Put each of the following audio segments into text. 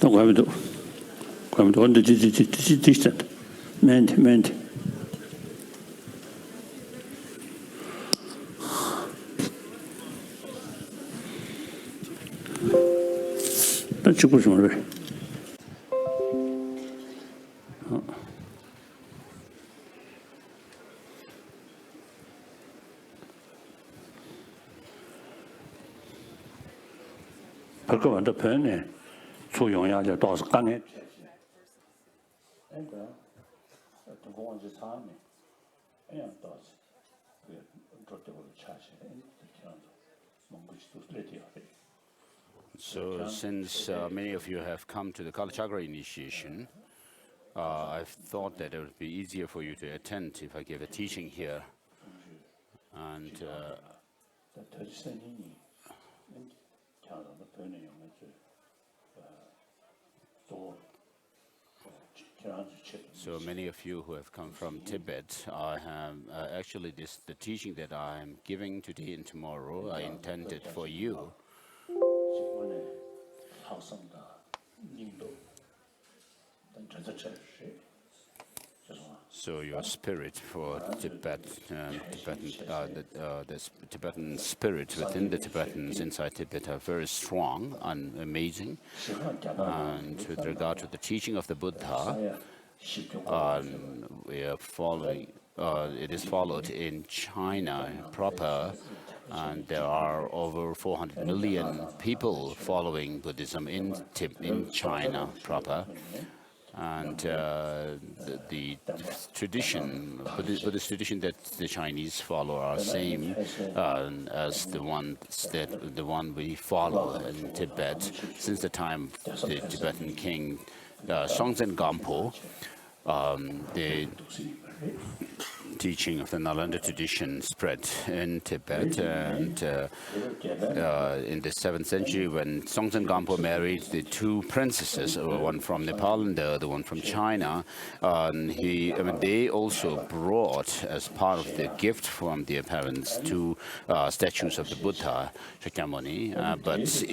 Don't go to the distant. Ment. Don't you push more. Perché quando penne, su用就到是干的。So, since many of you have come to the Kala Chakra initiation, I've thought that it would be easier for you to attend if I give a teaching here. And so many of you who have come from Tibet, I have actually the teaching that I am giving today and tomorrow, I intended for you. So your spirit for Tibet, the Tibetan spirit within the Tibetans inside Tibet are very strong and amazing. And with regard to the teaching of the Buddha, we are following. It is followed in China proper, and there are over 400 million people following Buddhism in China proper. And the tradition, Buddhist tradition that the Chinese follow are same as the one we follow in Tibet since the time of the Tibetan king Sangpo. The teaching of the Nalanda tradition spread in Tibet, and in the 7th century, when Songtsen Gampo married the two princesses, one from Nepal and the other one from China, they also brought, as part of the gift from their parents, two statues of the Buddha, Shakyamuni. But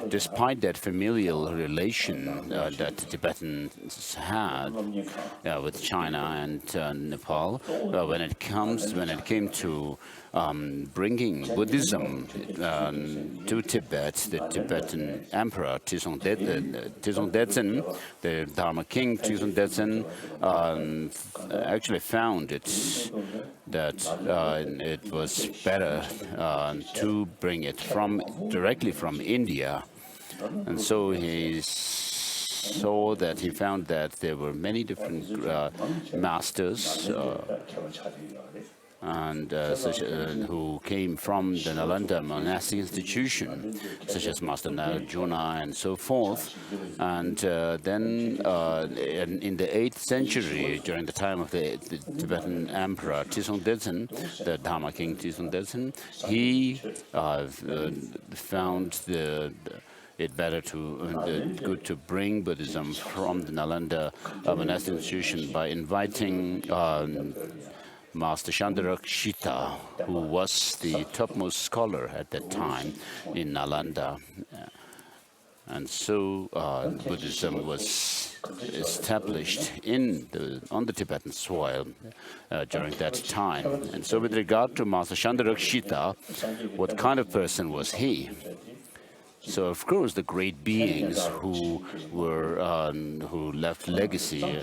despite that familial relation that the Tibetans had with China and Nepal, when it came to bringing Buddhism to Tibet, the Tibetan Emperor Tizong Detsen, the Dharma King Tizong Detsen, actually found that it was better to bring it directly from India, and so he found that there were many different masters who came from the Nalanda monastic institution, such as Master Nagarjuna and so forth. And then in the 8th century, during the time of the Tibetan Emperor Tizong Detsen, the Dharma King Tizong Detsen, he found it better good to bring Buddhism from the Nalanda monastic institution by inviting Master Chandrakshita, who was the topmost scholar at that time in Nalanda. And so Buddhism was established on the Tibetan soil during that time. And so with regard to Master Chandrakshita, what kind of person was he? So of course the great beings who left legacy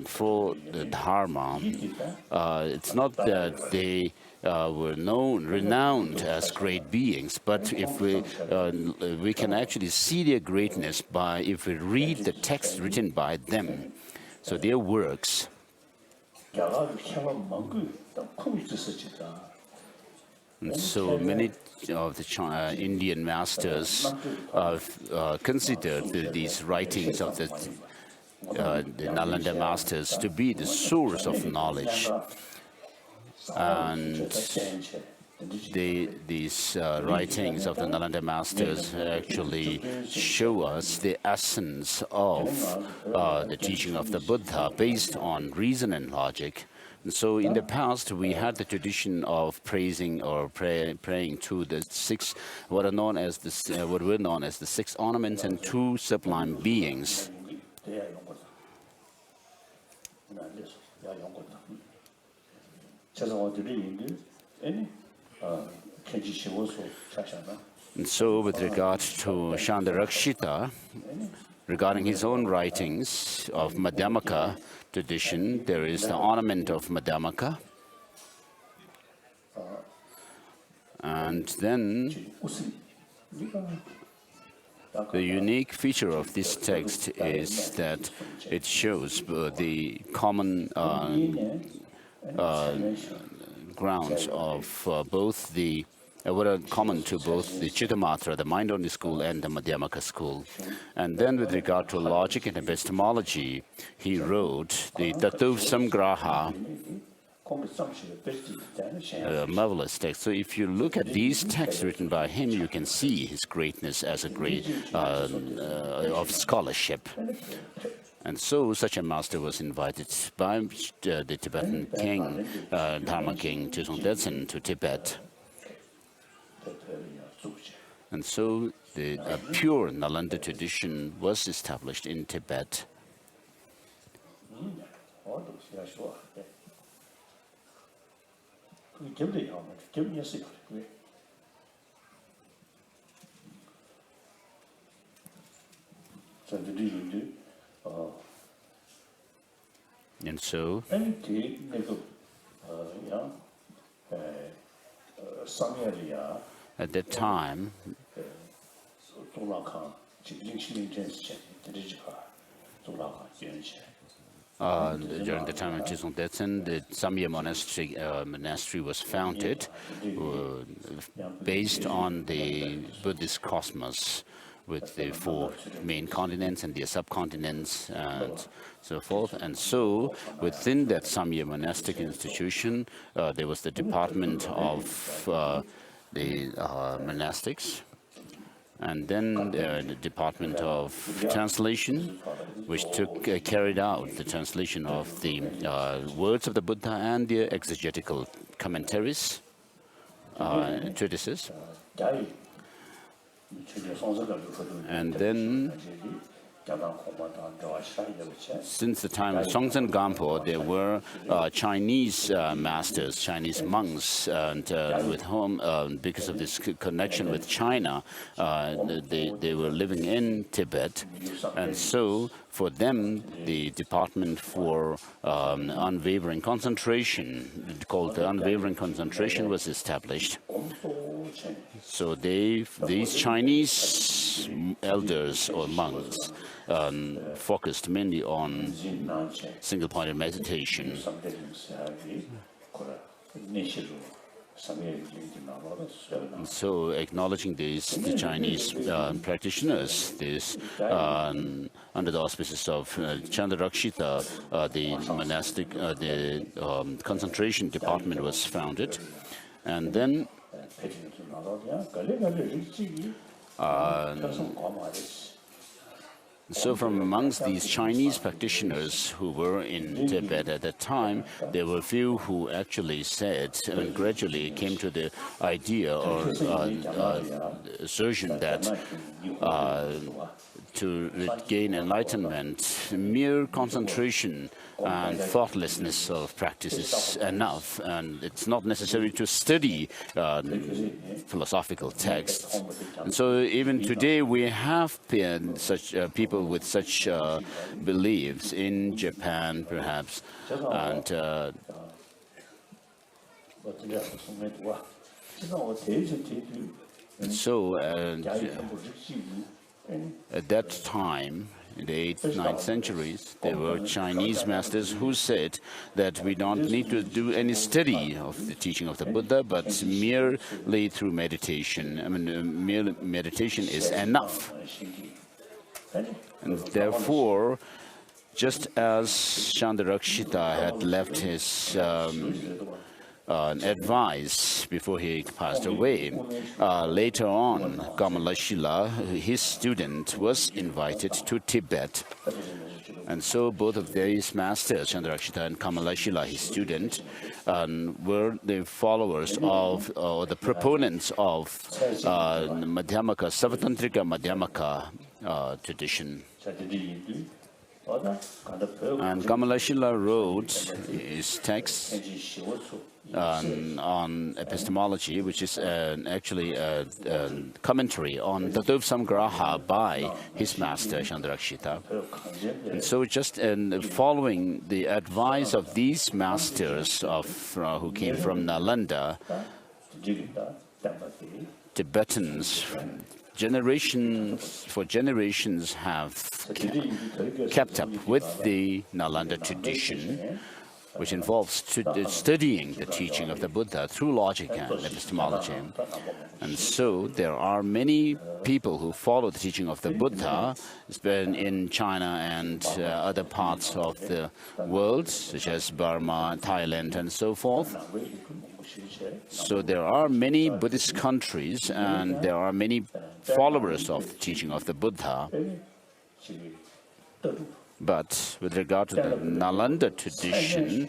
for the Dharma, it's not that they were renowned as great beings, but if we can actually see their greatness if we read the text written by them, so their works. And so many of the Indian masters considered these writings of the Nalanda masters to be the source of knowledge. And these writings of the Nalanda masters actually show us the essence of the teaching of the Buddha based on reason and logic. And so in the past, we had the tradition of praising or praying to the six, what were known as the six ornaments and two sublime beings. And so with regard to Chandarakshita, regarding his own writings of Madhyamaka tradition, there is the ornament of Madhyamaka. And then the unique feature of this text is that it shows the common grounds of both the what are common to both the Chittamatra, the mind-only school, and the Madhyamaka school. And then with regard to logic and epistemology, he wrote the Tattva Samgraha, a marvelous text. So if you look at these texts written by him, you can see his greatness as a great of scholarship. And so such a master was invited by the Tibetan king, Dharma king Chesung Detsen, to Tibet. And so the pure Nalanda tradition was established in Tibet. And so at that time, during the time of Chesung Detsen, the Samye monastery was founded based on the Buddhist cosmos, with the four main continents and their subcontinents and so forth. And so within that Samye monastic institution, there was the department of the monastics, and then the Department of Translation, which carried out the translation of the words of the Buddha and their exegetical commentaries, treatises. And then, since the time of Songtsen Gampo, there were Chinese masters, Chinese monks, and with whom, because of this connection with China, they were living in Tibet. And so, for them, the Department for Unwavering Concentration, called the Unwavering Concentration, was established. So these Chinese elders or monks focused mainly on single-pointed meditation. And so, acknowledging the Chinese practitioners, under the auspices of Chandarakshita, the monastic, the concentration department was founded, and then. So from amongst these Chinese practitioners who were in Tibet at that time, there were few who actually said, and gradually came to the idea or assertion that to gain enlightenment, mere concentration and thoughtlessness of practice is enough, and it's not necessary to study philosophical texts. And so even today we have such people with such beliefs in Japan, perhaps, and so at that time, in the 8th, 9th centuries, there were Chinese masters who said that we don't need to do any study of the teaching of the Buddha, but merely through meditation. I mean, mere meditation is enough. And therefore, just as Chandarakshita had left his advice before he passed away. Later on, Kamalashila, his student, was invited to Tibet. And so both of these masters, Chandrakshita and Kamalashila, his student, were the followers of, or the proponents of Madhyamaka, Savatantrika Madhyamaka tradition. And Kamalashila wrote his text on epistemology, which is actually a commentary on the Tattva Samgraha by his master, Chandrakshita. And so just following the advice of these masters who came from Nalanda, Tibetans generations have kept up with the Nalanda tradition, which involves studying the teaching of the Buddha through logic and epistemology. And so there are many people who follow the teaching of the Buddha in China and other parts of the world, such as Burma, Thailand, and so forth. So there are many Buddhist countries, and there are many followers of the teaching of the Buddha. But with regard to the Nalanda tradition,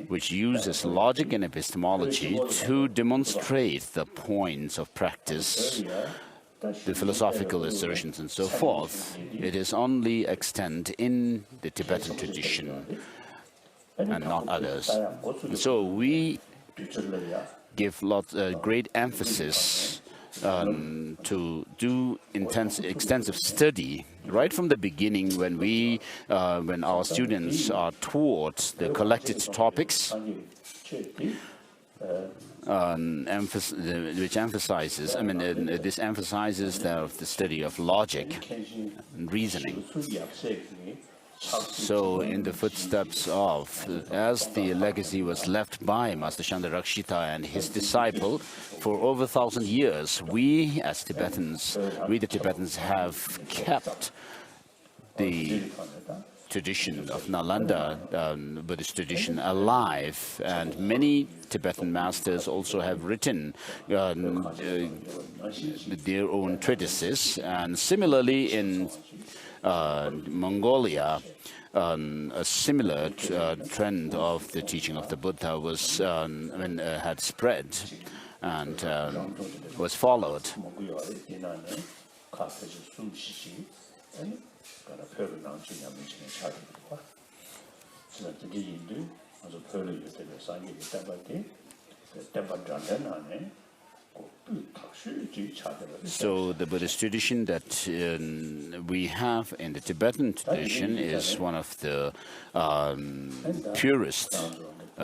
which uses logic and epistemology to demonstrate the points of practice, the philosophical assertions and so forth, it is only extant in the Tibetan tradition and not others. So we give great emphasis to do extensive study right from the beginning when our students are taught the collected topics, which emphasizes, this emphasizes the study of logic and reasoning. So in the footsteps of, as the legacy was left by Master Chandrakshita and his disciple, for over 1,000 years, we the Tibetans have kept the tradition of Nalanda, Buddhist tradition, alive. And many Tibetan masters also have written their own treatises. And similarly in Mongolia, a similar trend of the teaching of the Buddha was had spread and was followed. So the Buddhist tradition that we have in the Tibetan tradition is one of the purest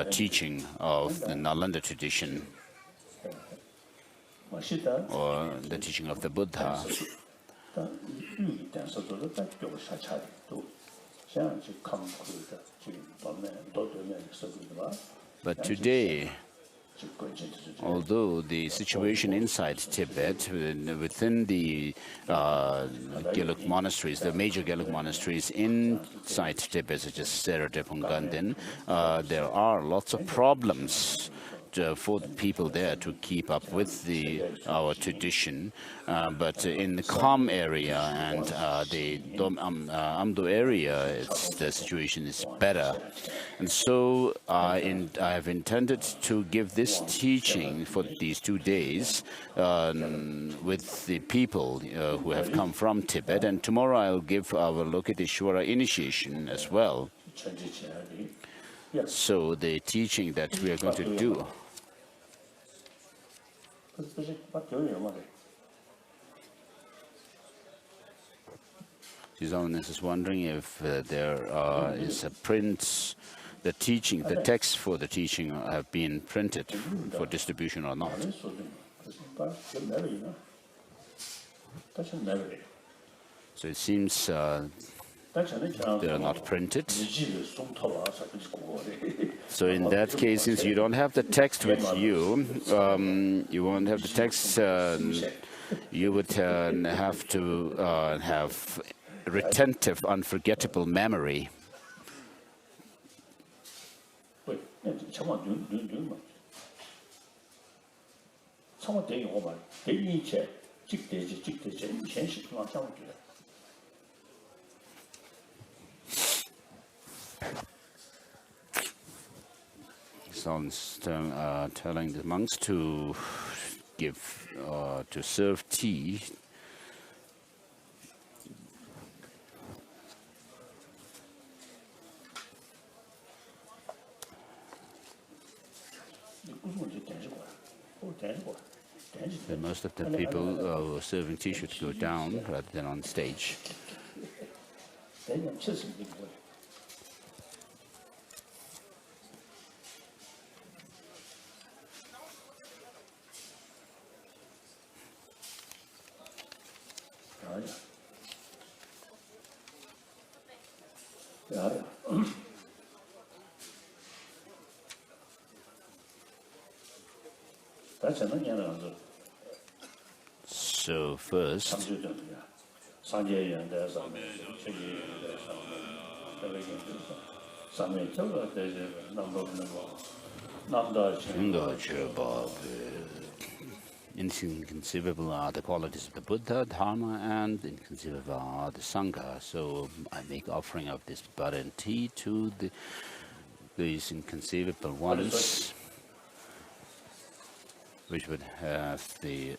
teaching of the Nalanda tradition, or the teaching of the Buddha. But today, although the situation inside Tibet, within the Gelug monasteries, the major Gelug monasteries inside Tibet, such as Seradepungandin, there are lots of problems for the people there to keep up with our tradition. But in the Kham area and the Amdo area, the situation is better. And so I have intended to give this teaching for these 2 days with the people who have come from Tibet. And tomorrow I'll give our Lokiteshvara initiation as well. So the teaching that we are going to do. His Holiness is wondering if there is a print, the text for the teaching have been printed for distribution or not. So it seems they are not printed. So in that case, since you don't have the text with you, you won't have the text, you would have to have retentive, unforgettable memory. Sounds telling the monks to give to serve tea. And most of the people who are serving tea should go down rather than on stage. So first, inconceivable are the qualities of the Buddha, Dharma, and inconceivable are the Sangha. So I make offering of this butter and tea to these inconceivable ones, which would have the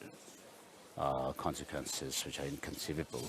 consequences which are inconceivable.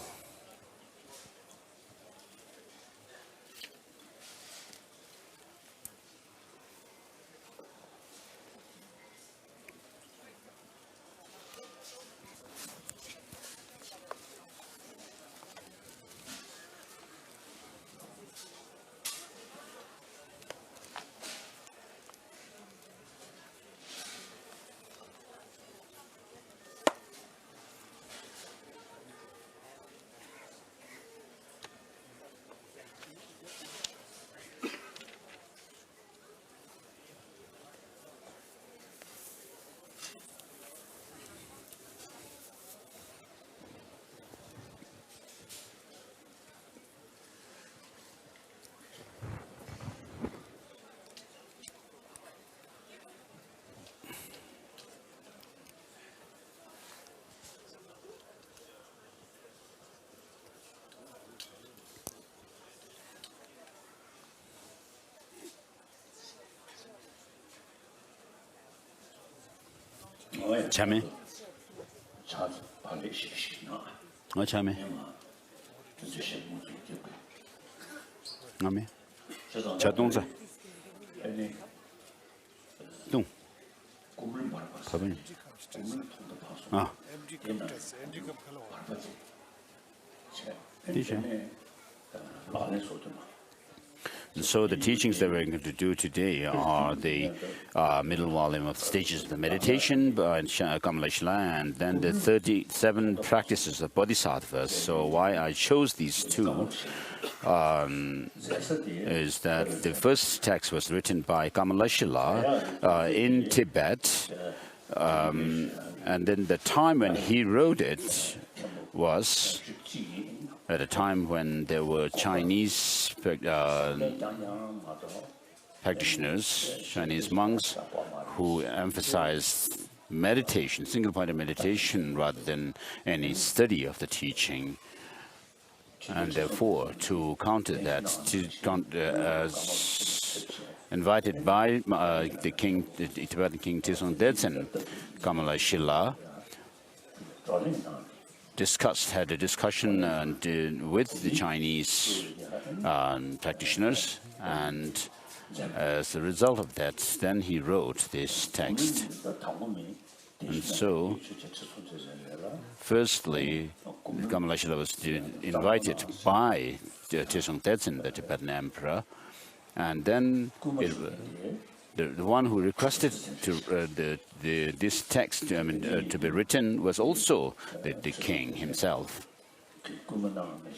참여? 참여? 아메? 자동차. 동. 밥은. 아. 티셔. So the teachings that we're going to do today are the middle volume of Stages of the Meditation by Kamalashila, and then the 37 practices of Bodhisattvas. So why I chose these two is that the first text was written by Kamalashila in Tibet, and then the time when he wrote it was at a time when there were Chinese practitioners, Chinese monks, who emphasized meditation, single-pointed meditation, rather than any study of the teaching. And therefore, to counter that, as invited by the Tibetan king Tizong Detsen, Kamalashila had a discussion with the Chinese practitioners, and as a result of that, then he wrote this text. And so, firstly, Kamalashila was invited by Tizong Detsen, the Tibetan emperor, and then the one who requested this text to be written was also the king himself.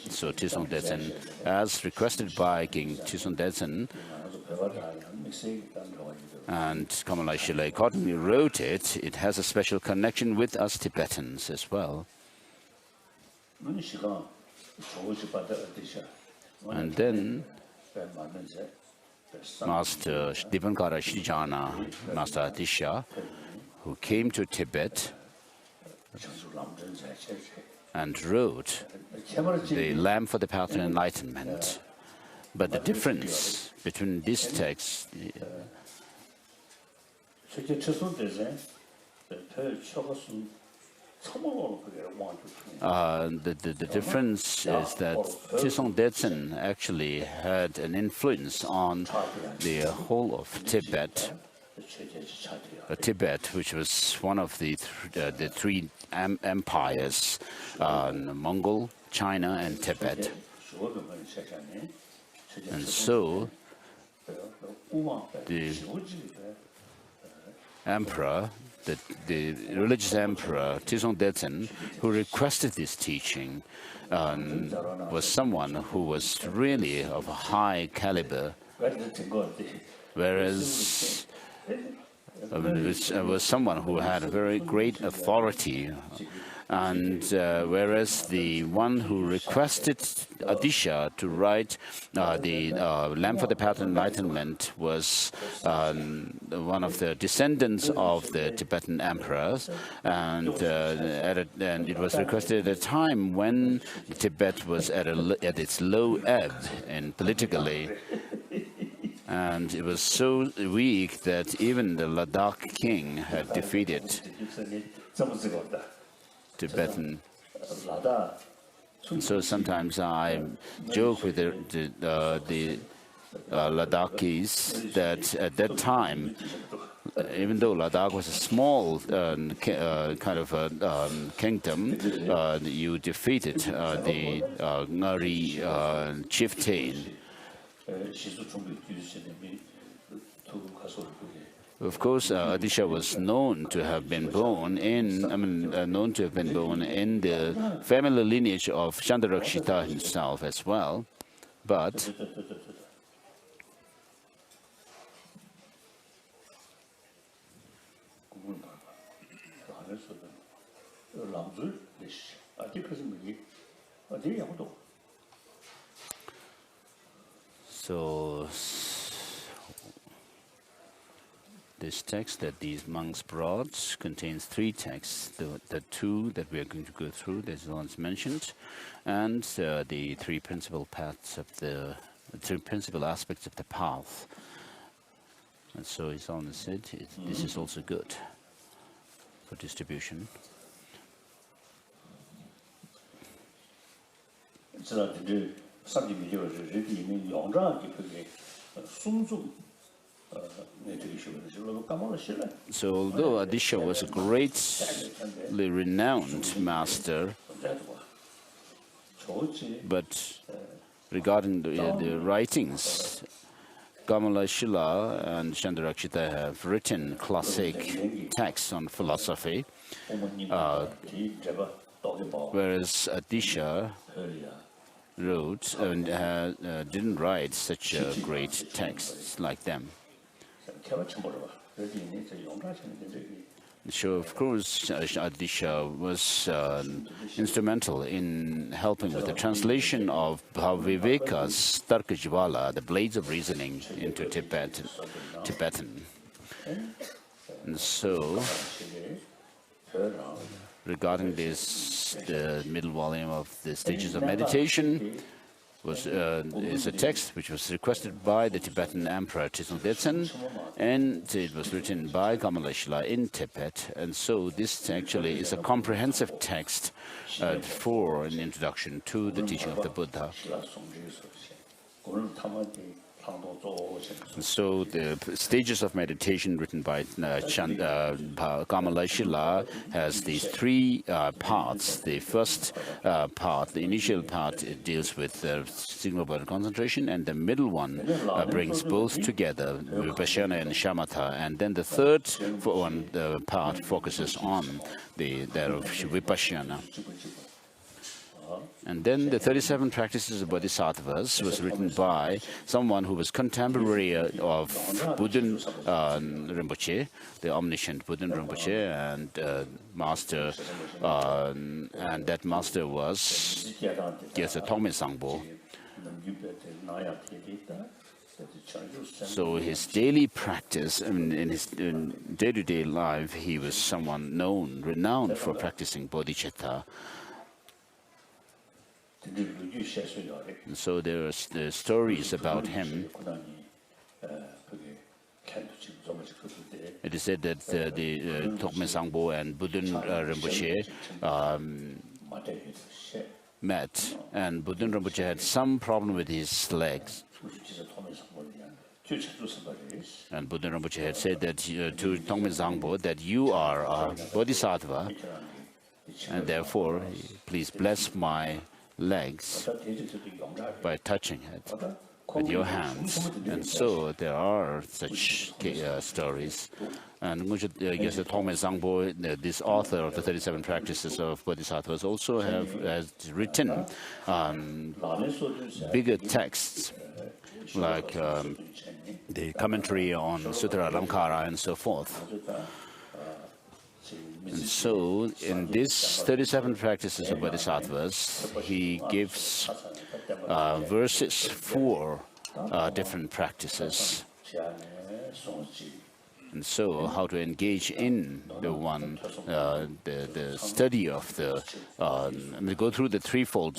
So Tizong Detsen, as requested by King Tizong Detsen, and Kamalashila accordingly wrote it. It has a special connection with us Tibetans as well. And then Master Dipankara Shrijana, Master Atisha, who came to Tibet and wrote the Lamp for the Path to Enlightenment. But the difference between these texts, the difference is that Trisong Detsen actually had an influence on the whole of Tibet. Tibet, which was one of the three empires, Mongol, China, and Tibet. And so the emperor, the religious emperor, Trisong Detsen, who requested this teaching, was someone who was really of a high caliber, whereas was someone who had a very great authority. And whereas the one who requested Adisha to write the Lamp for the Path to Enlightenment was one of the descendants of the Tibetan emperors, and it was requested at a time when Tibet was at its low ebb and politically. And it was so weak that even the Ladakh king had defeated Tibetan. So sometimes I joke with the Ladakhis that at that time, even though Ladakh was a small kind of a kingdom, you defeated the Ngari chieftain. Of course, Adisha was known to have been born in the family lineage of Chandarakshita himself as well, but so this text that these monks brought contains three texts. The two that we are going to go through, there's the ones mentioned, and the three principal aspects of the path. And so his Holiness said, this is also good for distribution. So although Adisha was a greatly renowned master, but regarding the writings, Kamalashila and Chandarakshita have written classic texts on philosophy, whereas Adisha wrote and didn't write such great texts like them. So, of course, Adisha was instrumental in helping with the translation of Viveka's Tarkajvala, the Blades of Reasoning, into Tibetan. And so, regarding this, the middle volume of the Stages of Meditation is a text which was requested by the Tibetan Emperor Trisong Detsen, and it was written by Kamalashila in Tibet. And so this actually is a comprehensive text for an introduction to the teaching of the Buddha. So the Stages of Meditation written by Kamalashila has these three parts. The first part, the initial part, it deals with single body concentration, and the middle one brings both together, Vipassana and Shamatha, and then the third part focuses on the Vipassana. And then the 37 Practices of Bodhisattvas was written by someone who was contemporary of Buddhan Rinpoche, the omniscient Buddhan Rinpoche, and master, and that master was Gyalsey Thokme Sangpo. So his daily practice, in his day-to-day life, he was someone renowned for practicing bodhicitta. And so there's stories about him. It is said that the Thokme Sangpo and Budun Rinpoche met, and Budun Rinpoche had some problem with his legs. And Budun Rinpoche had said that to Thokme Sangpo that you are a bodhisattva, and therefore please bless my legs by touching it with your hands. And so there are such stories. And Thokme Sangpo, this author of the 37 Practices of Bodhisattvas, also has written bigger texts like the commentary on Sutra Alamkara and so forth. And so in these 37 Practices of Bodhisattvas, he gives verses for different practices. And so how to engage in the study of go through the threefold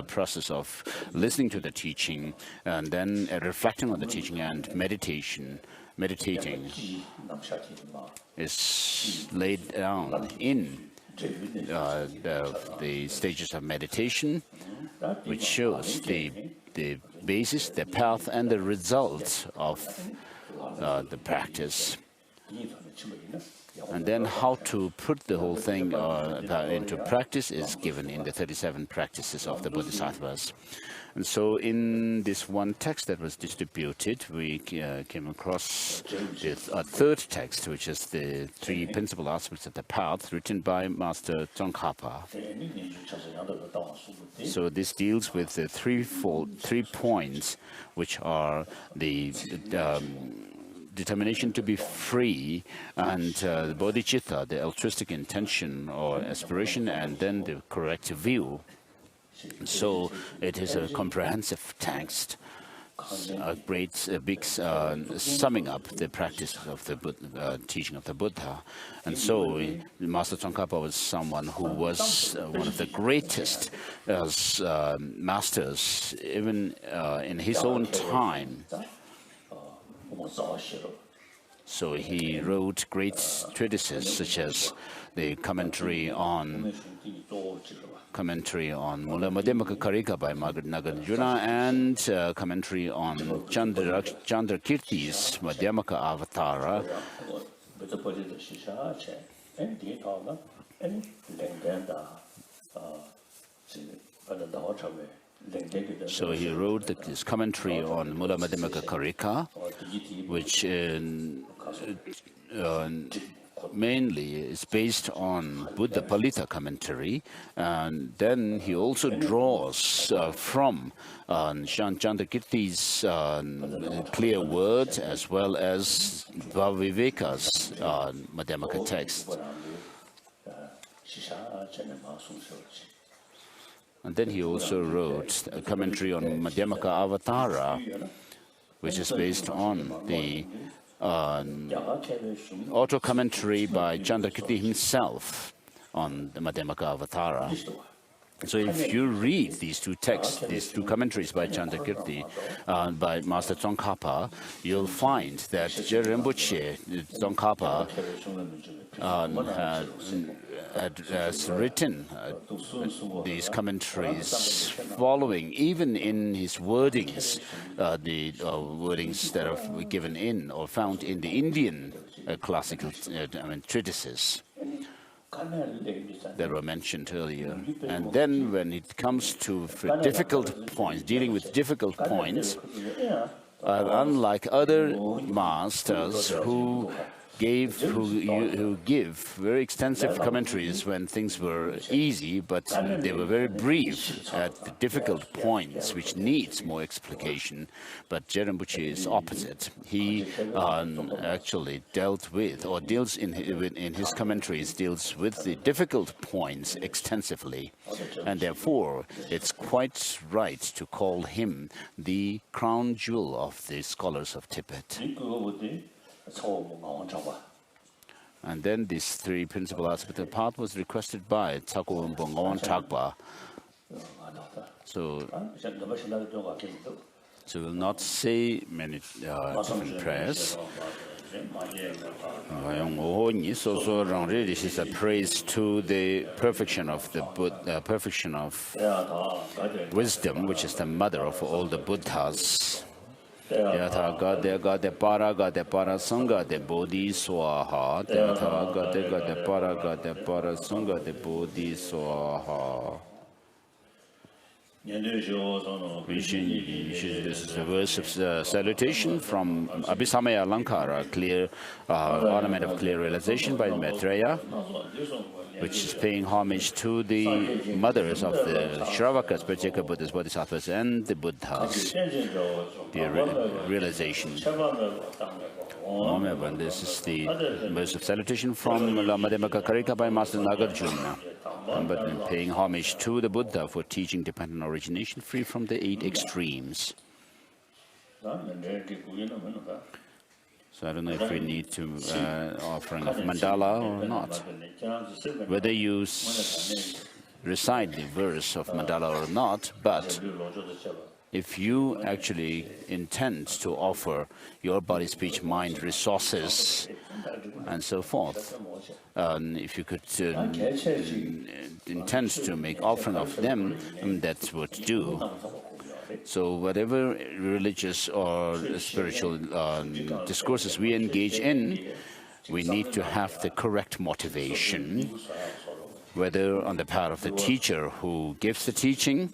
process of listening to the teaching, and then reflecting on the teaching, and meditating is laid down in the stages of meditation, which shows the basis, the path, and the results of the practice. And then how to put the whole thing into practice is given in the 37 Practices of the Bodhisattvas. And so in this one text that was distributed, we came across a third text, which is the three principal aspects of the path, written by Master Tsongkhapa. So this deals with the 3 points, which are the determination to be free, and the bodhicitta, the altruistic intention or aspiration, and then the correct view. So it is a comprehensive text, a big summing up the practice of the teaching of the Buddha. And so Master Tsongkhapa was someone who was one of the greatest masters, even in his own time. So he wrote great treatises such as the commentary on Mula Madhyamaka Karika by Nagarjuna, and commentary on Chandrakirti's Madhyamaka Avatara. So he wrote this commentary on Mula Madhyamaka Karika, which mainly is based on Buddha Palita commentary, and then he also draws from Chandrakirti's clear words as well as Bhaviveka's Madhyamaka text. And then he also wrote a commentary on Madhyamaka Avatara, which is based on the auto-commentary by Chandrakirti himself on the Madhyamaka Avatara. So if you read these two texts, these two commentaries by Chandrakirti, by Master Tsongkhapa, you'll find that Rinpoche, Tsongkhapa, has written these commentaries following, even in his wordings, the wordings that are given in or found in the Indian classical treatises that were mentioned earlier. And then when it comes to difficult points, dealing with difficult points, unlike other masters who who give very extensive commentaries when things were easy, but they were very brief at the difficult points, which needs more explication. But Rinpoche is opposite. He actually dealt with, or deals in his commentaries, deals with the difficult points extensively, and therefore it's quite right to call him the crown jewel of the scholars of Tibet. And then these three principal aspects of the path was requested by Tsakpo Ngawang Chakpa. So we'll not say many different prayers. This is a praise to the perfection of the perfection of wisdom, which is the mother of all the Buddhas. Yatha gade para sangha de bodhi swaha. Yatha gade para sangha de bodhi swaha. This is a verse of salutation from Abhisamaya Alankara, clear ornament of clear realization by Maitreya, which is paying homage to the mothers of the Shravakas, Pratyeka Buddhas, Bodhisattvas, and the Buddhas, the realization. And this is the verse of salutation from Lamadhyamaka Karika by Master Nagarjuna, but paying homage to the Buddha for teaching dependent origination free from the 8 extremes. So I don't know if we need to offering of mandala or not. Whether you recite the verse of mandala or not, but if you actually intend to offer your body, speech, mind resources and so forth, if you could intend to make offering of them, that's what to do. So whatever religious or spiritual discourses we engage in, we need to have the correct motivation, whether on the part of the teacher who gives the teaching,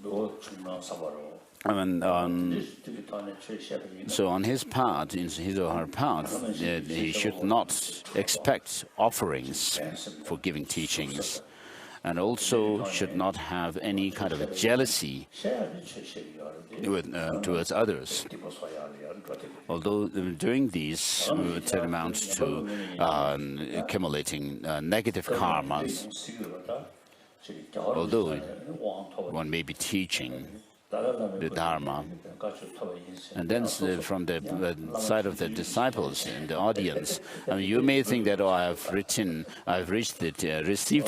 so on his part, in his or her part, he should not expect offerings for giving teachings, and also should not have any kind of a jealousy towards others. Although doing these would tantamount to accumulating negative karmas, although one may be teaching the Dharma. And then from the side of the disciples in the audience, you may think that, oh, I've received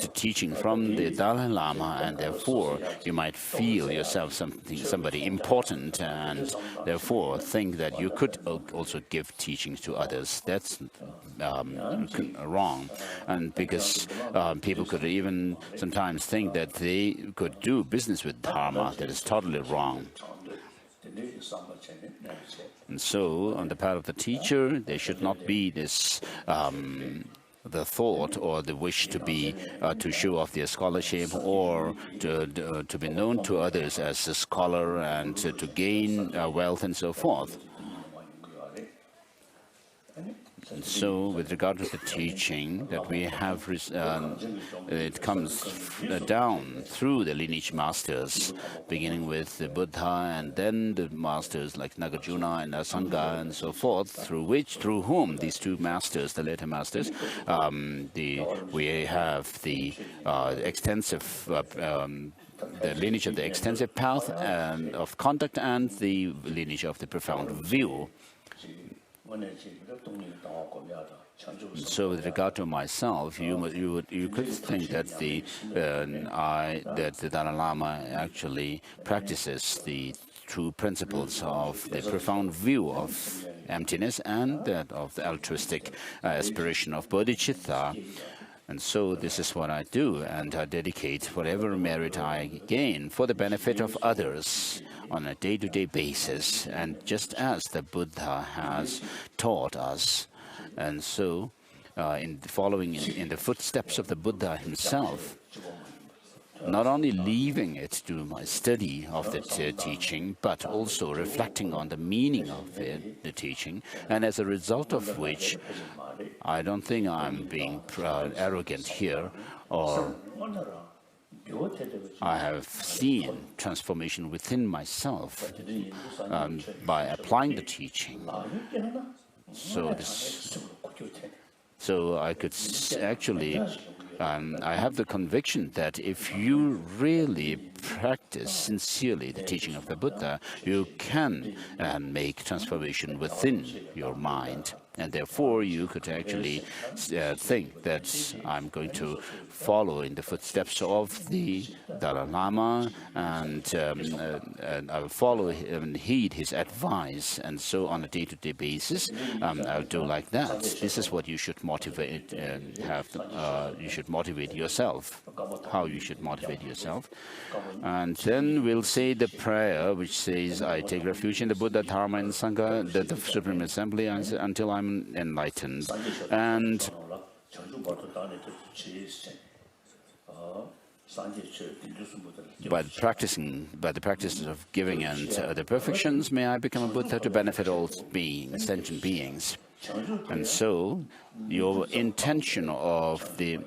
the teaching from the Dalai Lama, and therefore you might feel yourself somebody important, and therefore think that you could also give teachings to others. That's wrong, and because people could even sometimes think that they could do business with Dharma, that is totally wrong. And so, on the part of the teacher, there should not be this the thought or the wish to be to show off their scholarship, or to be known to others as a scholar and to gain wealth and so forth. And so, with regard to the teaching that we have, it comes down through the lineage masters, beginning with the Buddha, and then the masters like Nagarjuna and Asanga and so forth, through whom these two masters, the later masters, we have the extensive. The lineage of the extensive path of conduct and the lineage of the profound view. So, with regard to myself, you could think that the Dalai Lama actually practices the true principles of the profound view of emptiness and that of the altruistic aspiration of bodhicitta. And so this is what I do, and I dedicate whatever merit I gain for the benefit of others on a day-to-day basis, and just as the Buddha has taught us. And so, in following in the footsteps of the Buddha himself, not only leaving it to my study of the teaching, but also reflecting on the meaning of the teaching, and as a result of which, I don't think I'm being arrogant here, or I have seen transformation within myself by applying the teaching. So I could actually, I have the conviction that if you really practice sincerely the teaching of the Buddha, you can make transformation within your mind. And therefore, you could actually think that I'm going to follow in the footsteps of the Dalai Lama, and I will follow and heed his advice. And so on a day-to-day basis, I'll do like that. This is what you should motivate, you should motivate yourself, how you should motivate yourself. And then we'll say the prayer, which says, I take refuge in the Buddha, Dharma, and Sangha, the Supreme Assembly, until I'm enlightened. And by the practice of giving and the perfections, may I become a Buddha to benefit all beings, sentient beings. And so, your intention of the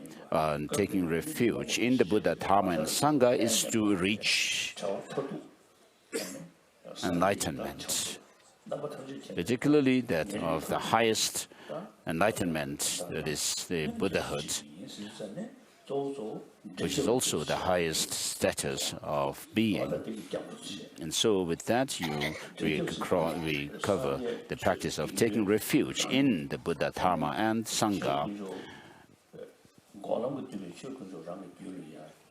taking refuge in the Buddha, Dharma, and Sangha is to reach enlightenment, particularly that of the highest enlightenment, that is the Buddhahood, which is also the highest status of being. And so with that, we cover the practice of taking refuge in the Buddha, Dharma, and Sangha.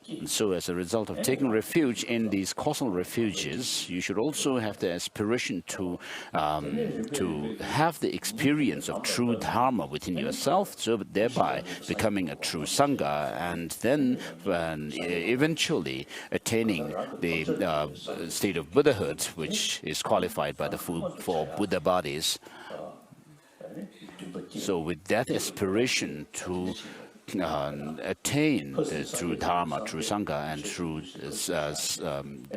And so as a result of taking refuge in these causal refuges, you should also have the aspiration to have the experience of true Dharma within yourself, so thereby becoming a true Sangha, and then eventually attaining the state of Buddhahood, which is qualified by the four Buddha bodies. So with that aspiration to attain the true Dharma, true Sangha, and true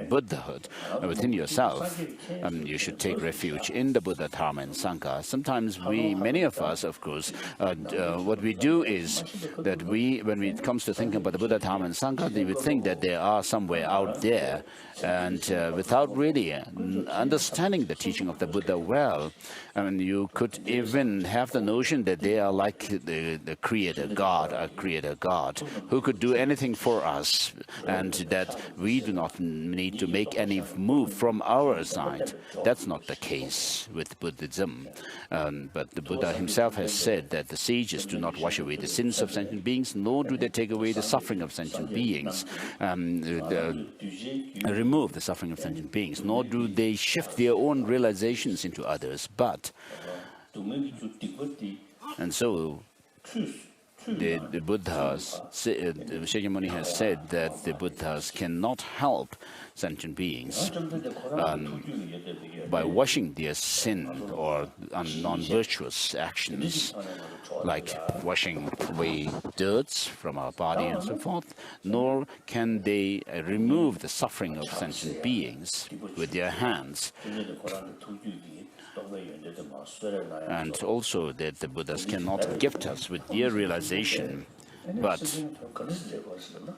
Buddhahood within yourself, you should take refuge in the Buddha, Dharma, and Sangha. Sometimes many of us, of course, what we do is that when it comes to thinking about the Buddha, Dharma, and Sangha, we would think that they are somewhere out there, and without really understanding the teaching of the Buddha well, you could even have the notion that they are like the Creator God, a Creator God, who could do anything for us, and that we do not need to make any move from our side. That's not the case with Buddhism. But the Buddha himself has said that the sages do not wash away the sins of sentient beings, nor do they take away the suffering of sentient beings, remove the suffering of sentient beings, nor do they shift their own realizations into others. And so the Buddhas, Shakyamuni has said that the Buddhas cannot help sentient beings by washing their sin or non-virtuous actions, like washing away dirt from our body and so forth, nor can they remove the suffering of sentient beings with their hands. And also that the Buddhas cannot gift us with their realization. But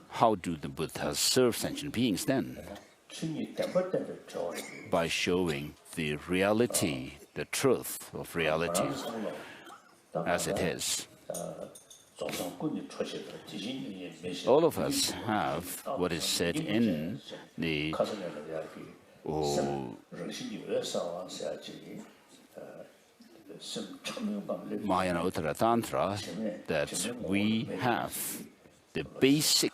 how do the Buddhas serve sentient beings then? By showing the reality, the truth of reality as it is. All of us have what is said in the Mahayana Uttara Tantra, that we have the basic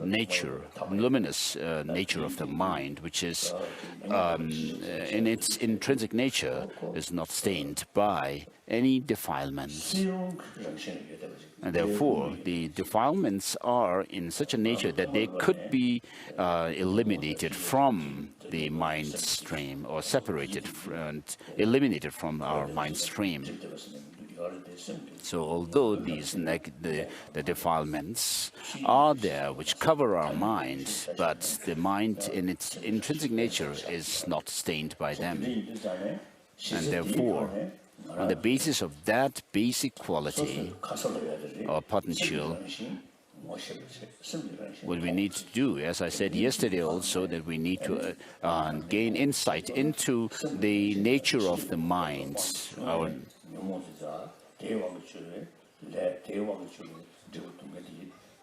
nature, luminous nature of the mind, which is in its intrinsic nature is not stained by any defilements. And therefore, the defilements are in such a nature that they could be eliminated from the mind stream, or separated and eliminated from our mind stream. So although these the defilements are there which cover our mind, but the mind in its intrinsic nature is not stained by them. And therefore, on the basis of that basic quality or potential, what we need to do, as I said yesterday also, that we need to gain insight into the nature of the mind.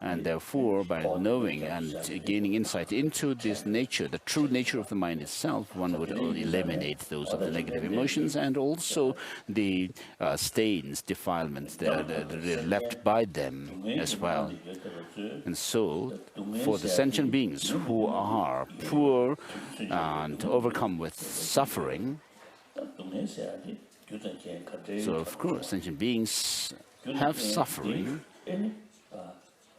And therefore, by knowing and gaining insight into this nature, the true nature of the mind itself, one would eliminate those of the negative emotions and also the stains, defilements that are left by them as well. And so, for the sentient beings who are poor and overcome with suffering, so of course, sentient beings have suffering,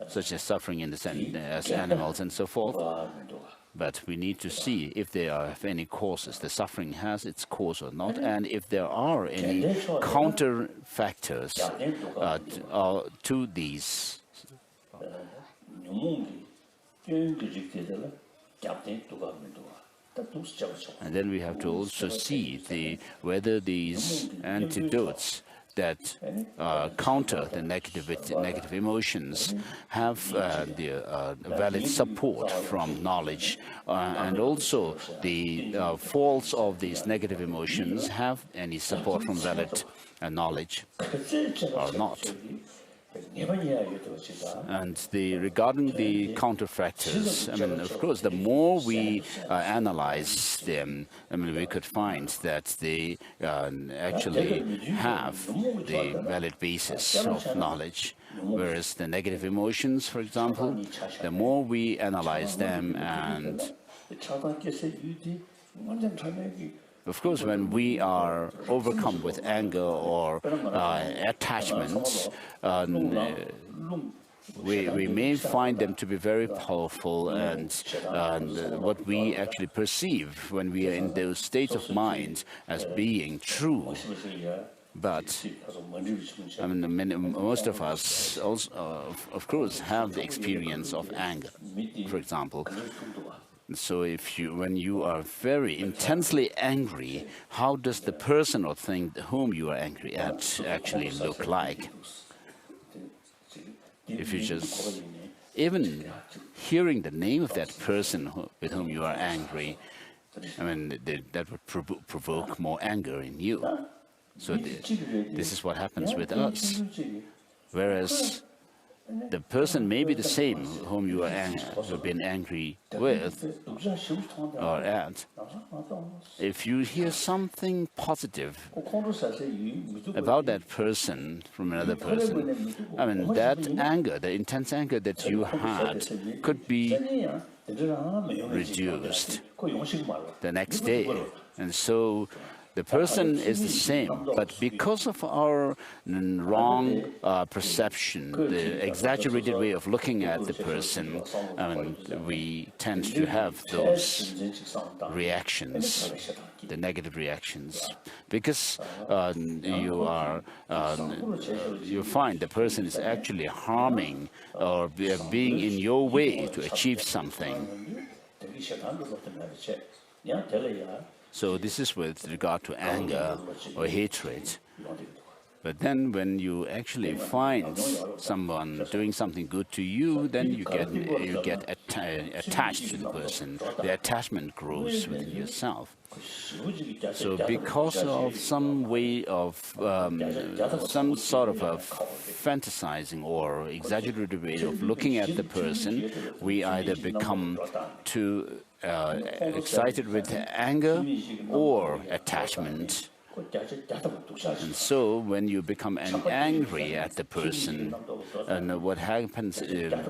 such as suffering in the sense as animals and so forth. But we need to see if there have any causes, the suffering has its cause or not, and if there are any counter factors to these. And then we have to also see whether these antidotes that counter the negative emotions have the valid support from knowledge, and also the faults of these negative emotions have any support from valid knowledge or not. And regarding the counterfactors, I mean, of course, the more we analyze them, I mean, we could find that they actually have the valid basis of knowledge. Whereas the negative emotions, for example, the more we analyze them, and of course, when we are overcome with anger or attachments, we may find them to be very powerful, and what we actually perceive when we are in those states of mind as being true. But I mean, most of us also, of course, have the experience of anger, for example. So when you are very intensely angry, how does the person or thing whom you are angry at actually look like? If you just, even hearing the name of that person with whom you are angry, I mean, that would provoke more anger in you. So this is what happens with us. Whereas the person may be the same whom you have been angry with or at. If you hear something positive about that person from another person, I mean, that anger, the intense anger that you had, could be reduced the next day. And so the person is the same, but because of our wrong perception, the exaggerated way of looking at the person, we tend to have those reactions, the negative reactions, because you find the person is actually harming or being in your way to achieve something. So this is with regard to anger or hatred. But then when you actually find someone doing something good to you, then you get attached to the person. The attachment grows within yourself. So because of some way of, some sort of a fantasizing or exaggerated way of looking at the person, we either become too excited with anger or attachment. And so when you become angry at the person, and what happens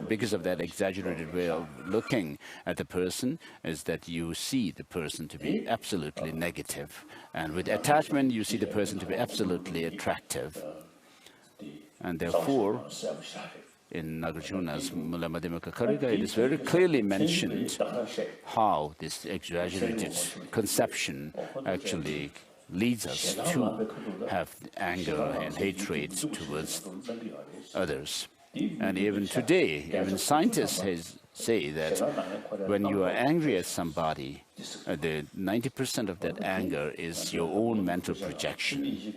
because of that exaggerated way of looking at the person is that you see the person to be absolutely negative. And with attachment, you see the person to be absolutely attractive. And therefore, in Nagarjuna's Mula Madhyamaka Karika, it is very clearly mentioned how this exaggerated conception actually leads us to have anger and hatred towards others. And even today, even scientists say that when you are angry at somebody, the 90% of that anger is your own mental projection.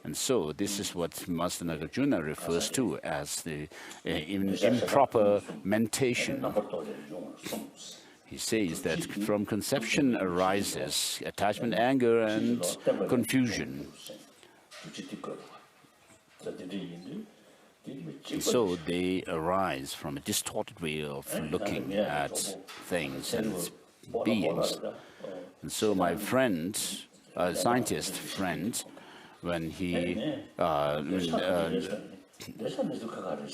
And so this is what Master Nagarjuna refers to as the improper mentation. He says that from conception arises attachment, anger, and confusion. So they arise from a distorted way of looking at things and beings. And so my friend, a scientist friend, when he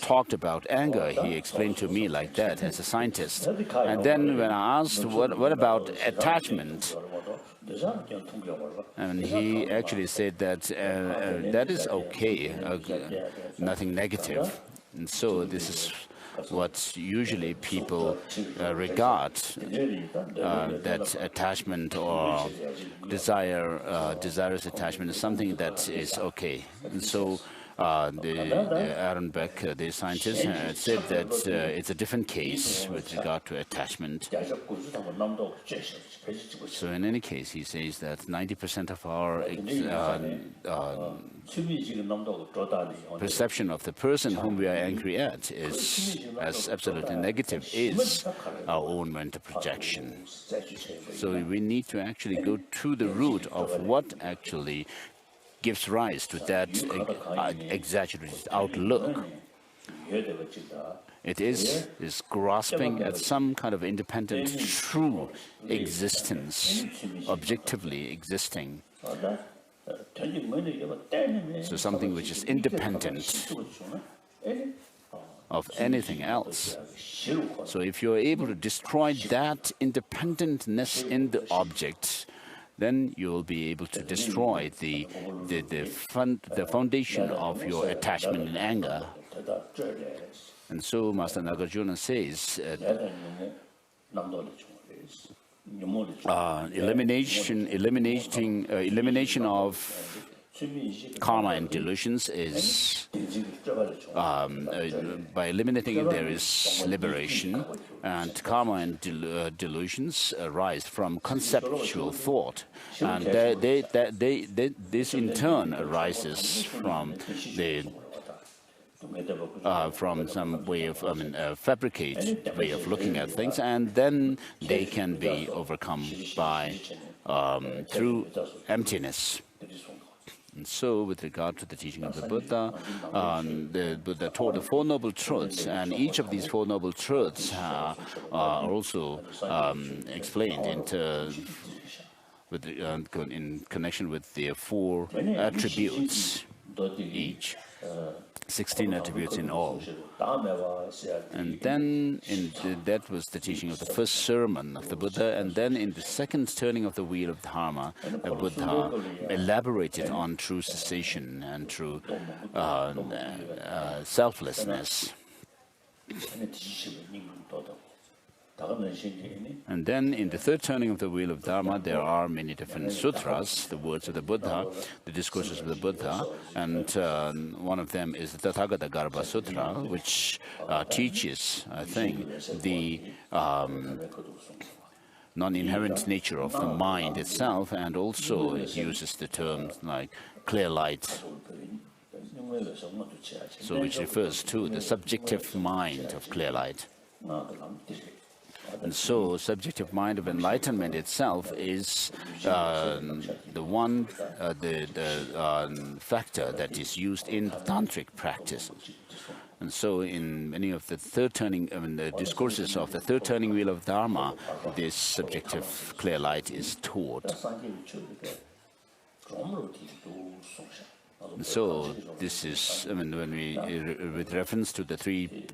talked about anger, he explained to me like that as a scientist. And then when I asked, what about attachment? And he actually said that that is okay, nothing negative. And so this is what usually people regard, that attachment or desirous attachment is something that is okay. And so Aaron Beck, the scientist, said that it's a different case with regard to attachment. So in any case, he says that 90% of our perception of the person whom we are angry at is as absolutely negative is our own mental projection. So we need to actually go to the root of what actually gives rise to that exaggerated outlook. It is grasping at some kind of independent, true existence, objectively existing. So something which is independent of anything else. So if you're able to destroy that independentness in the object, then you will be able to destroy the foundation of your attachment and anger. And so Master Nagarjuna says, elimination of karma and delusions is, by eliminating it, there is liberation, and karma and delusions arise from conceptual thought, and this in turn arises from some way of fabricated way of looking at things, and then they can be overcome by through emptiness. And so, with regard to the teaching of the Buddha taught the Four Noble Truths, and each of these Four Noble Truths are also explained in connection with their four attributes each. 16 attributes in all. And then that was the teaching of the first sermon of the Buddha. And then in the second turning of the wheel of Dharma, the Buddha elaborated on true cessation and true selflessness. And then in the third turning of the wheel of Dharma, there are many different sutras, the words of the Buddha, the discourses of the Buddha, and one of them is the Tathagata Garbha Sutra, which teaches, I think, the non-inherent nature of the mind itself, and also it uses the terms like clear light, so which refers to the subjective mind of clear light. And so, subjective mind of enlightenment itself is the one factor that is used in tantric practice. And so, in many of the the discourses of the third turning wheel of Dharma, this subjective clear light is taught. So this is, when we, with reference to the three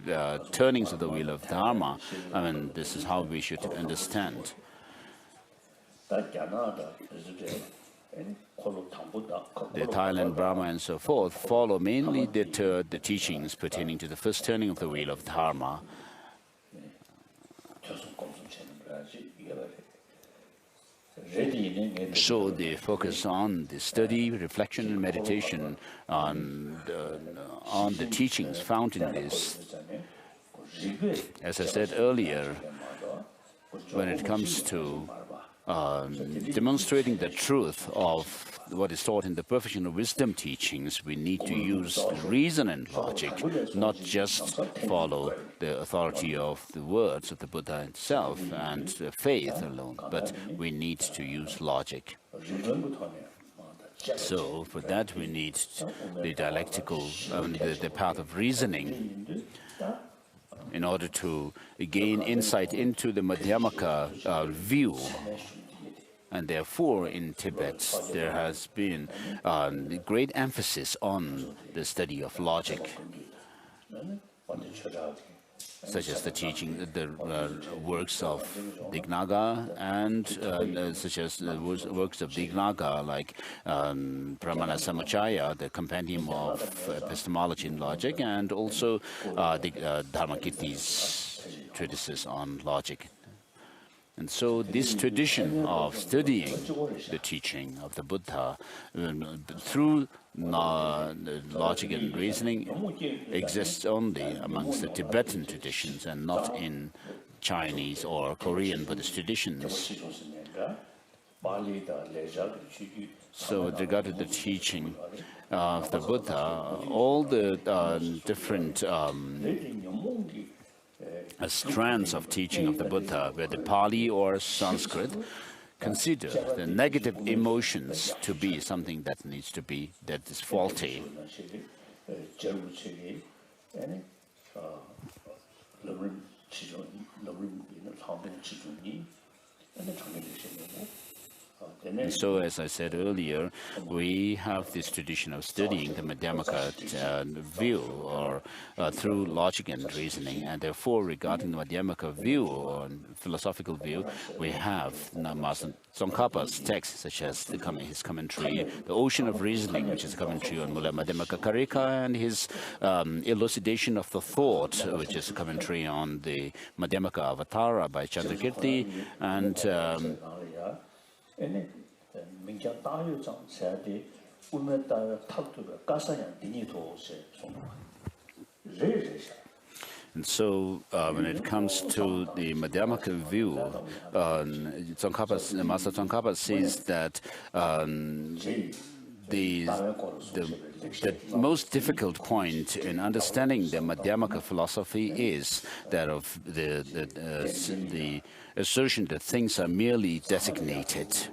turnings of the wheel of Dharma, this is how we should understand. The Thailand, Brahma, and so forth follow mainly the teachings pertaining to the first turning of the wheel of Dharma. So they focus on the study, reflection, and meditation on the teachings found in this. As I said earlier, when it comes to demonstrating the truth of what is taught in the Perfection of Wisdom teachings, we need to use reason and logic, not just follow the authority of the words of the Buddha itself and faith alone, but we need to use logic. So for that we need the dialectical, the path of reasoning, in order to gain insight into the Madhyamaka view. And therefore, in Tibet, there has been great emphasis on the study of logic, such as the teaching, the works of Dignaga, and such as the works of Dignaga, like Pramana Samuchaya, the compendium of epistemology and logic, and also the Dharmakirti's treatises on logic. And so this tradition of studying the teaching of the Buddha through logic and reasoning exists only amongst the Tibetan traditions and not in Chinese or Korean Buddhist traditions. So with regard to the teaching of the Buddha, all the different strands of teaching of the Buddha, whether Pali or Sanskrit, consider the negative emotions to be something that is faulty. And so, as I said earlier, we have this tradition of studying the Madhyamaka view, or through logic and reasoning. And therefore, regarding the Madhyamaka view, or philosophical view, we have Master Tsongkhapa's texts, such as his commentary, The Ocean of Reasoning, which is a commentary on Mula Madhyamaka Karika, and his Elucidation of the Thought, which is a commentary on the Madhyamaka Avatara by Chandrakirti, and and so, when it comes to the Madhyamaka view, Master Tsongkhapa says that the most difficult point in understanding the Madhyamaka philosophy is that of the assertion that things are merely designated.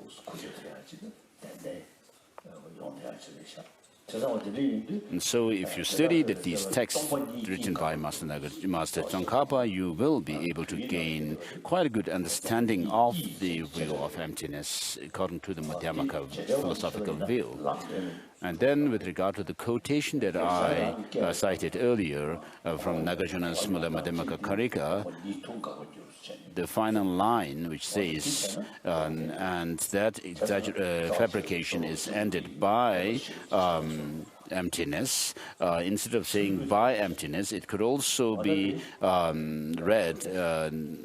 And so if you study these texts written by Master Tsongkhapa, you will be able to gain quite a good understanding of the view of emptiness according to the Madhyamaka philosophical view. And then with regard to the quotation that I cited earlier from Nagarjuna's Mula Madhyamaka Karika, the final line which says, and that fabrication is ended by emptiness. Instead of saying by emptiness, it could also be read,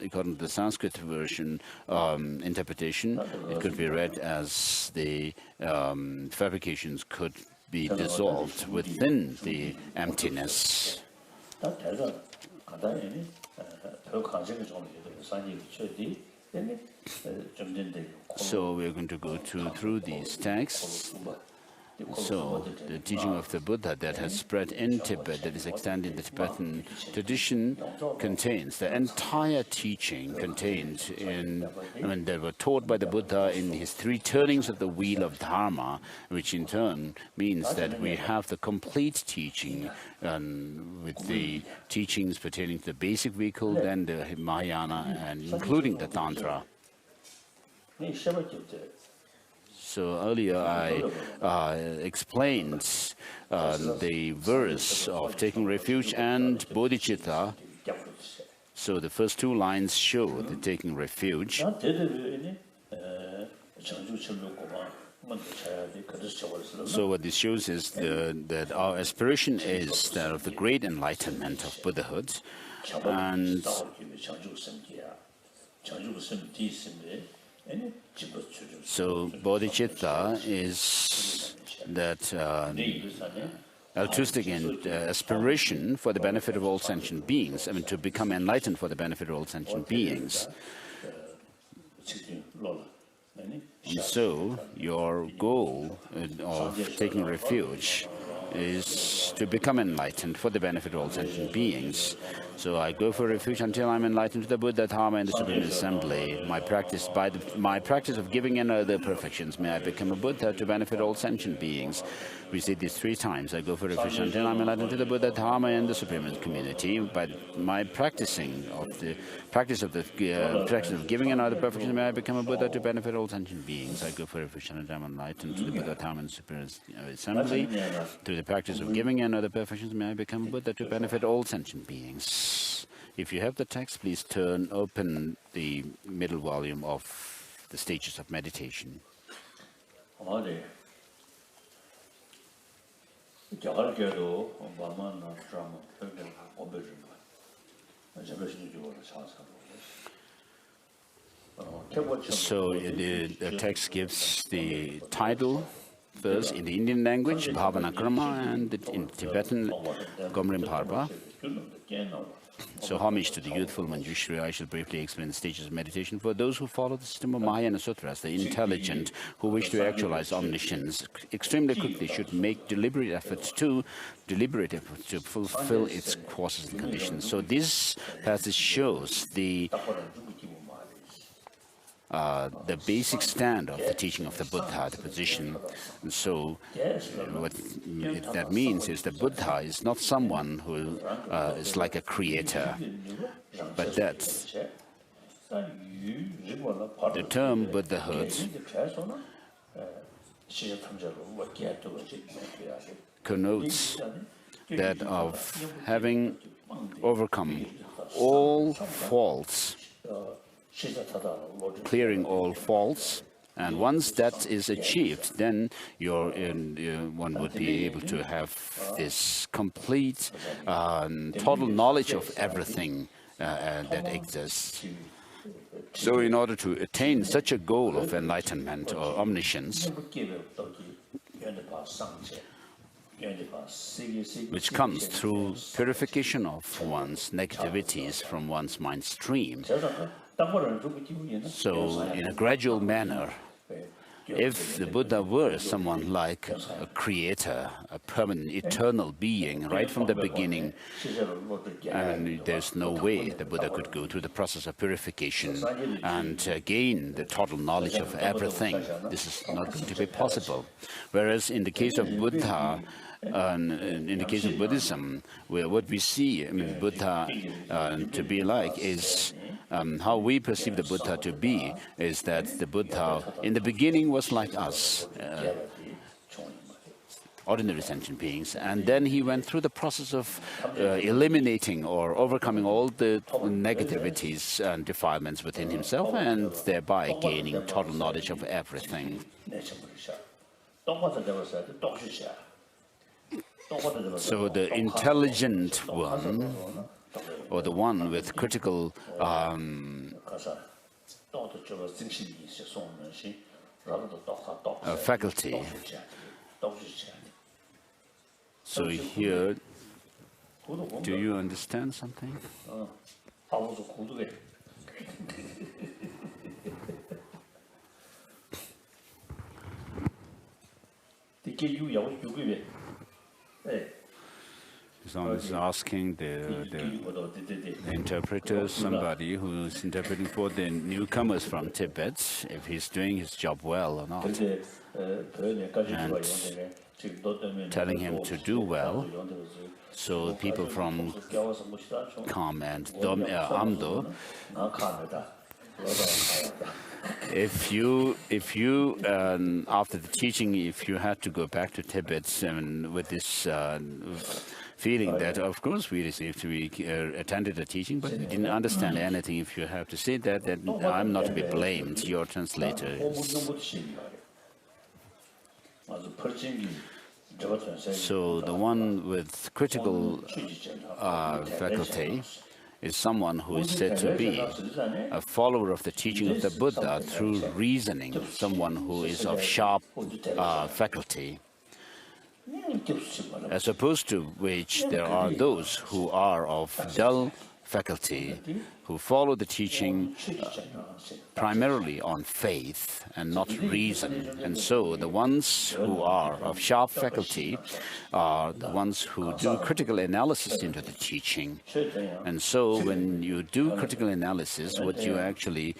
according to the Sanskrit version interpretation, it could be read as the fabrications could be dissolved within the emptiness. So we're going to go through these texts. So the teaching of the Buddha that has spread in Tibet, that is extended in the Tibetan tradition, contains the entire teaching contained in, they were taught by the Buddha in his 3 turnings of the wheel of Dharma, which in turn means that we have the complete teaching with the teachings pertaining to the basic vehicle, then the Mahayana, and including the Tantra. So earlier I explained the verse of taking refuge and bodhicitta. So the first 2 lines show the taking refuge. So what this shows is that our aspiration is that of the great enlightenment of Buddhahood, and So bodhicitta is that altruistic and aspiration for the benefit of all sentient beings. I mean, to become enlightened for the benefit of all sentient beings. And so your goal of taking refuge is to become enlightened for the benefit of all sentient beings. So I go for refuge until I'm enlightened to the Buddha, Dharma, and the Supreme Assembly. My practice of giving and other perfections, may I become a Buddha to benefit all sentient beings. We say this 3 times. I go for refuge until I'm enlightened to the Buddha, Dharma, and the Supreme Community. By my practice of giving and other perfections, may I become a Buddha to benefit all sentient beings. I go for refuge until I'm enlightened to the Buddha, Dharma, and the Supreme Assembly. Through the practice of giving and other perfections, may I become a Buddha to benefit all sentient beings. If you have the text, please open the middle volume of the Stages of Meditation. So the text gives the title first in the Indian language, Bhavanakrama, and in Tibetan, Gomrim. So homage to the youthful Manjushri, I shall briefly explain the stages of meditation for those who follow the system of Mahayana Sutras. The intelligent who wish to actualize omniscience extremely quickly should make deliberate efforts to fulfill its causes and conditions. So this passage shows the basic stand of the teaching of the Buddha, the position. And so what that means is the Buddha is not someone who is like a creator, but that the term Buddhahood connotes that of having overcome all faults, clearing all faults, and once that is achieved, then one would be able to have this complete, total knowledge of everything that exists. So in order to attain such a goal of enlightenment or omniscience, which comes through purification of one's negativities from one's mind stream. So in a gradual manner, if the Buddha were someone like a creator, a permanent, eternal being, right from the beginning, and there's no way the Buddha could go through the process of purification and gain the total knowledge of everything. This is not going to be possible. Whereas in the case of Buddha, in the case of Buddhism, what we see Buddha to be like is how we perceive the Buddha to be is that the Buddha in the beginning was like us, ordinary sentient beings, and then he went through the process of eliminating or overcoming all the negativities and defilements within himself, and thereby gaining total knowledge of everything. So the intelligent one, or the one with critical faculty. So here, do you understand something? Someone is asking the interpreter, somebody who's interpreting for the newcomers from Tibet, if he's doing his job well or not, and telling him to do well. So people from Kham and Amdo, if you after the teaching, if you had to go back to Tibet with this feeling that, of course, we attended the teaching, but we didn't understand anything. If you have to say that, then I'm not to be blamed. Your translator is. So the one with critical faculty is someone who is said to be a follower of the teaching of the Buddha through reasoning, someone who is of sharp faculty. As opposed to which there are those who are of dull faculty, who follow the teaching primarily on faith and not reason. And so the ones who are of sharp faculty are the ones who do critical analysis into the teaching. And so when you do critical analysis, what you actually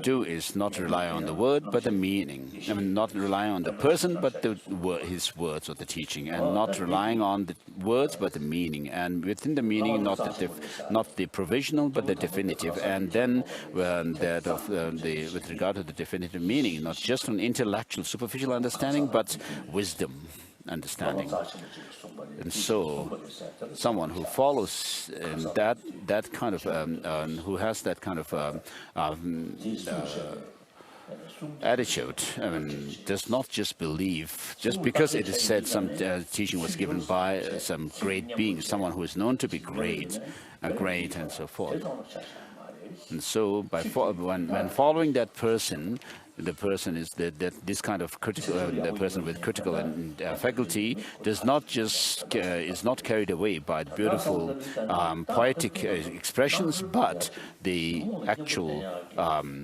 do is not rely on the word, but the meaning. I mean, not rely on the person, but his words or the teaching, and not relying on the words, but the meaning. And within the meaning, not the provisional, but the definitive. And then with regard to the definitive meaning, not just an intellectual, superficial understanding, but wisdom understanding. And so someone who follows that kind of, who has that kind of attitude, I mean, does not just believe, just because it is said some teaching was given by some great being, someone who is known to be great, and so forth. And so when following that person, the person is this kind of critical, the person with critical faculty does not just is not carried away by beautiful poetic expressions, but the actual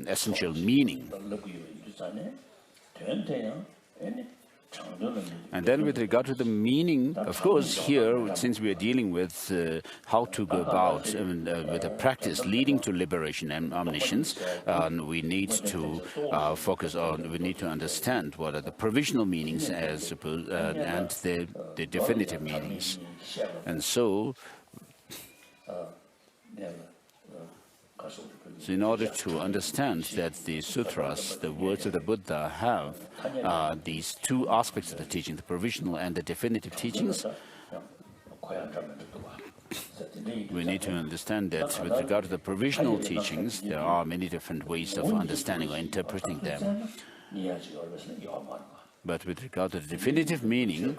essential meaning. And then with regard to the meaning, of course, here, since we are dealing with how to go about with a practice leading to liberation and omniscience, we need to focus on, we need to understand what are the provisional meanings and the definitive meanings. And so in order to understand that the sutras, the words of the Buddha, have these two aspects of the teaching, the provisional and the definitive teachings, we need to understand that with regard to the provisional teachings, there are many different ways of understanding or interpreting them. But with regard to the definitive meaning,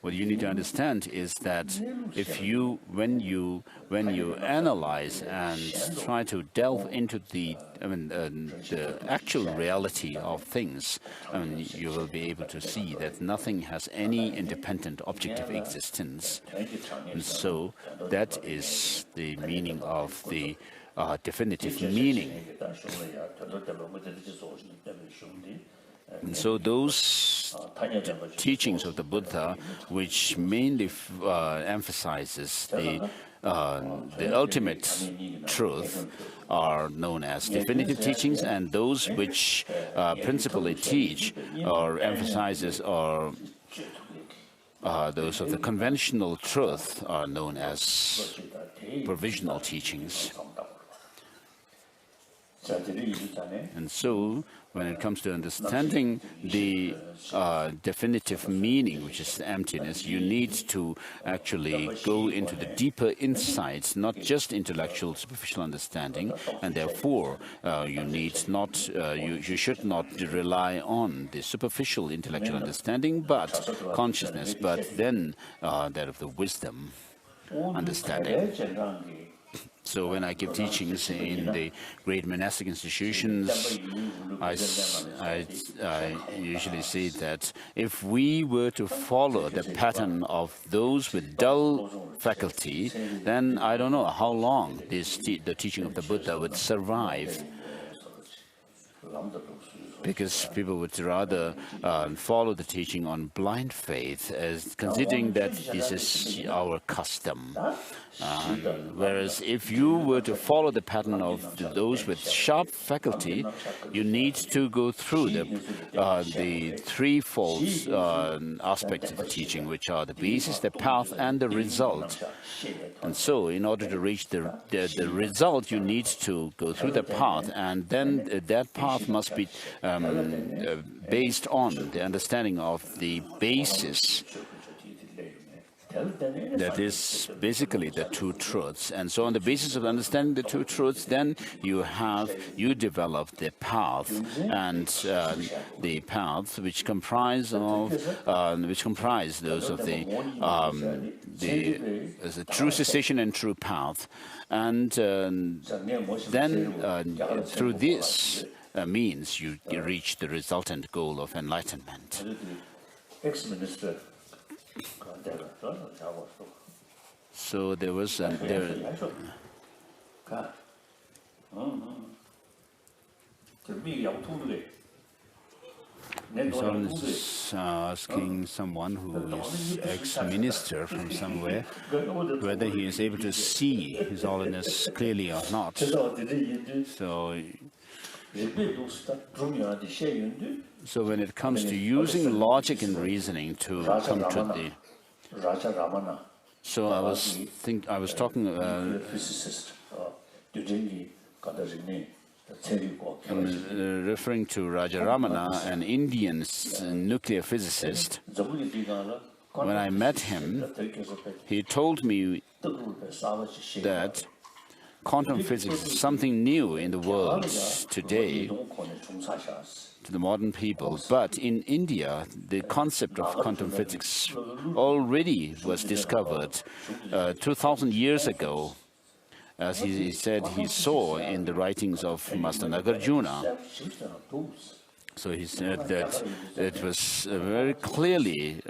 what you need to understand is that when you analyze and try to delve into the actual reality of things, you will be able to see that nothing has any independent objective existence. And so that is the meaning of the definitive meaning. And so those teachings of the Buddha, which mainly emphasizes the ultimate truth, are known as definitive teachings, and those which principally teach or emphasizes or those of the conventional truth are known as provisional teachings. And so, when it comes to understanding the definitive meaning, which is emptiness, you need to actually go into the deeper insights, not just intellectual, superficial understanding, and therefore you should not rely on the superficial intellectual understanding, but consciousness, but then that of the wisdom understanding. So when I give teachings in the great monastic institutions, I usually say that if we were to follow the pattern of those with dull faculty, then I don't know how long the teaching of the Buddha would survive. Because people would rather follow the teaching on blind faith, as considering that this is our custom. Whereas if you were to follow the pattern of those with sharp faculty, you need to go through the threefold aspects of the teaching, which are the basis, the path, and the result. And so in order to reach the result, you need to go through the path, and then that path must be based on the understanding of the basis. That is basically the two truths. And so on the basis of understanding the two truths, then you develop the path, and the path which comprise those of the true cessation and true path. And then through this means you reach the resultant goal of enlightenment. Ex-minister. So there was Someone is asking someone who is ex-minister from somewhere whether he is able to see His Holiness clearly or not. So when it comes to using logic and reasoning to come to the... So I was talking referring to Raja Ramana, an Indian nuclear physicist. When I met him, he told me that quantum physics is something new in the world today to the modern people. But in India, the concept of quantum physics already was discovered 2,000 years ago. As he said, he saw in the writings of Master Nagarjuna. So he said that it was very clearly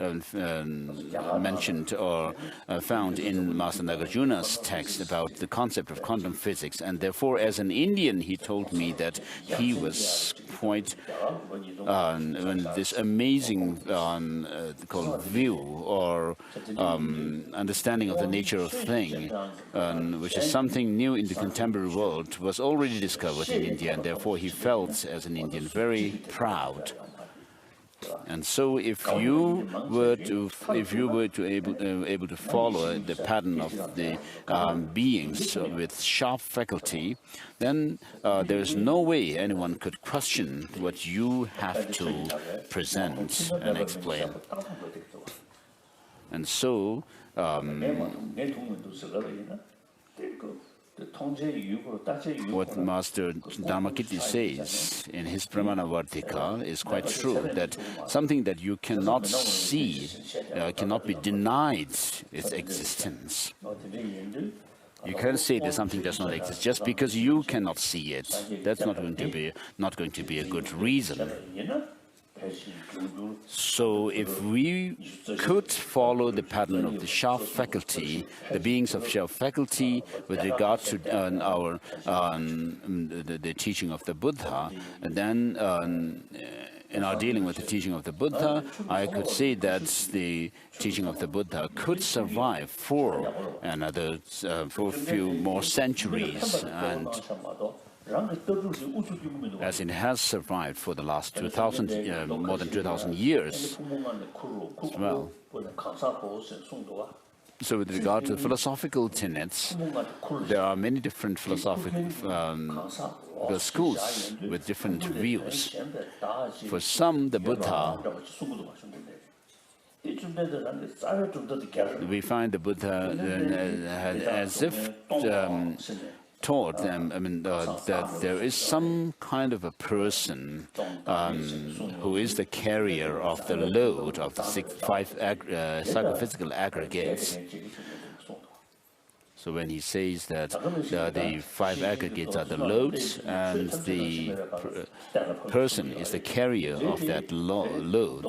mentioned or found in Master Nagarjuna's text about the concept of quantum physics. And therefore, as an Indian, he told me that he was quite this amazing called view or understanding of the nature of thing, which is something new in the contemporary world, was already discovered in India. And therefore, he felt, as an Indian, very proud. And so, if you were to able to follow the pattern of the beings with sharp faculty, then there is no way anyone could question what you have to present and explain. And so. What Master Dharmakirti says in his Pramanavartika is quite true, that something that you cannot see cannot be denied its existence. You can't say that something does not exist just because you cannot see it. That's not going to be a good reason. So if we could follow the pattern of the sharp faculty, the beings of sharp faculty, with regard to the teaching of the Buddha, and then in our dealing with the teaching of the Buddha, I could say that the teaching of the Buddha could survive for a few more centuries, and as it has survived for the last more than 2,000 years as well. So with regard to philosophical tenets, there are many different philosophical schools with different views. For some, the Buddha, we find the Buddha as if taught them, that there is some kind of a person who is the carrier of the load of the five psychophysical aggregates. So when he says that the five aggregates are the loads and the person is the carrier of that load.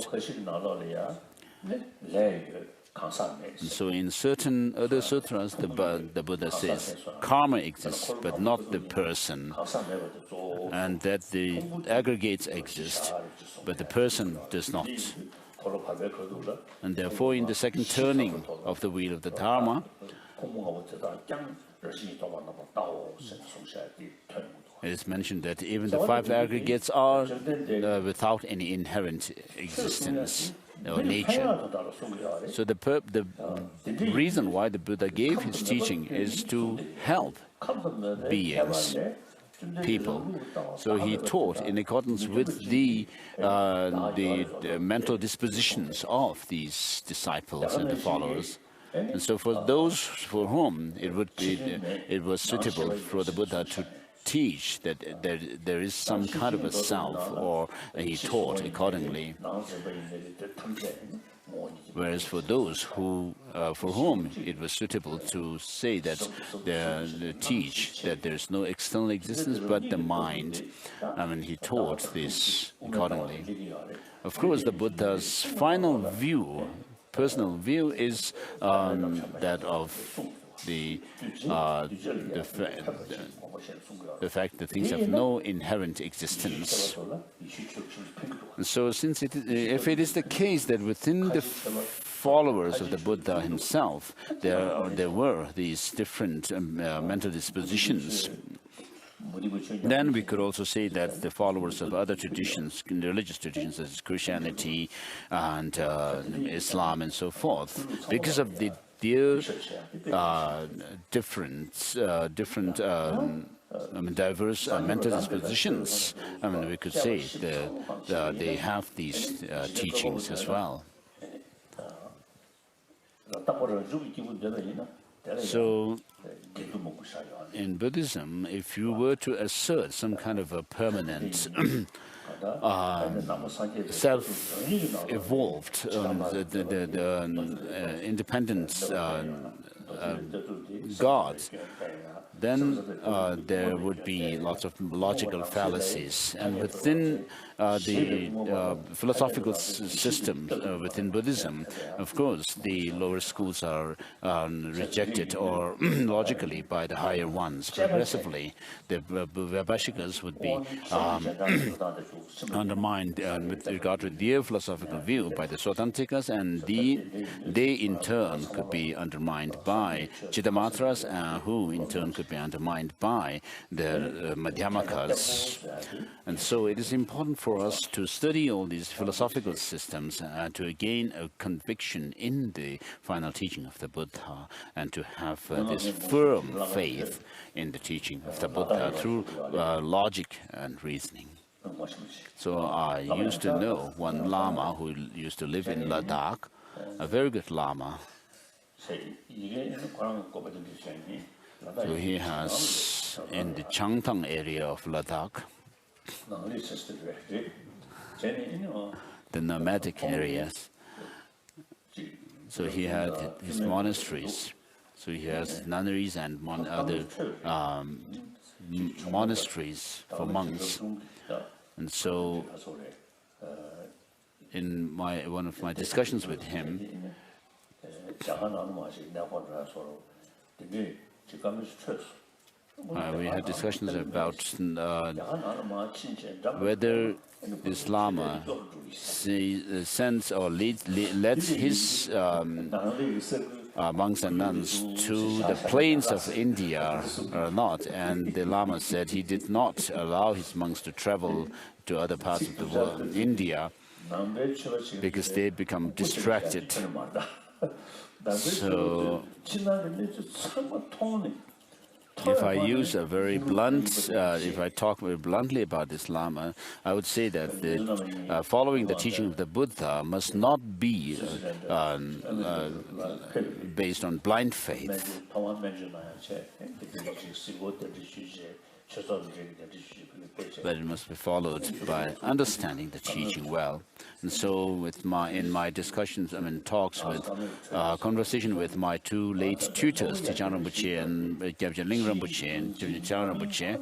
So in certain other sutras, the Buddha says karma exists, but not the person, and that the aggregates exist, but the person does not. And therefore, in the second turning of the wheel of the Dharma, it is mentioned that even the five aggregates are without any inherent existence or nature. So the reason why the Buddha gave his teaching is to help beings, people. So he taught in accordance with the mental dispositions of these disciples and the followers. And so for those for whom it was suitable for the Buddha to teach that there is some kind of a self, or he taught accordingly. Whereas for those who, for whom it was suitable to say that they teach that there is no external existence but the mind, he taught this accordingly. Of course, the Buddha's final view, personal view, is that of the fact that things have no inherent existence. And so, if it is the case that within the followers of the Buddha himself there were these different mental dispositions, then we could also say that the followers of other traditions, religious traditions such as Christianity and Islam and so forth, because of their diverse mental dispositions, we could say that they have these teachings as well. So, in Buddhism, if you were to assert some kind of a permanent self-evolved, independent God, then there would be lots of logical fallacies. And within the philosophical system within Buddhism, of course, the lower schools are rejected or logically by the higher ones. Progressively, the Vaibhashikas would be undermined with regard to their philosophical view by the Swatantrikas, and they in turn could be undermined by Chittamatras, who in turn could be undermined by the Madhyamakas. And so it is important for us to study all these philosophical systems to gain a conviction in the final teaching of the Buddha, and to have this firm faith in the teaching of the Buddha through logic and reasoning. So I used to know one Lama who used to live in Ladakh, a very good Lama. So he has, in the Changtang area of Ladakh, the nomadic areas. So he had his monasteries. So he has nunneries and other monasteries for monks. And so, in one of my discussions with him, we had discussions about whether this Lama sends or lets his monks and nuns to the plains of India or not. And the Lama said he did not allow his monks to travel to other parts of the world, India, because they become distracted. So, if I use a very blunt, if I talk very bluntly about this Lama, I would say that following the teaching of the Buddha must not be based on blind faith, but it must be followed by understanding the teaching well. And so, in my discussions, talks with, conversation with my two late tutors, Tejang Rinpoche and Gyalsey Rinpoche and Tejang Rinpoche,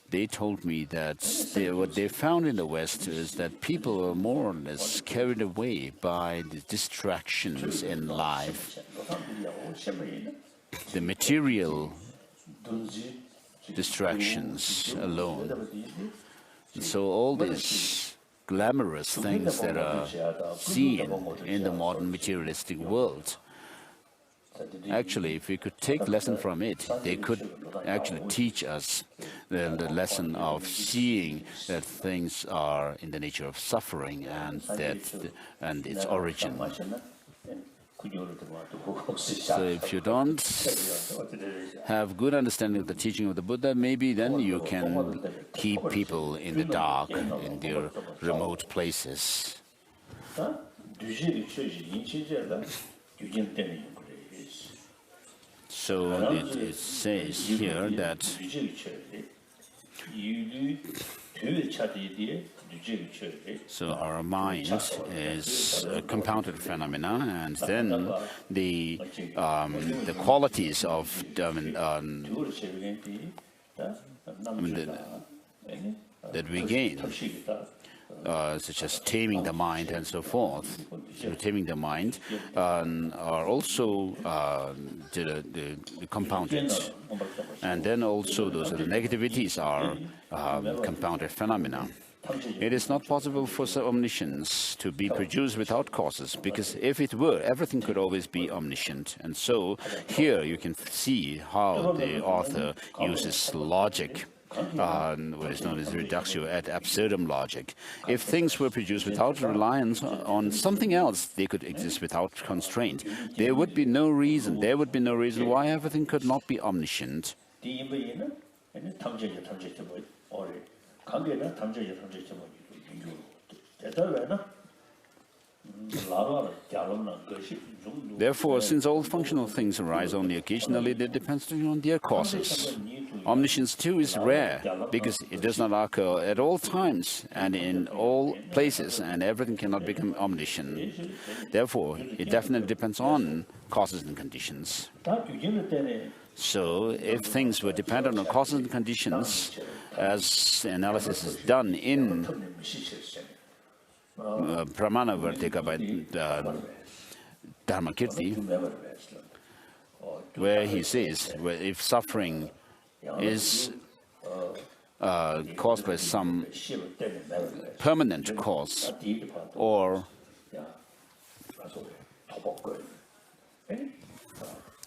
they told me that what they found in the West is that people are more or less carried away by the distractions in life, the material distractions alone. And so all these glamorous things that are seen in the modern materialistic world, actually, if we could take lesson from it, they could actually teach us the lesson of seeing that things are in the nature of suffering and its origin. So if you don't have good understanding of the teaching of the Buddha, maybe then you can keep people in the dark, in their remote places. So it says here that so our mind is a compounded phenomena, and then the qualities of that we gain, such as taming the mind and so forth. So taming the mind are also the compounded. And then also those are the negativities are compounded phenomena. It is not possible for omniscience to be produced without causes, because if it were, everything could always be omniscient. And so here you can see how the author uses logic, what is known as reductio ad absurdum logic. If things were produced without reliance on something else, they could exist without constraint. There would be no reason why everything could not be omniscient. Therefore, since all functional things arise only occasionally, they depend on their causes. Omniscience too is rare, because it does not occur at all times and in all places, and everything cannot become omniscient. Therefore, it definitely depends on causes and conditions. So, if things were dependent on causes and conditions, as analysis is done in Pramana Vartika by Dharmakirti, where he says, if suffering is caused by some permanent cause, or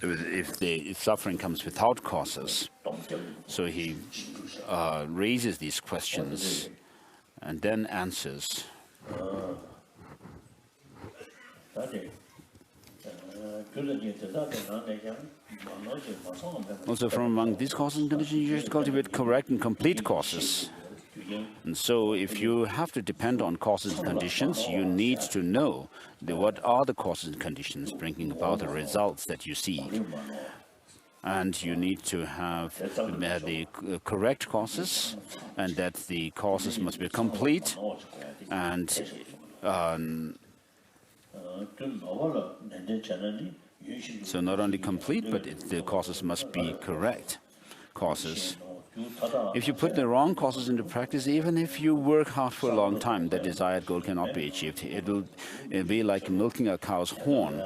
if suffering comes without causes. So he raises these questions and then answers. Also, from among these causes and conditions, you should cultivate correct and complete causes. And so, if you have to depend on causes and conditions, you need to know what are the causes and conditions bringing about the results that you see. And you need to have the correct causes, and that the causes must be complete, and so not only complete, but the causes must be correct causes. If you put the wrong causes into practice, even if you work hard for a long time, the desired goal cannot be achieved. It'll be like milking a cow's horn.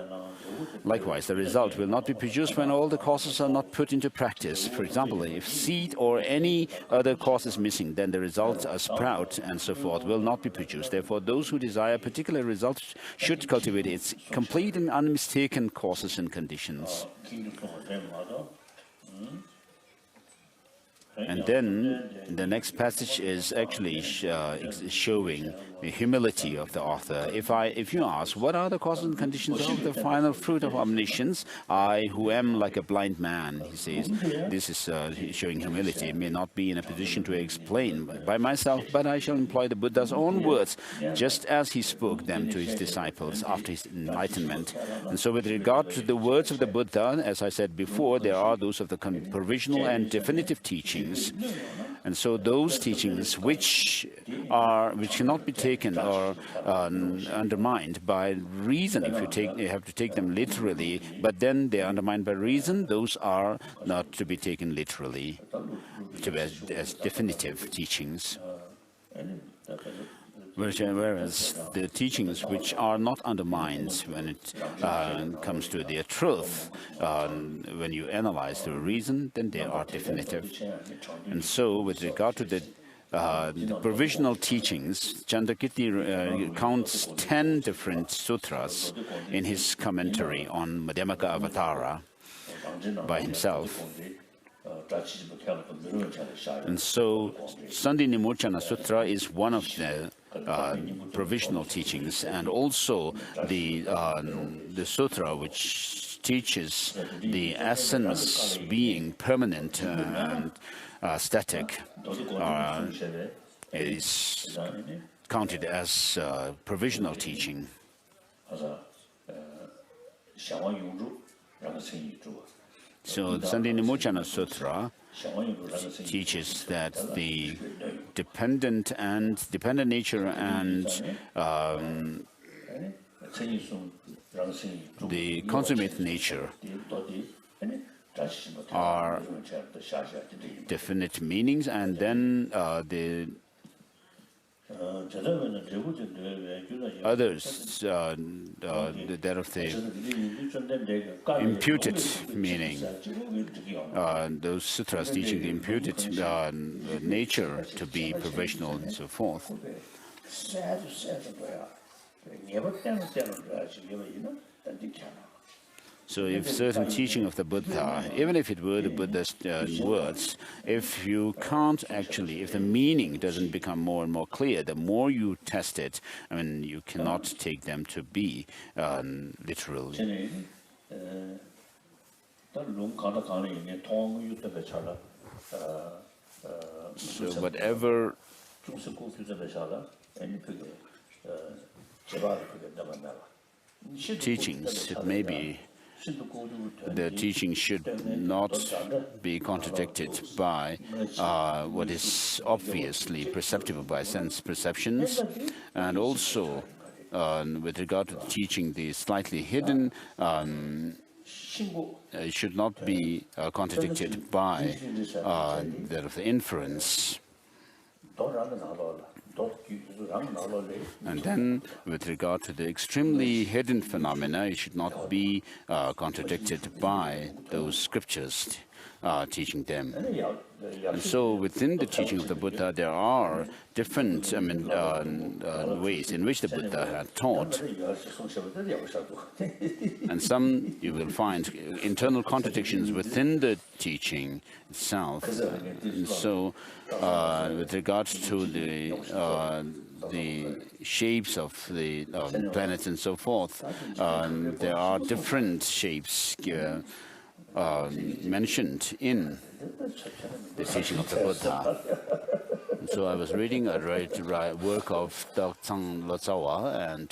Likewise, the result will not be produced when all the causes are not put into practice. For example, if seed or any other cause is missing, then the results, a sprout and so forth, will not be produced. Therefore, those who desire particular results should cultivate its complete and unmistaken causes and conditions. And then the next passage is actually showing the humility of the author. If you ask, what are the causes and conditions of the final fruit of omniscience? I, who am like a blind man, he says, this is showing humility. May not be in a position to explain by myself, but I shall employ the Buddha's own words, just as he spoke them to his disciples after his enlightenment. And so with regard to the words of the Buddha, as I said before, there are those of the provisional and definitive teachings. And so those teachings which cannot be taken or undermined by reason, you have to take them literally, but then they are undermined by reason, those are not to be taken literally as definitive teachings. Whereas the teachings which are not undermined when it comes to their truth, when you analyze the reason, then they are definitive. And so with regard to the provisional teachings, Chandrakirti counts 10 different sutras in his commentary on Madhyamaka Avatara by himself. And so Sandhi Nimurchana Sutra is one of the provisional teachings, and also the sutra which teaches the essence being permanent and static is counted as provisional teaching. So the Sandinimochana Sutra teaches that the dependent nature and the consummate nature are definite meanings, and then the others, that of the imputed meaning, those sutras teaching the imputed nature to be provisional and so forth. So if certain teaching of the Buddha, even if it were the Buddha's words, if you can't actually, if the meaning doesn't become more and more clear, the more you test it, I mean, you cannot take them to be literal. So whatever teachings it may be, the teaching should not be contradicted by what is obviously perceptible by sense perceptions, and also with regard to the teaching, the slightly hidden should not be contradicted by that of the inference. And then, with regard to the extremely hidden phenomena, it should not be contradicted by those scriptures teaching them. And so, within the teaching of the Buddha, there are different ways in which the Buddha had taught. And some you will find internal contradictions within the teaching itself. And so, with regards to the shapes of the planets and so forth, there are different shapes mentioned in the teaching of the Buddha. And so I was reading a work of Dr. Lotsawa, and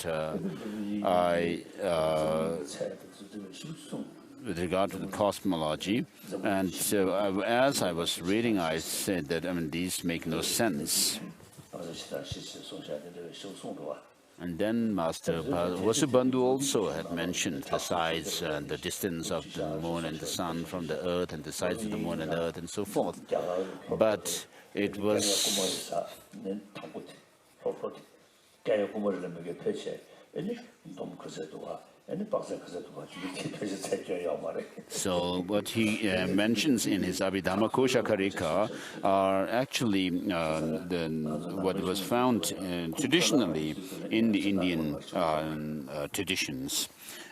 with regard to the cosmology, and so as I was reading, I said that these make no sense. And then Master Vasubandhu also had mentioned the size and the distance of the moon and the sun from the earth, and the size of the moon and the earth, and so forth. But it was so what he mentions in his Abhidhamma Kosha Karika are actually what was found traditionally in the Indian traditions.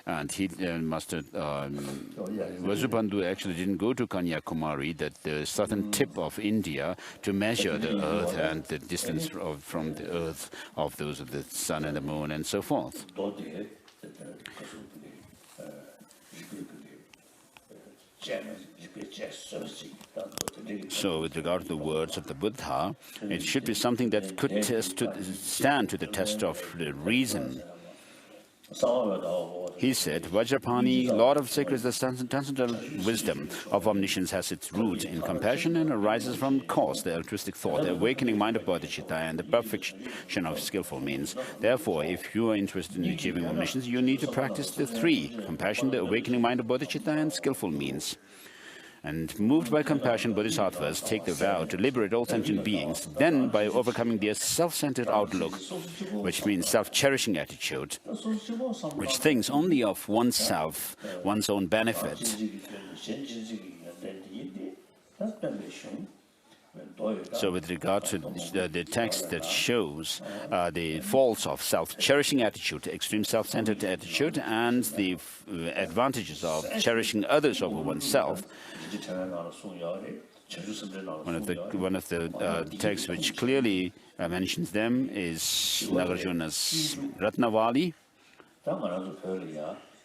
And he Master Vasubandhu actually didn't go to Kanyakumari, that the southern tip of India, to measure the earth and the distance from the earth of those of the sun and the moon and so forth. So, with regard to the words of the Buddha, it should be something that could stand to the test of the reason. He said, Vajrapani, Lord of sacred, the transcendental wisdom of omniscience has its root in compassion and arises from cause, the altruistic thought, the awakening mind of bodhicitta, and the perfection of skillful means. Therefore, if you are interested in achieving omniscience, you need to practice the three: compassion, the awakening mind of bodhicitta, and skillful means. And moved by compassion, bodhisattvas take the vow to liberate all sentient beings. Then, by overcoming their self-centered outlook, which means self-cherishing attitude, which thinks only of oneself, one's own benefit. So with regard to the text that shows the faults of self-cherishing attitude, extreme self-centered attitude, and the advantages of cherishing others over oneself, one of the texts which clearly mentions them is Nagarjuna's Ratnavali,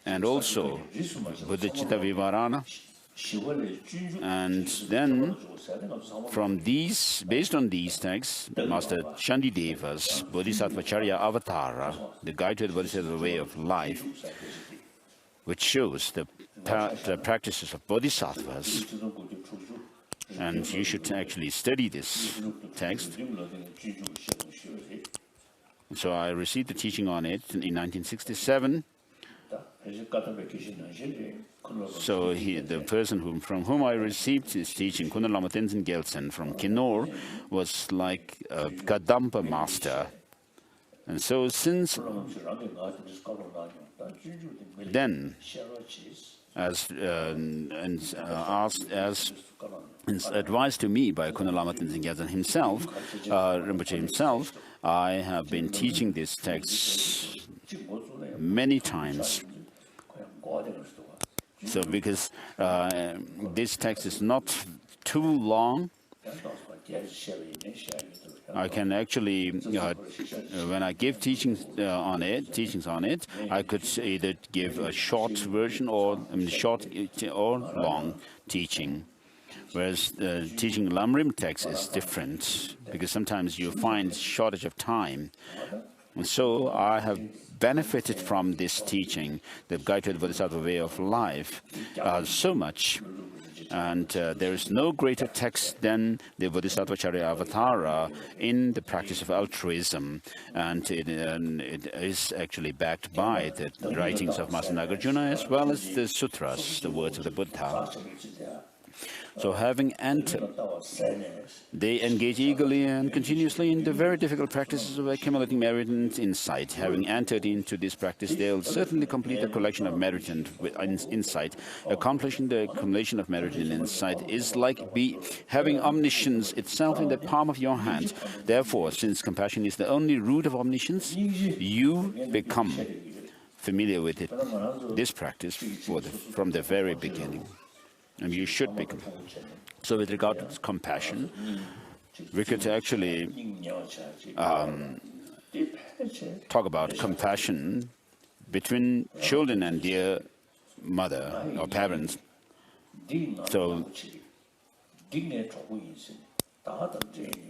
and also Bodhicitta Vivarana, And then, based on these texts, Master Chandideva's Bodhisattva Charya Avatara, the Guide to the Bodhisattva Way of Life, which shows the practices of bodhisattvas, and you should actually study this text. So I received the teaching on it in 1967. So the person from whom I received his teaching, Kundalama Lama Tenzin Gyalsey from Kinor, was like a Kadampa master. And so since then, as advised to me by Kundalama Lama Tenzin Gyalsey himself, Rinpoche himself, I have been teaching this text many times. So because this text is not too long, I can actually, when I give teachings on it, I could either give a short version or short or long teaching. Whereas teaching Lamrim text is different, because sometimes you find shortage of time. And so I have benefited from this teaching, the Guide to the Bodhisattva Way of Life, so much. And there is no greater text than the Bodhisattva Charya Avatara in the practice of altruism. And it is actually backed by the writings of Master Nagarjuna as well as the sutras, the words of the Buddha. So having entered, they engage eagerly and continuously in the very difficult practices of accumulating merit and insight. Having entered into this practice, they'll certainly complete the collection of merit and insight. Accomplishing the accumulation of merit and insight is like having omniscience itself in the palm of your hand. Therefore, since compassion is the only root of omniscience, you become familiar with it, this practice from the very beginning. And you should become. So with regard to compassion, we could actually talk about compassion between children and their mother or parents. So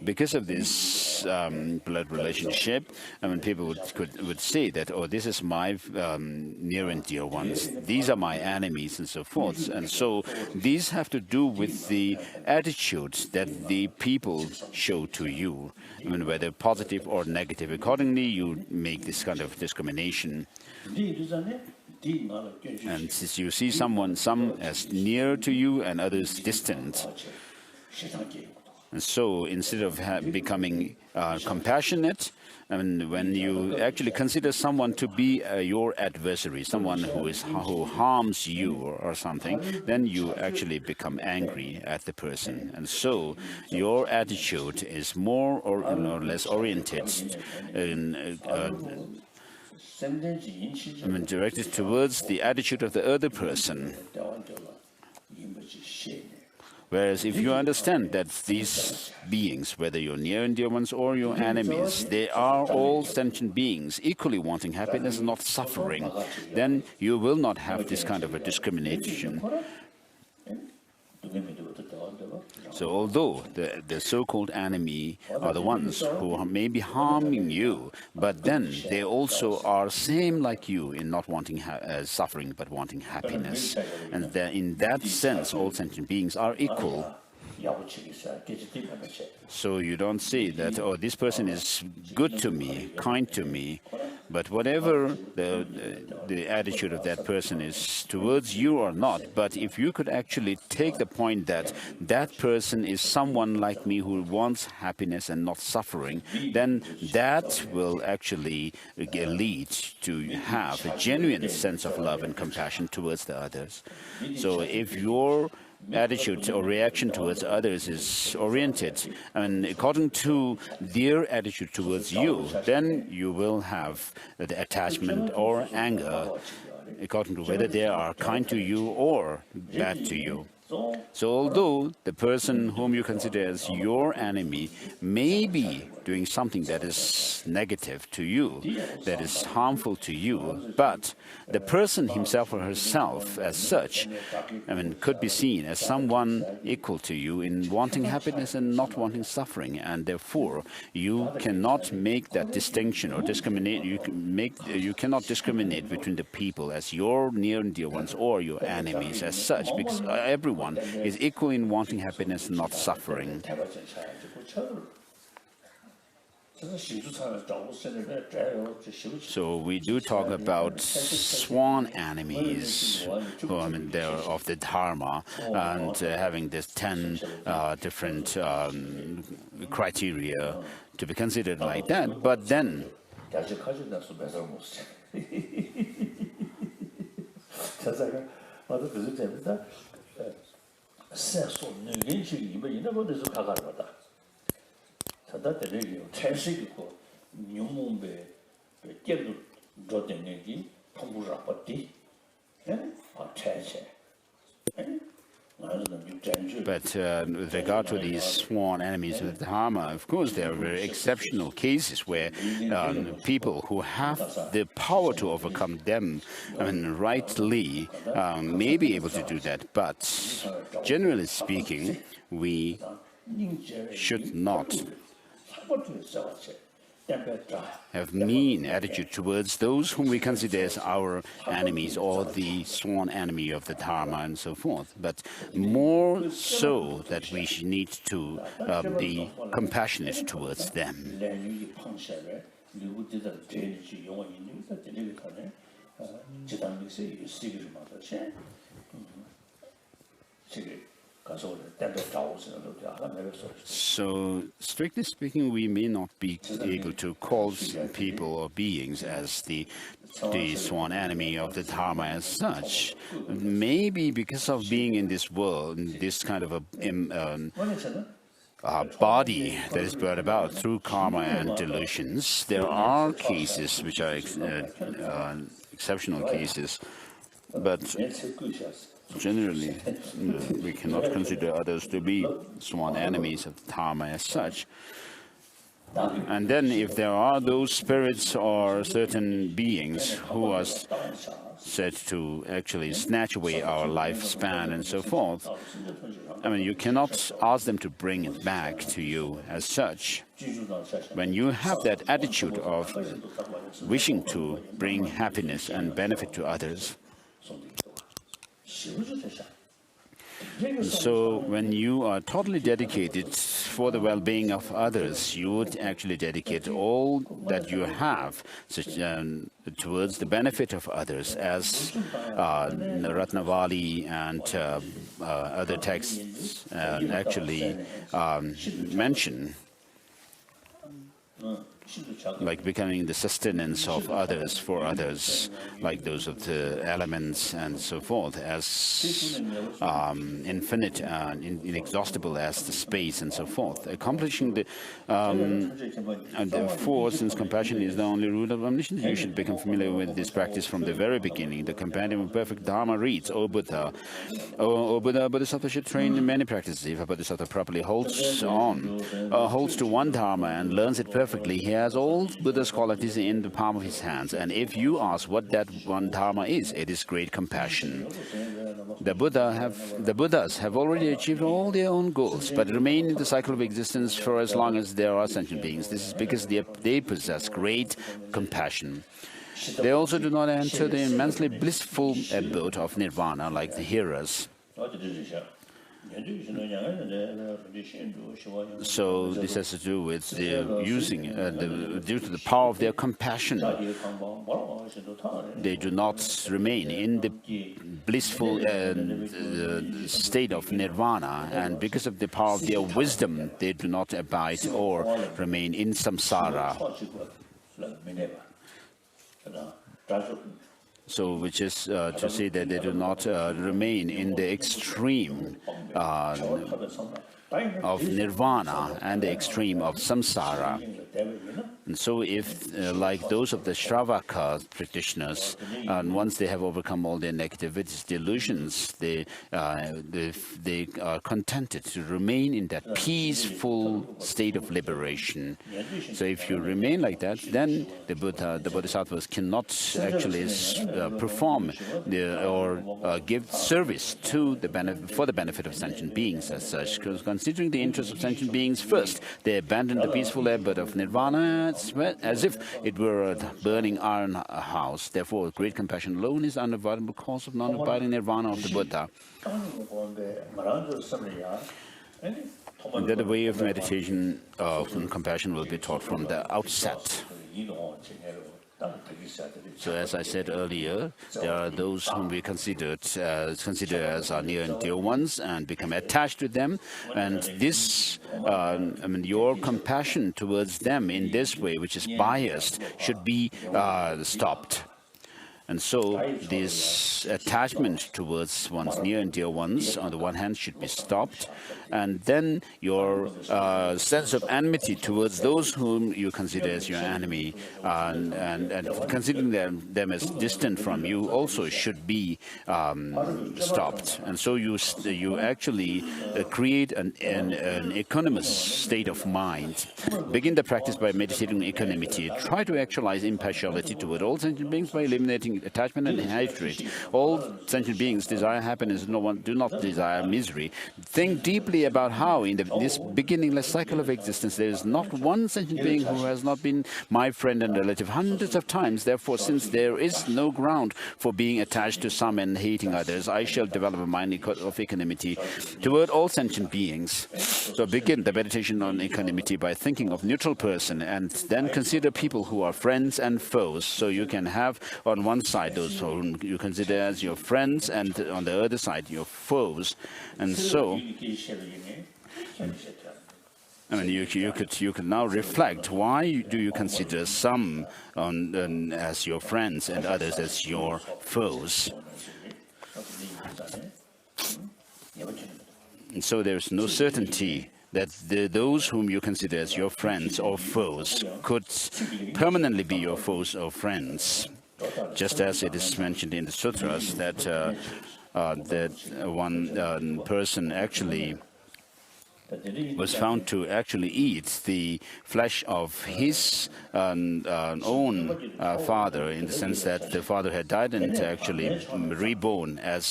because of this blood relationship, I mean, people would say that, oh, this is my near and dear ones, these are my enemies, and so forth. And so these have to do with the attitudes that the people show to you, I mean, whether positive or negative. Accordingly, you make this kind of discrimination. And since you see some as near to you and others distant, and so instead of becoming compassionate, I mean, when you actually consider someone to be your adversary, someone who harms you or something, then you actually become angry at the person. And so your attitude is more or less oriented directed towards the attitude of the other person. Whereas if you understand that these beings, whether your near and dear ones or your enemies, they are all sentient beings, equally wanting happiness and not suffering, then you will not have this kind of a discrimination. So although the so-called enemy are the ones who may be harming you, but then they also are same like you in not wanting suffering but wanting happiness. And in that sense, all sentient beings are equal. So you don't say that, oh, this person is good to me, kind to me, but whatever the attitude of that person is towards you or not, but if you could actually take the point that that person is someone like me who wants happiness and not suffering, then that will actually lead to have a genuine sense of love and compassion towards the others. So if your attitude or reaction towards others is oriented and according to their attitude towards you, then you will have the attachment or anger according to whether they are kind to you or bad to you. So although the person whom you consider as your enemy may be doing something that is negative to you, that is harmful to you. But the person himself or herself as such, could be seen as someone equal to you in wanting happiness and not wanting suffering. And therefore, you cannot make that distinction or discriminate. You cannot discriminate between the people as your near and dear ones or your enemies as such, because everyone is equal in wanting happiness and not suffering. So we do talk about swan enemies, they're of the Dharma, and having this 10 different criteria to be considered like that. But then, but with regard to these sworn enemies of the Dharma, of course, there are very exceptional cases where people who have the power to overcome them, rightly, may be able to do that. But generally speaking, we should not have mean attitude towards those whom we consider as our enemies or the sworn enemy of the Dharma and so forth, but more so that we need to be compassionate towards them. So, strictly speaking, we may not be able to call people or beings as the sworn enemy of the Dharma as such. Maybe because of being in this world, in this kind of a body that is brought about through karma and delusions, there are cases which are exceptional cases, but generally, we cannot consider others to be sworn enemies of Dharma as such. And then if there are those spirits or certain beings who are said to actually snatch away our lifespan and so forth, you cannot ask them to bring it back to you as such. When you have that attitude of wishing to bring happiness and benefit to others, so when you are totally dedicated for the well-being of others, you would actually dedicate all that you have towards the benefit of others, as Ratnavali and other texts actually mention, like becoming the sustenance of others for others, like those of the elements and so forth, as infinite and inexhaustible as the space and so forth. Accomplishing the therefore, since compassion is the only root of omniscience, you should become familiar with this practice from the very beginning. The Compendium of Perfect Dharma reads, O Buddha, O Buddha, a Bodhisattva should train in many practices. If a Bodhisattva properly holds to one Dharma and learns it perfectly, he has all Buddha's qualities in the palm of his hands. And if you ask what that one Dharma is, it is great compassion. The Buddhas have already achieved all their own goals, but remain in the cycle of existence for as long as there are sentient beings. This is because they possess great compassion. They also do not enter the immensely blissful abode of nirvana like the hearers. So this has to do with due to the power of their compassion, they do not remain in the blissful state of nirvana, and because of the power of their wisdom, they do not abide or remain in samsara. So, which is to say that they do not remain in the extreme of nirvana and the extreme of samsara. And so if, like those of the Shravaka practitioners, once they have overcome all their negativities, delusions, they are contented to remain in that peaceful state of liberation. So if you remain like that, then the Buddha, the Bodhisattvas cannot actually perform or give service to for the benefit of sentient beings as such. Because considering the interests of sentient beings first, they abandon the peaceful abode of nirvana as if it were a burning iron house. Therefore, great compassion alone is unavoidable cause of non-abiding nirvana of the Buddha. And that the way of meditation of compassion will be taught from the outset. So as I said earlier, there are those whom we consider as our near and dear ones and become attached to them. And this, your compassion towards them in this way, which is biased, should be stopped. And so this attachment towards one's near and dear ones, on the one hand, should be stopped. And then your sense of enmity towards those whom you consider as your enemy and considering them as distant from you also should be stopped. And so you actually create an equanimous state of mind. Begin the practice by meditating on equanimity. Try to actualize impartiality toward all sentient beings by eliminating attachment and hatred. All sentient beings desire happiness, do not desire misery. Think deeply about how in this beginningless cycle of existence there is not one sentient being who has not been my friend and relative hundreds of times. Therefore, since there is no ground for being attached to some and hating others, I shall develop a mind of equanimity toward all sentient beings. So begin the meditation on equanimity by thinking of neutral person and then consider people who are friends and foes. So you can have on one side those whom you consider as your friends and on the other side your foes. And so you could now reflect, why do you consider some as your friends and others as your foes? And so there's no certainty that those whom you consider as your friends or foes could permanently be your foes or friends. Just as it is mentioned in the sutras that one person actually was found to actually eat the flesh of his own father, in the sense that the father had died and actually reborn as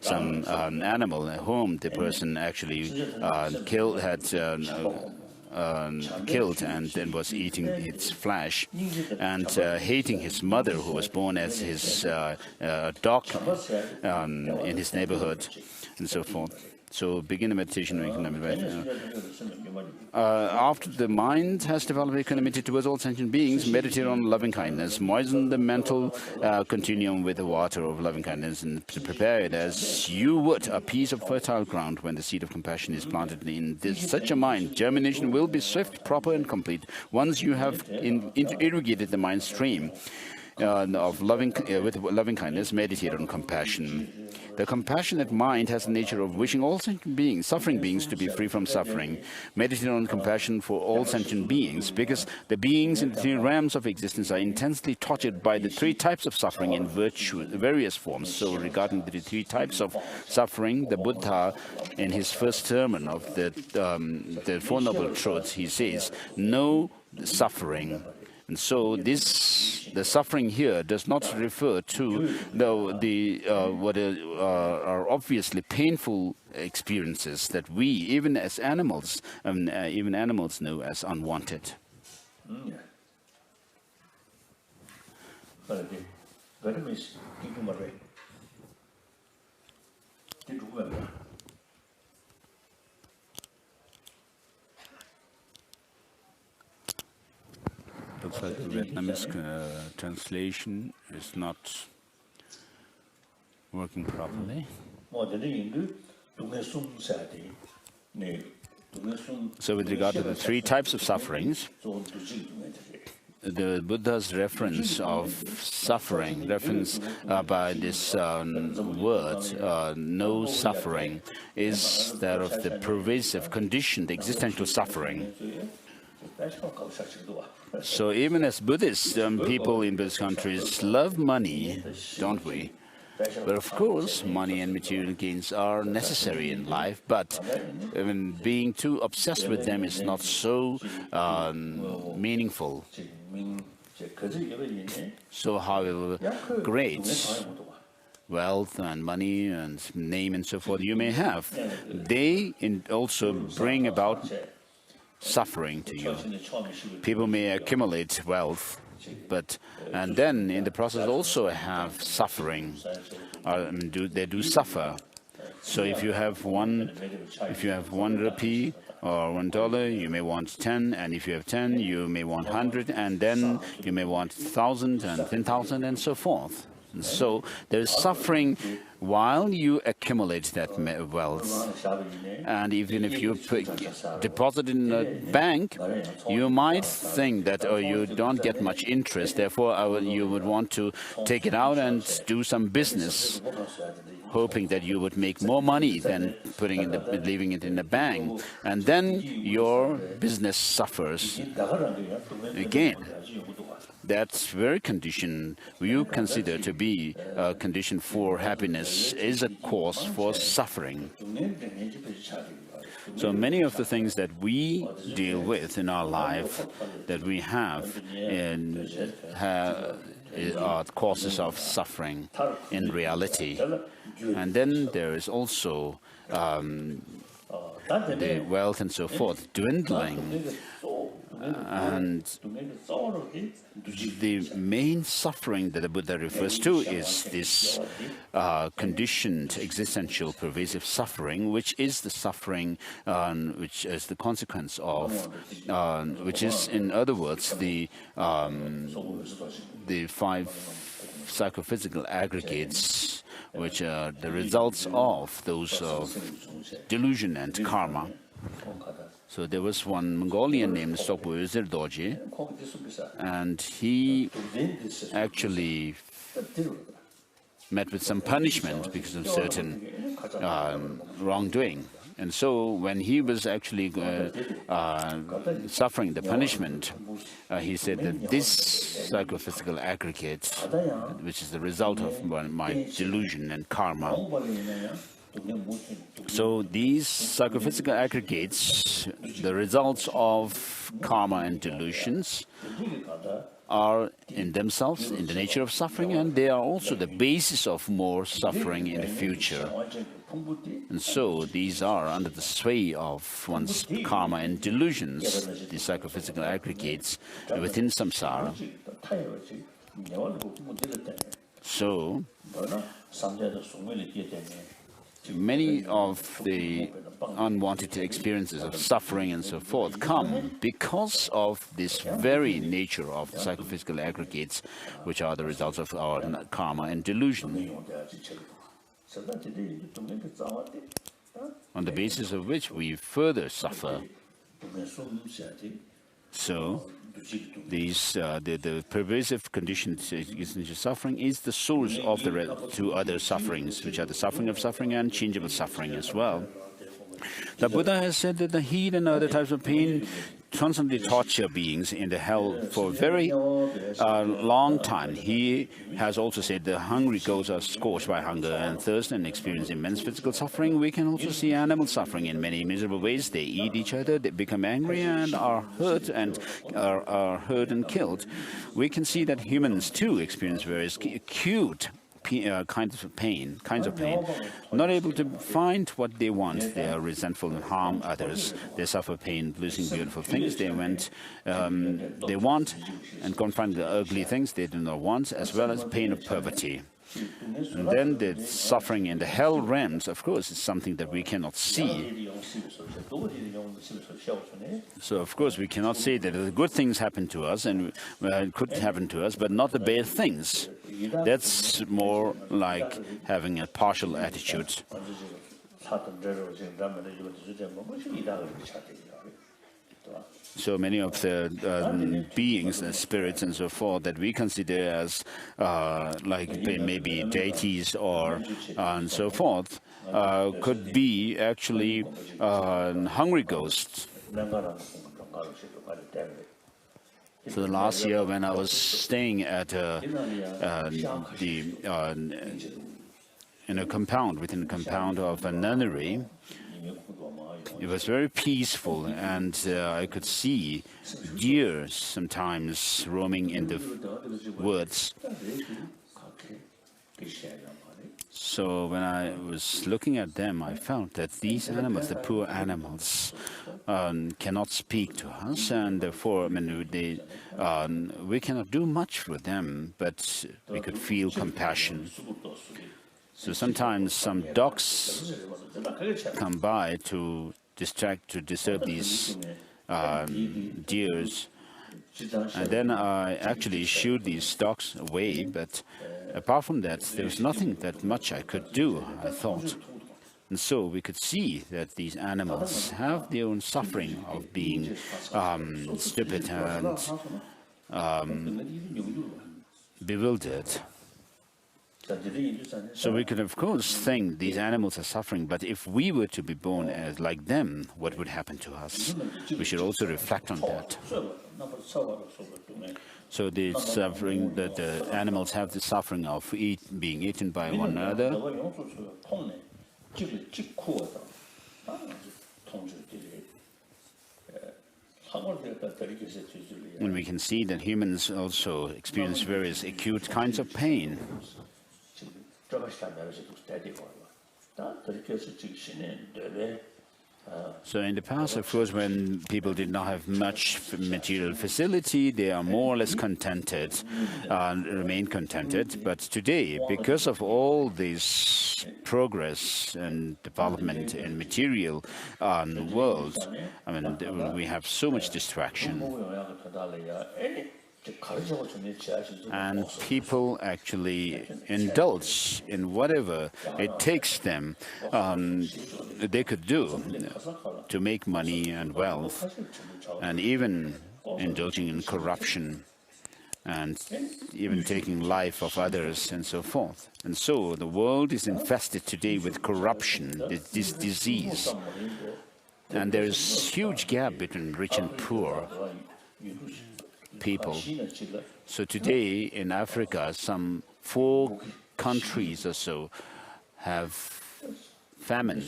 some animal whom the person actually killed and then was eating its flesh, and hating his mother who was born as his dog in his neighborhood, and so forth. So begin the meditation on equanimity. After the mind has developed equanimity towards all sentient beings, meditate on loving kindness. Moisten the mental continuum with the water of loving kindness and prepare it as you would a piece of fertile ground. When the seed of compassion is planted in such a mind, germination will be swift, proper, and complete. Once you have irrigated the mind stream with loving kindness, meditate on compassion. The compassionate mind has the nature of wishing all sentient beings, suffering beings, to be free from suffering. Meditate on compassion for all sentient beings, because the beings in the three realms of existence are intensely tortured by the three types of suffering in various forms. So regarding the three types of suffering, the Buddha, in his first sermon of the Four Noble Truths, he says, no suffering. And so the suffering here does not refer to what are obviously painful experiences that we, even as animals, know as unwanted. Looks like the Vietnamese translation is not working properly. So with regard to the three types of sufferings, the Buddha's reference of suffering, reference by this word, no suffering, is that of the pervasive condition, the existential suffering. So even as Buddhists, people in Buddhist countries love money, don't we? But of course, money and material gains are necessary in life, but being too obsessed with them is not so meaningful. So however great wealth and money and name and so forth you may have, they also bring about suffering to you. People may accumulate wealth, and then in the process also have suffering. They do suffer. So if you have one rupee or $1, you may want 10, and if you have 10, you may want 100, and then you may want 1,000 and 10,000 and so forth. And so there is suffering while you accumulate that wealth. And even if you deposit in a bank, you might think that you don't get much interest. Therefore, you would want to take it out and do some business, hoping that you would make more money than leaving it in the bank. And then your business suffers again. That very condition you consider to be a condition for happiness is a cause for suffering. So many of the things that we deal with in our life, that we have, are causes of suffering in reality. And then there is also the wealth and so forth dwindling. And the main suffering that the Buddha refers to is this conditioned existential pervasive suffering, which is the suffering which is the consequence of, which is, in other words, the 5 psychophysical aggregates, which are the results of those of delusion and karma. So there was one Mongolian named Sangpo, and he actually met with some punishment because of certain wrongdoing. And so when he was actually suffering the punishment, he said that this psychophysical aggregate, which is the result of my delusion and karma, so these psychophysical aggregates, the results of karma and delusions, are in themselves in the nature of suffering, and they are also the basis of more suffering in the future. And so these are under the sway of one's karma and delusions, the psychophysical aggregates within samsara. So many of the unwanted experiences of suffering and so forth come because of this very nature of psychophysical aggregates, which are the results of our karma and delusion, on the basis of which we further suffer. So these the pervasive conditions of suffering is the source of the 2 other sufferings, which are the suffering of suffering and changeable suffering as well. The Buddha has said that the heat and other types of pain constantly torture beings in the hell for a very long time. He has also said the hungry goats are scorched by hunger and thirst and experience immense physical suffering. We can also see animal suffering in many miserable ways. They eat each other, they become angry and are hurt and killed. We can see that humans too experience various acute kinds of pain, not able to find what they want. They are resentful and harm others. They suffer pain losing beautiful things they want and confront the ugly things they do not want, as well as pain of poverty. And then the suffering in the hell realms, of course, is something that we cannot see. So, of course, we cannot say that the good things happen to us and could happen to us, but not the bad things. That's more like having a partial attitude. So many of the beings and spirits and so forth that we consider as like maybe deities or and so forth could be actually hungry ghosts. So last year when I was staying at in a compound, within a compound of a nunnery, it was very peaceful, and I could see deer sometimes roaming in the woods. So when I was looking at them, I found that these animals, the poor animals, cannot speak to us, and therefore, I mean, we cannot do much with them, but we could feel compassion. So sometimes some dogs come by to disturb these deers, and then I actually shoot these dogs away, but apart from that, there was nothing that much I could do, I thought. And so we could see that these animals have their own suffering of being stupid and bewildered. So we could, of course, think these animals are suffering, but if we were to be born as like them, what would happen to us? We should also reflect on that. So the suffering that the animals have, the suffering of being eaten by one another. And we can see that humans also experience various acute kinds of pain. So in the past, of course, when people did not have much material facility, they are more or less contented and remain contented. But today, because of all this progress and development in material world, I mean, we have so much distraction. And people actually indulge in whatever it takes them they could do to make money and wealth, and even indulging in corruption and even taking life of others and so forth. And so the world is infested today with corruption, this disease. And there is huge gap between rich and poor people. So today in Africa, some 4 countries or so have famine.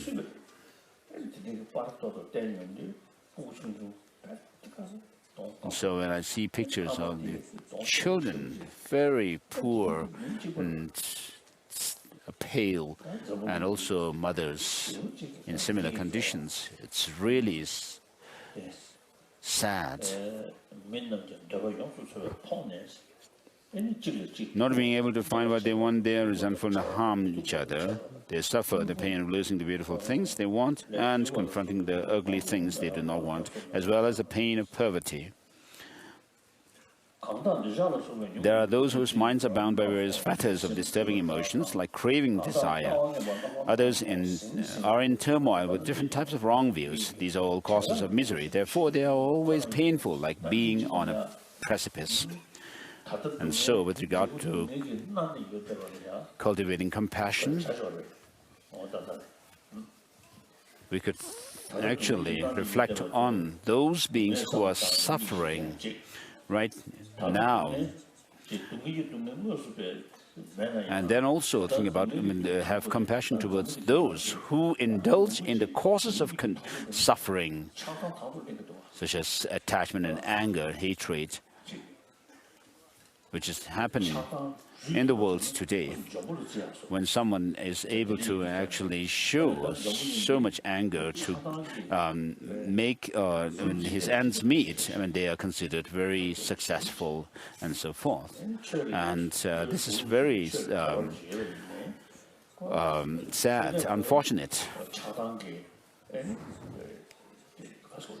So when I see pictures of the children, very poor and pale, and also mothers in similar conditions, it's really sad. Not being able to find what they want, they are resentful and harm each other. They suffer the pain of losing the beautiful things they want and confronting the ugly things they do not want, as well as the pain of poverty. There are those whose minds are bound by various fetters of disturbing emotions, like craving, desire. Others are in turmoil with different types of wrong views. These are all causes of misery. Therefore, they are always painful, like being on a precipice. And so, with regard to cultivating compassion, we could actually reflect on those beings who are suffering right now. And then also think about, have compassion towards those who indulge in the causes of suffering, such as attachment and anger, hatred, which is happening in the world today. When someone is able to actually show so much anger to make his ends meet, they are considered very successful and so forth. And this is very sad, unfortunate.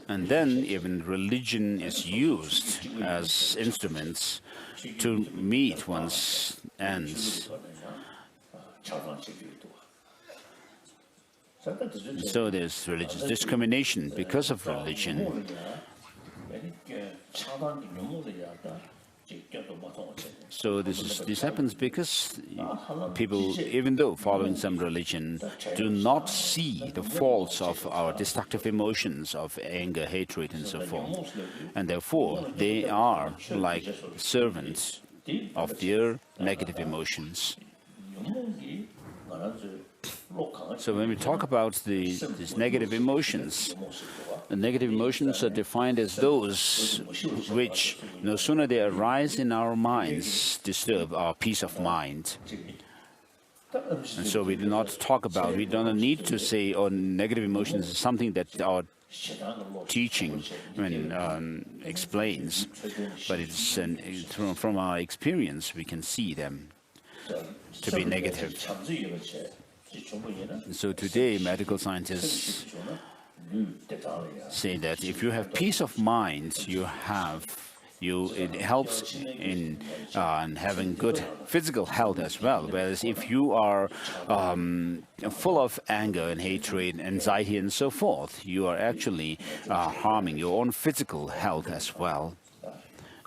And then even religion is used as instruments to meet one's ends. So there's religious discrimination because of religion. So this happens because people, even though following some religion, do not see the faults of our destructive emotions of anger, hatred, and so forth. And therefore, they are like servants of their negative emotions. So when we talk about these negative emotions, the negative emotions are defined as those which, no sooner they arise in our minds, disturb our peace of mind. And so we do not talk about, we don't need to say, oh, negative emotions is something that our teaching explains, but it's from our experience we can see them to be negative. So today, medical scientists say that if you have peace of mind, it helps in having good physical health as well. Whereas if you are full of anger and hatred, anxiety, and so forth, you are actually harming your own physical health as well.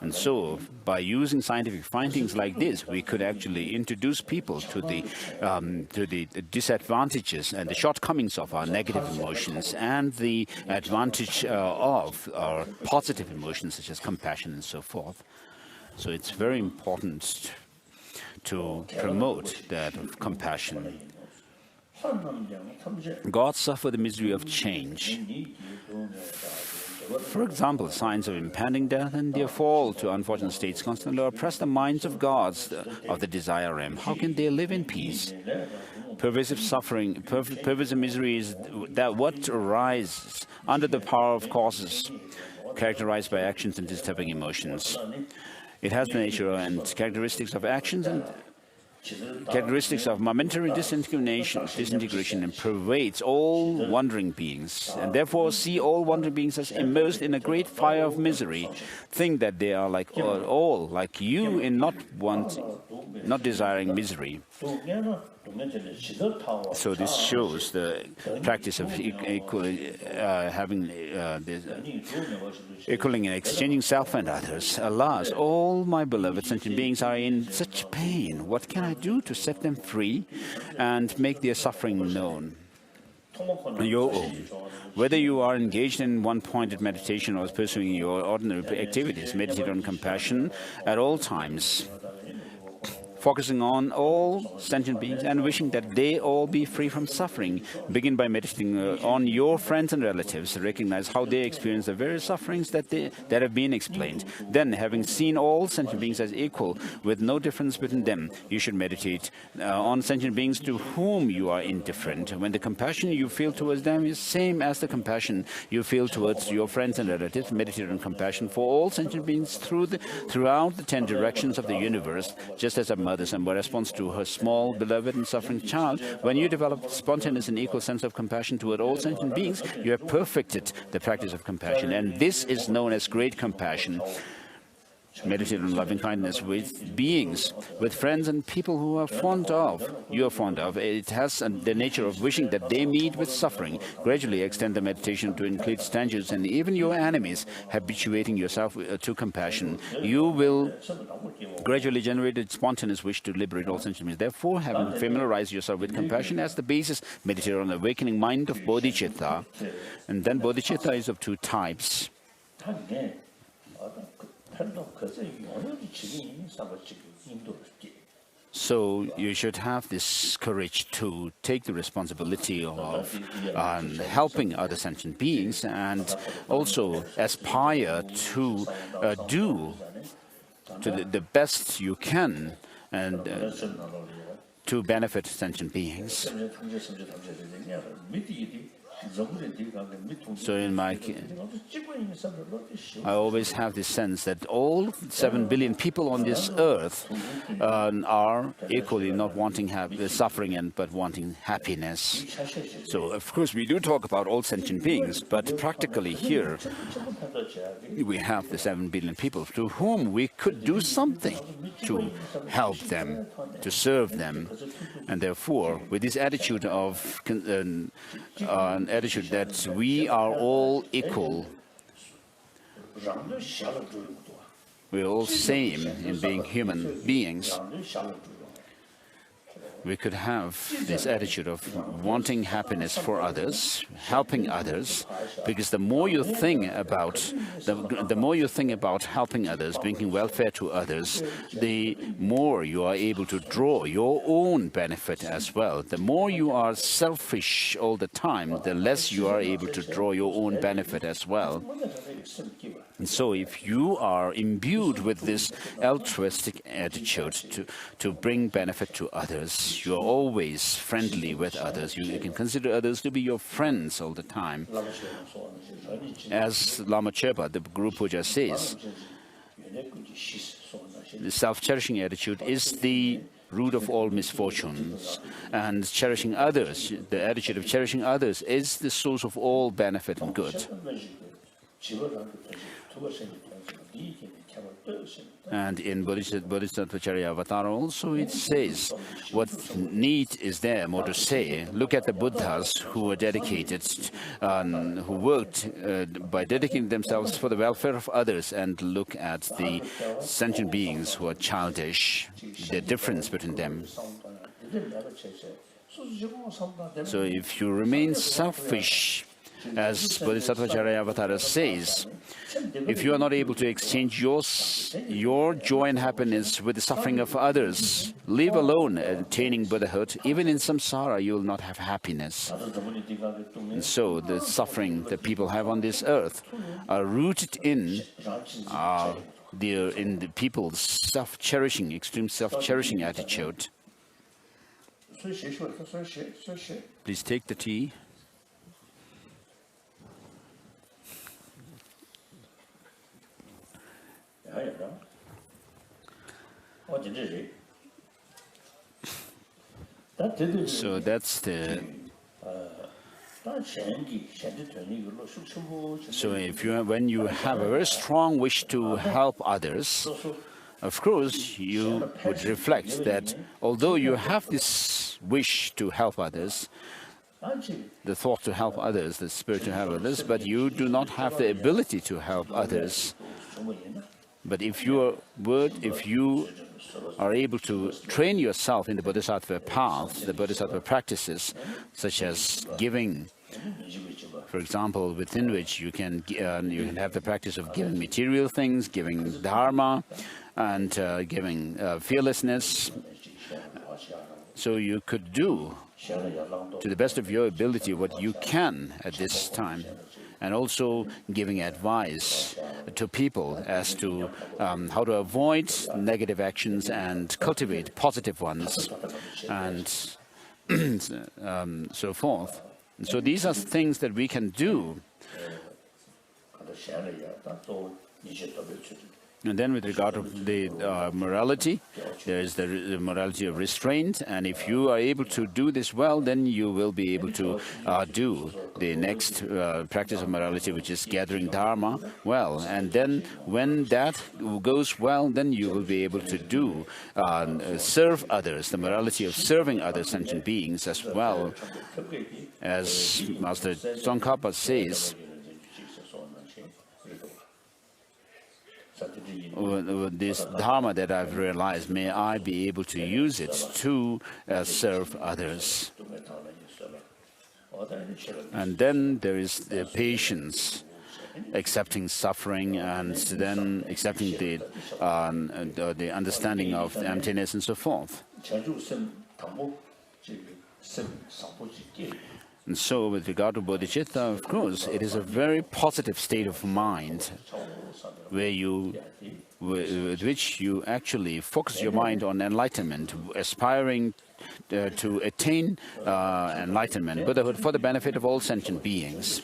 And so, by using scientific findings like this, we could actually introduce people to the disadvantages and the shortcomings of our negative emotions and the advantage of our positive emotions, such as compassion and so forth. So it's very important to promote that of compassion. God suffered the misery of change. For example, signs of impending death and their fall to unfortunate states constantly oppress the minds of gods of the desire realm. How can they live in peace? Pervasive suffering, pervasive misery is that what arises under the power of causes characterized by actions and disturbing emotions. It has the nature and characteristics of actions and characteristics of momentary disintegration and pervades all wandering beings, and therefore see all wandering beings as immersed in a great fire of misery. Think that they are like all like you in not desiring misery. So this shows the practice of equaling and exchanging self and others. Alas, all my beloved sentient beings are in such pain. What can I do to set them free and make their suffering known? Your own. Whether you are engaged in one-pointed meditation or pursuing your ordinary activities, meditate on compassion at all times, focusing on all sentient beings and wishing that they all be free from suffering. Begin by meditating on your friends and relatives. Recognize how they experience the various sufferings that have been explained. Then, having seen all sentient beings as equal, with no difference between them, you should meditate on sentient beings to whom you are indifferent. When the compassion you feel towards them is same as the compassion you feel towards your friends and relatives, meditate on compassion for all sentient beings throughout the 10 directions of the universe, just as a mother in response to her small, beloved, and suffering child. When you develop spontaneous and equal sense of compassion toward all sentient beings, you have perfected the practice of compassion, and this is known as great compassion. Meditate on loving kindness with beings, with friends and people who are you are fond of. It has the nature of wishing that they meet with suffering. Gradually extend the meditation to include strangers and even your enemies, habituating yourself to compassion. You will gradually generate a spontaneous wish to liberate all sentient beings. Therefore, having familiarized yourself with compassion as the basis, meditate on the awakening mind of Bodhisattva. And then Bodhisattva is of 2 types. So you should have this courage to take the responsibility of helping other sentient beings, and also aspire to do the best you can and to benefit sentient beings. So I always have this sense that all 7 billion people on this earth are equally not wanting suffering but wanting happiness. So of course we do talk about all sentient beings, but practically here we have the 7 billion people to whom we could do something to help them, to serve them, and therefore with this attitude of attitude that we are all equal, We're all same in being human beings. We could have this attitude of wanting happiness for others, helping others, because the more you think about helping others, bringing welfare to others, the more you are able to draw your own benefit as well. The more you are selfish all the time, the less you are able to draw your own benefit as well. And so if you are imbued with this altruistic attitude to bring benefit to others, you're always friendly with others. You can consider others to be your friends all the time. As Lama Chöpa, the Guru Puja says, the self-cherishing attitude is the root of all misfortunes, and cherishing others, the attitude of cherishing others, is the source of all benefit and good. And in Bodhisattva Charyavatara also it says, what need is there more to say? Look at the Buddhas who were dedicated, who worked by dedicating themselves for the welfare of others, and look at the sentient beings who are childish, the difference between them. So if you remain selfish, as Bodhisattva Charyavatara says, if you are not able to exchange your joy and happiness with the suffering of others, leave alone attaining Buddhahood. Even in samsara, you will not have happiness. And so the suffering that people have on this earth are rooted in the people's self-cherishing, extreme self-cherishing attitude. Please take the tea. So that's the. So when you have a very strong wish to help others, of course you would reflect that although you have this wish to help others, the thought to help others, the spirit to help others, but you do not have the ability to help others. But if you are able to train yourself in the Bodhisattva path, the Bodhisattva practices, such as giving, for example, within which you can have the practice of giving material things, giving dharma, and giving fearlessness. So you could do, to the best of your ability, what you can at this time. And also giving advice to people as to how to avoid negative actions and cultivate positive ones, and so forth. And so these are things that we can do. And then with regard to the morality, there is the morality of restraint. And if you are able to do this well, then you will be able to do the next practice of morality, which is gathering dharma well. And then when that goes well, then you will be able to do serve others, the morality of serving other sentient beings as well. As Master Tsongkhapa says, this dharma that I've realized, may I be able to use it to serve others. And then there is the patience, accepting suffering, and then accepting the understanding of the emptiness and so forth. And so with regard to bodhicitta, of course, it is a very positive state of mind with which you actually focus your mind on enlightenment, aspiring to attain enlightenment, Buddhahood, for the benefit of all sentient beings.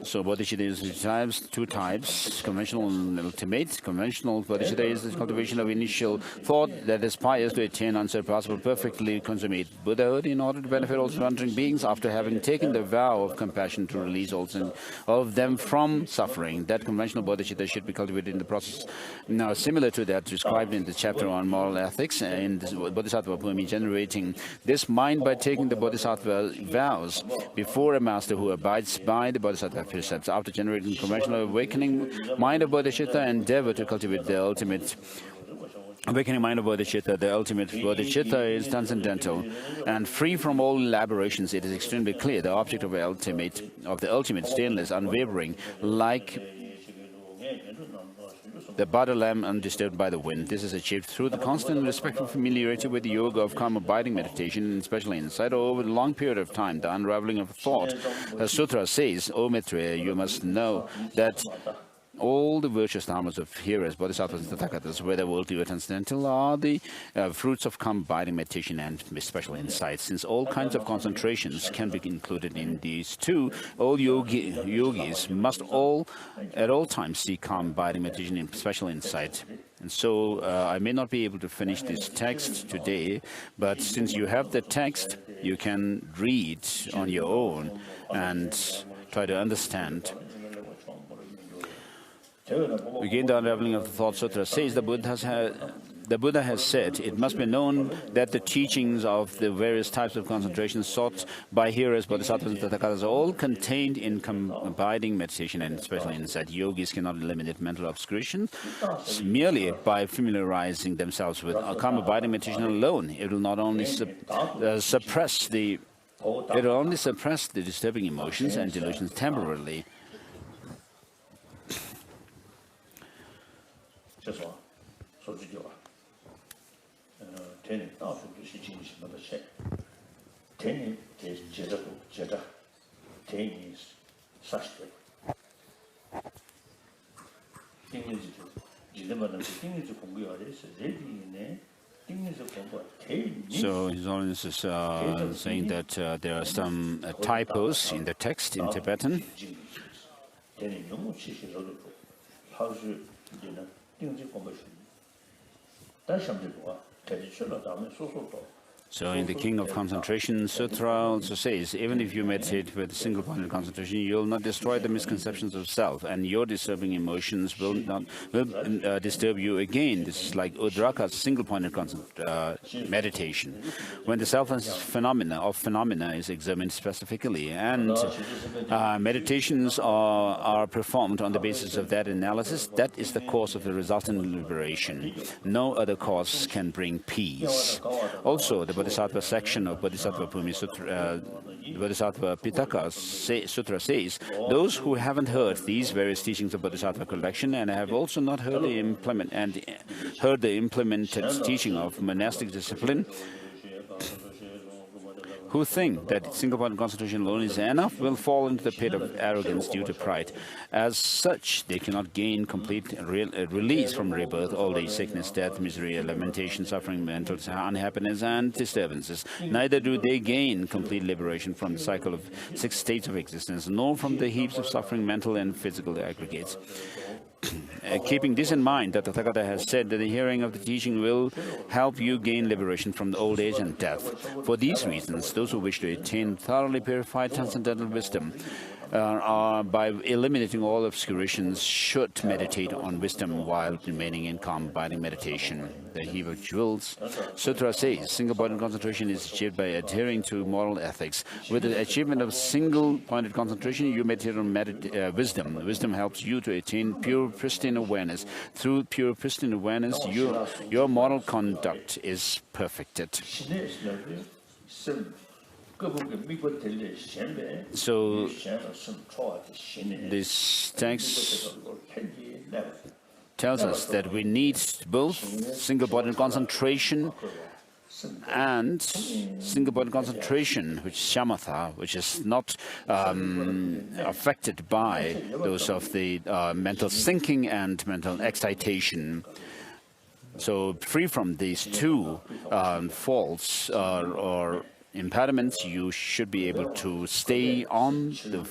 So bodhicitta is two types, conventional and ultimate. Conventional bodhicitta is the cultivation of initial thought that aspires to attain unsurpassable, perfectly consummate Buddhahood in order to benefit all surrounding beings after having taken the vow of compassion to release all of them from suffering. That conventional bodhicitta should be cultivated in the process. Now, similar to that described in the chapter on moral ethics, in the Bodhisattva Bhumi, generating this mind by taking the Bodhisattva vows before a master who abides by the Bodhisattva precepts. After generating conventional awakening mind of bodhicitta, endeavor to cultivate the ultimate awakening mind of bodhicitta. The ultimate bodhicitta is transcendental and free from all elaborations. It is extremely clear. The object of the ultimate stainless, unwavering, like the butter lamp undisturbed by the wind. This is achieved through the constant and respectful familiarity with the yoga of calm abiding meditation, and especially insight over a long period of time, the unraveling of thought. The sutra says, O Maitreya, you must know that all the virtuous dharmas of hearers, bodhisattvas and tathagatas, whether worldly or transcendental, are the fruits of calm abiding meditation and special insight. Since all kinds of concentrations can be included in these two, all yogis must at all times seek calm abiding meditation and special insight. And so I may not be able to finish this text today, but since you have the text, you can read on your own and try to understand. Again, the unraveling of the Thought Sutra says the Buddha has said, it must be known that the teachings of the various types of concentration sought by hearers, bodhisattvas and tathagatas are all contained in abiding meditation and special insight. Yogis cannot eliminate mental obscuration merely by familiarizing themselves with calm abiding meditation alone. It will not only suppress the disturbing emotions and delusions temporarily. So His Holiness is saying that there are some typos in the text in Tibetan. So in the King of Concentration Sutra also says, even if you meditate with single-pointed concentration, you will not destroy the misconceptions of self, and your disturbing emotions will disturb you again. This is like Udraka's single-pointed meditation. When the selfless phenomena is examined specifically, and meditations are performed on the basis of that analysis, that is the cause of the resultant liberation. No other cause can bring peace. Also, the Bodhisattva section of Bodhisattva Bhumi Sutra, Bodhisattva Pitaka Sutra says, those who haven't heard these various teachings of Bodhisattva collection and have also not heard the implemented teaching of monastic discipline, who think that single-point concentration alone is enough, will fall into the pit of arrogance due to pride. As such, they cannot gain complete release from rebirth, old age, sickness, death, misery, lamentation, suffering, mental unhappiness, and disturbances. Neither do they gain complete liberation from the cycle of 6 states of existence, nor from the heaps of suffering, mental and physical aggregates. Keeping this in mind, that the Tathagata has said that the hearing of the teaching will help you gain liberation from the old age and death. For these reasons, those who wish to attain thoroughly purified transcendental wisdom by eliminating all obscurations should meditate on wisdom while remaining in calm abiding meditation. The Heap of Jewels Sutra says single-pointed concentration is achieved by adhering to moral ethics. With the achievement of single-pointed concentration, you meditate on wisdom. Wisdom helps you to attain pure, pristine awareness. Through pure, pristine awareness, your moral conduct is perfected. So this text tells us that we need both single-pointed concentration and single-pointed concentration, which is shamatha, which is not affected by those of the mental sinking and mental excitation. So free from these two faults or impediments, you should be able to stay on the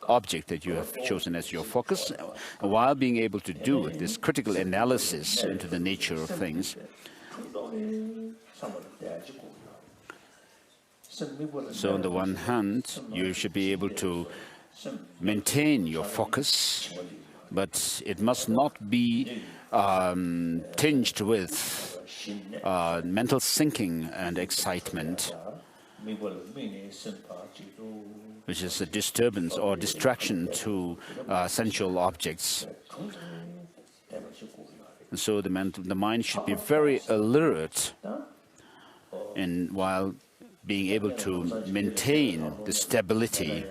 object that you have chosen as your focus, while being able to do this critical analysis into the nature of things. So on the one hand, you should be able to maintain your focus, but it must not be tinged with mental sinking and excitement. which is a disturbance or distraction to sensual objects. And so the mind should be very alert, and while being able to maintain the stability.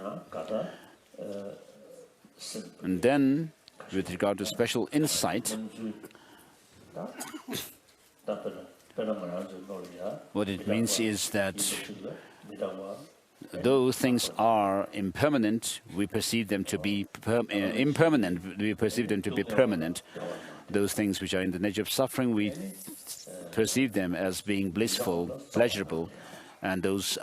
And then, with regard to special insight, what it means is that though things are impermanent, we perceive them to be impermanent. We perceive them to be permanent. Those things which are in the nature of suffering, we perceive them as being blissful, pleasurable, and those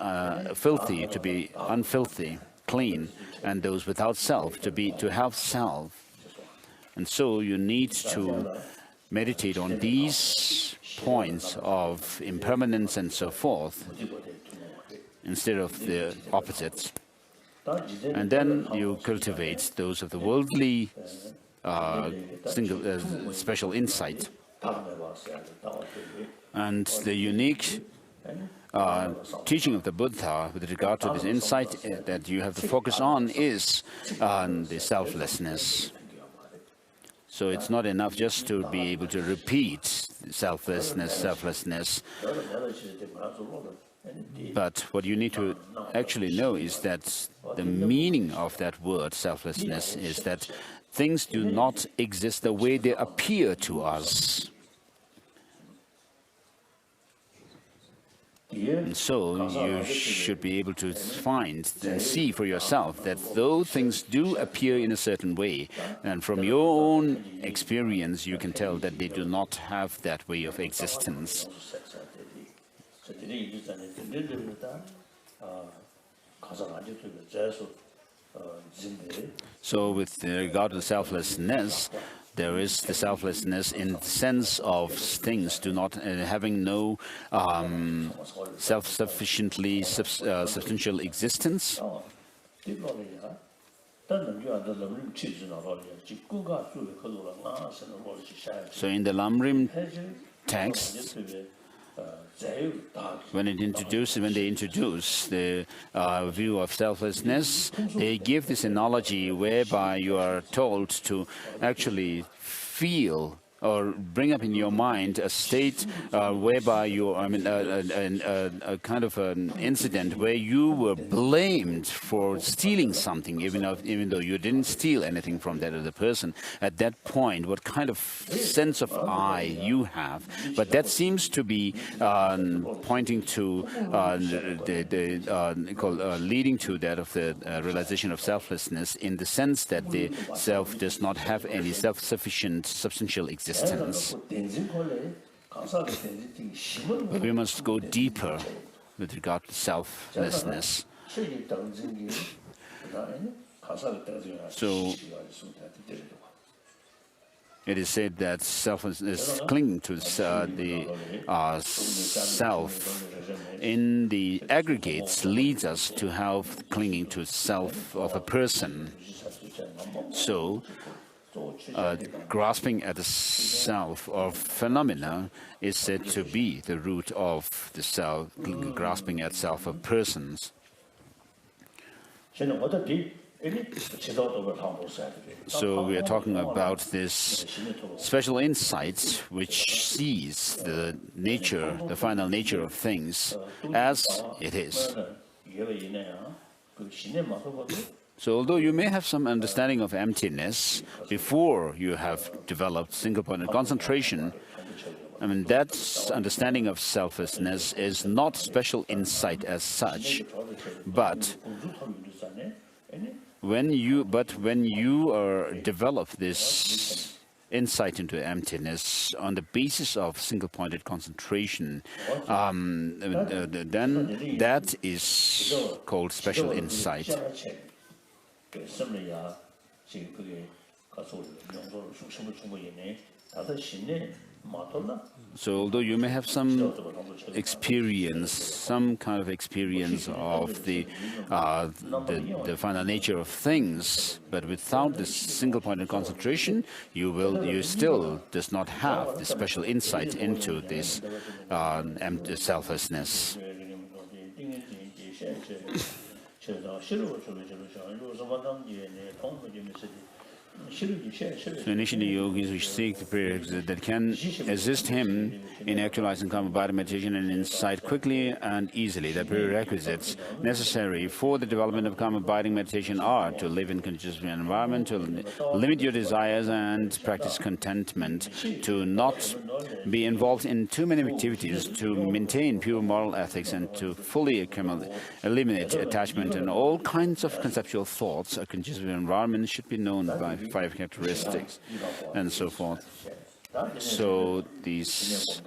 filthy to be unfilthy, clean, and those without self to have self. And so you need to meditate on these points of impermanence and so forth, instead of the opposites. And then you cultivate those of the worldly special insight. And the unique teaching of the Buddha with regard to this insight that you have to focus on is the selflessness. So it's not enough just to be able to repeat selflessness. But what you need to actually know is that the meaning of that word, selflessness, is that things do not exist the way they appear to us. And so you should be able to find and see for yourself that though things do appear in a certain way, and from your own experience you can tell that they do not have that way of existence. So with regard to selflessness, there is the selflessness in the sense of things do not having no self-sufficiently substantial existence. So in the Lamrim text, when they introduce the view of selflessness, they give this analogy whereby you are told to actually feel or bring up in your mind a state whereby a kind of an incident where you were blamed for stealing something, even though you didn't steal anything from that other person. At that point, what kind of sense of I you have? But that seems to be pointing to leading to that of the realization of selflessness, in the sense that the self does not have any self-sufficient substantial existence. But we must go deeper with regard to selflessness. So it is said that selflessness, clinging to the self in the aggregates, leads us to have clinging to self of a person. So grasping at the self of phenomena is said to be the root of the self, grasping at self of persons. So we are talking about this special insight which sees the nature, the final nature of things as it is. So although you may have some understanding of emptiness before you have developed single-pointed concentration, that understanding of selflessness is not special insight as such. But when you develop this insight into emptiness on the basis of single-pointed concentration, then that is called special insight. So although you may have some experience, some kind of experience of the final nature of things, but without this single-pointed concentration, you still does not have the special insight into this selflessness. So initially, yogis which seek the prerequisites that can assist him in actualizing karma body meditation and insight quickly and easily. The prerequisites necessary for the development of karma abiding meditation are to live in conscious environment, to limit your desires and practice contentment, to not be involved in too many activities, to maintain pure moral ethics, and to fully eliminate attachment and all kinds of conceptual thoughts. A conscious environment should be known by 5 characteristics and so forth. So these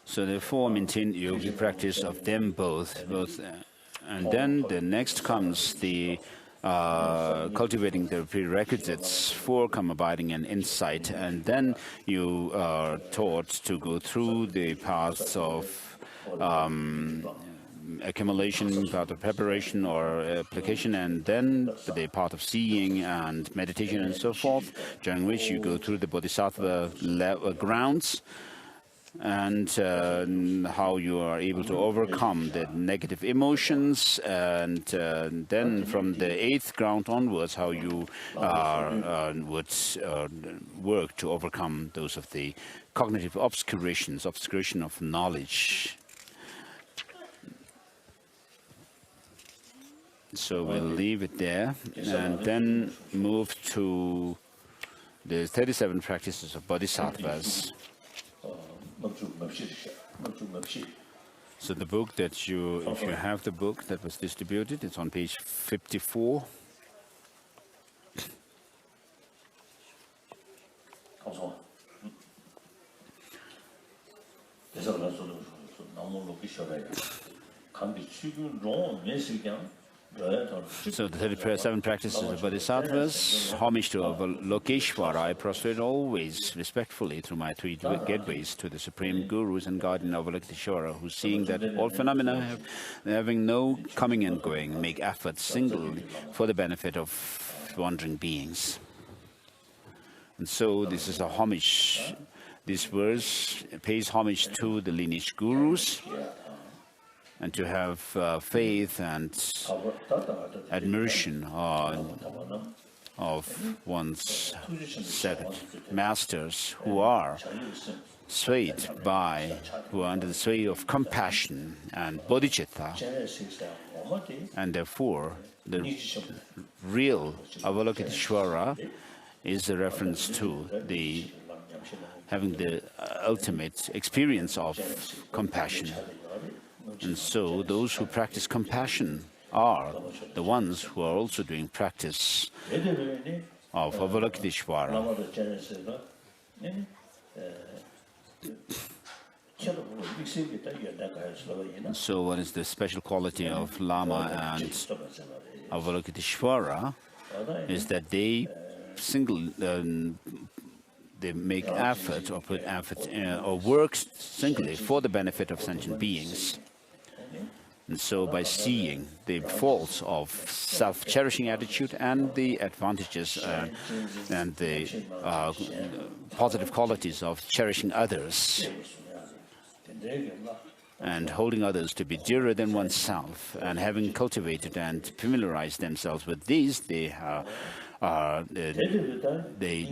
so therefore maintain yogic practice of them both. And then the next comes the cultivating the prerequisites for karma abiding and insight, and then you are taught to go through the paths of accumulation, path of preparation or application, and then the path of seeing and meditation and so forth, during which you go through the Bodhisattva grounds, and how you are able to overcome the negative emotions, and then from the 8th ground onwards, how you would work to overcome those of the cognitive obscuration of knowledge. So we'll leave it there, and then move to the 37 practices of Bodhisattvas. So the book that if you have the book that was distributed, it's on page 54. So the 37 practices of Bodhisattvas, homage to Avalokiteshvara, I prostrate always respectfully through my 3 gateways to the Supreme Gurus and Guardian Avalokiteshvara, who, seeing that all phenomena having no coming and going, make efforts singly for the benefit of wandering beings. And so this is a homage. This verse pays homage to the lineage Gurus, and to have faith and admiration of one's sacred masters, who are under the sway of compassion and bodhicitta, and therefore the real Avalokiteshvara is a reference to having the ultimate experience of compassion. And so those who practice compassion are the ones who are also doing practice of Avalokiteshvara. So what is the special quality of Lama and Avalokiteshvara is that they make effort or put effort or work singly for the benefit of sentient beings. And so by seeing the faults of self-cherishing attitude and the advantages and the positive qualities of cherishing others and holding others to be dearer than oneself, and having cultivated and familiarized themselves with these, they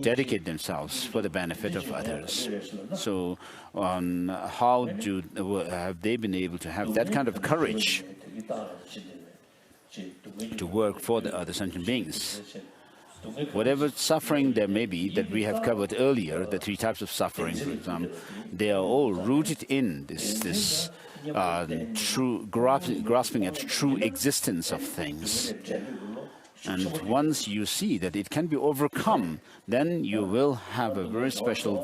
dedicate themselves for the benefit of others. So how have they been able to have that kind of courage to work for the other sentient beings? Whatever suffering there may be that we have covered earlier, the 3 types of suffering, for example, they are all rooted in this true grasping at true existence of things. And once you see that it can be overcome, then you will have a very special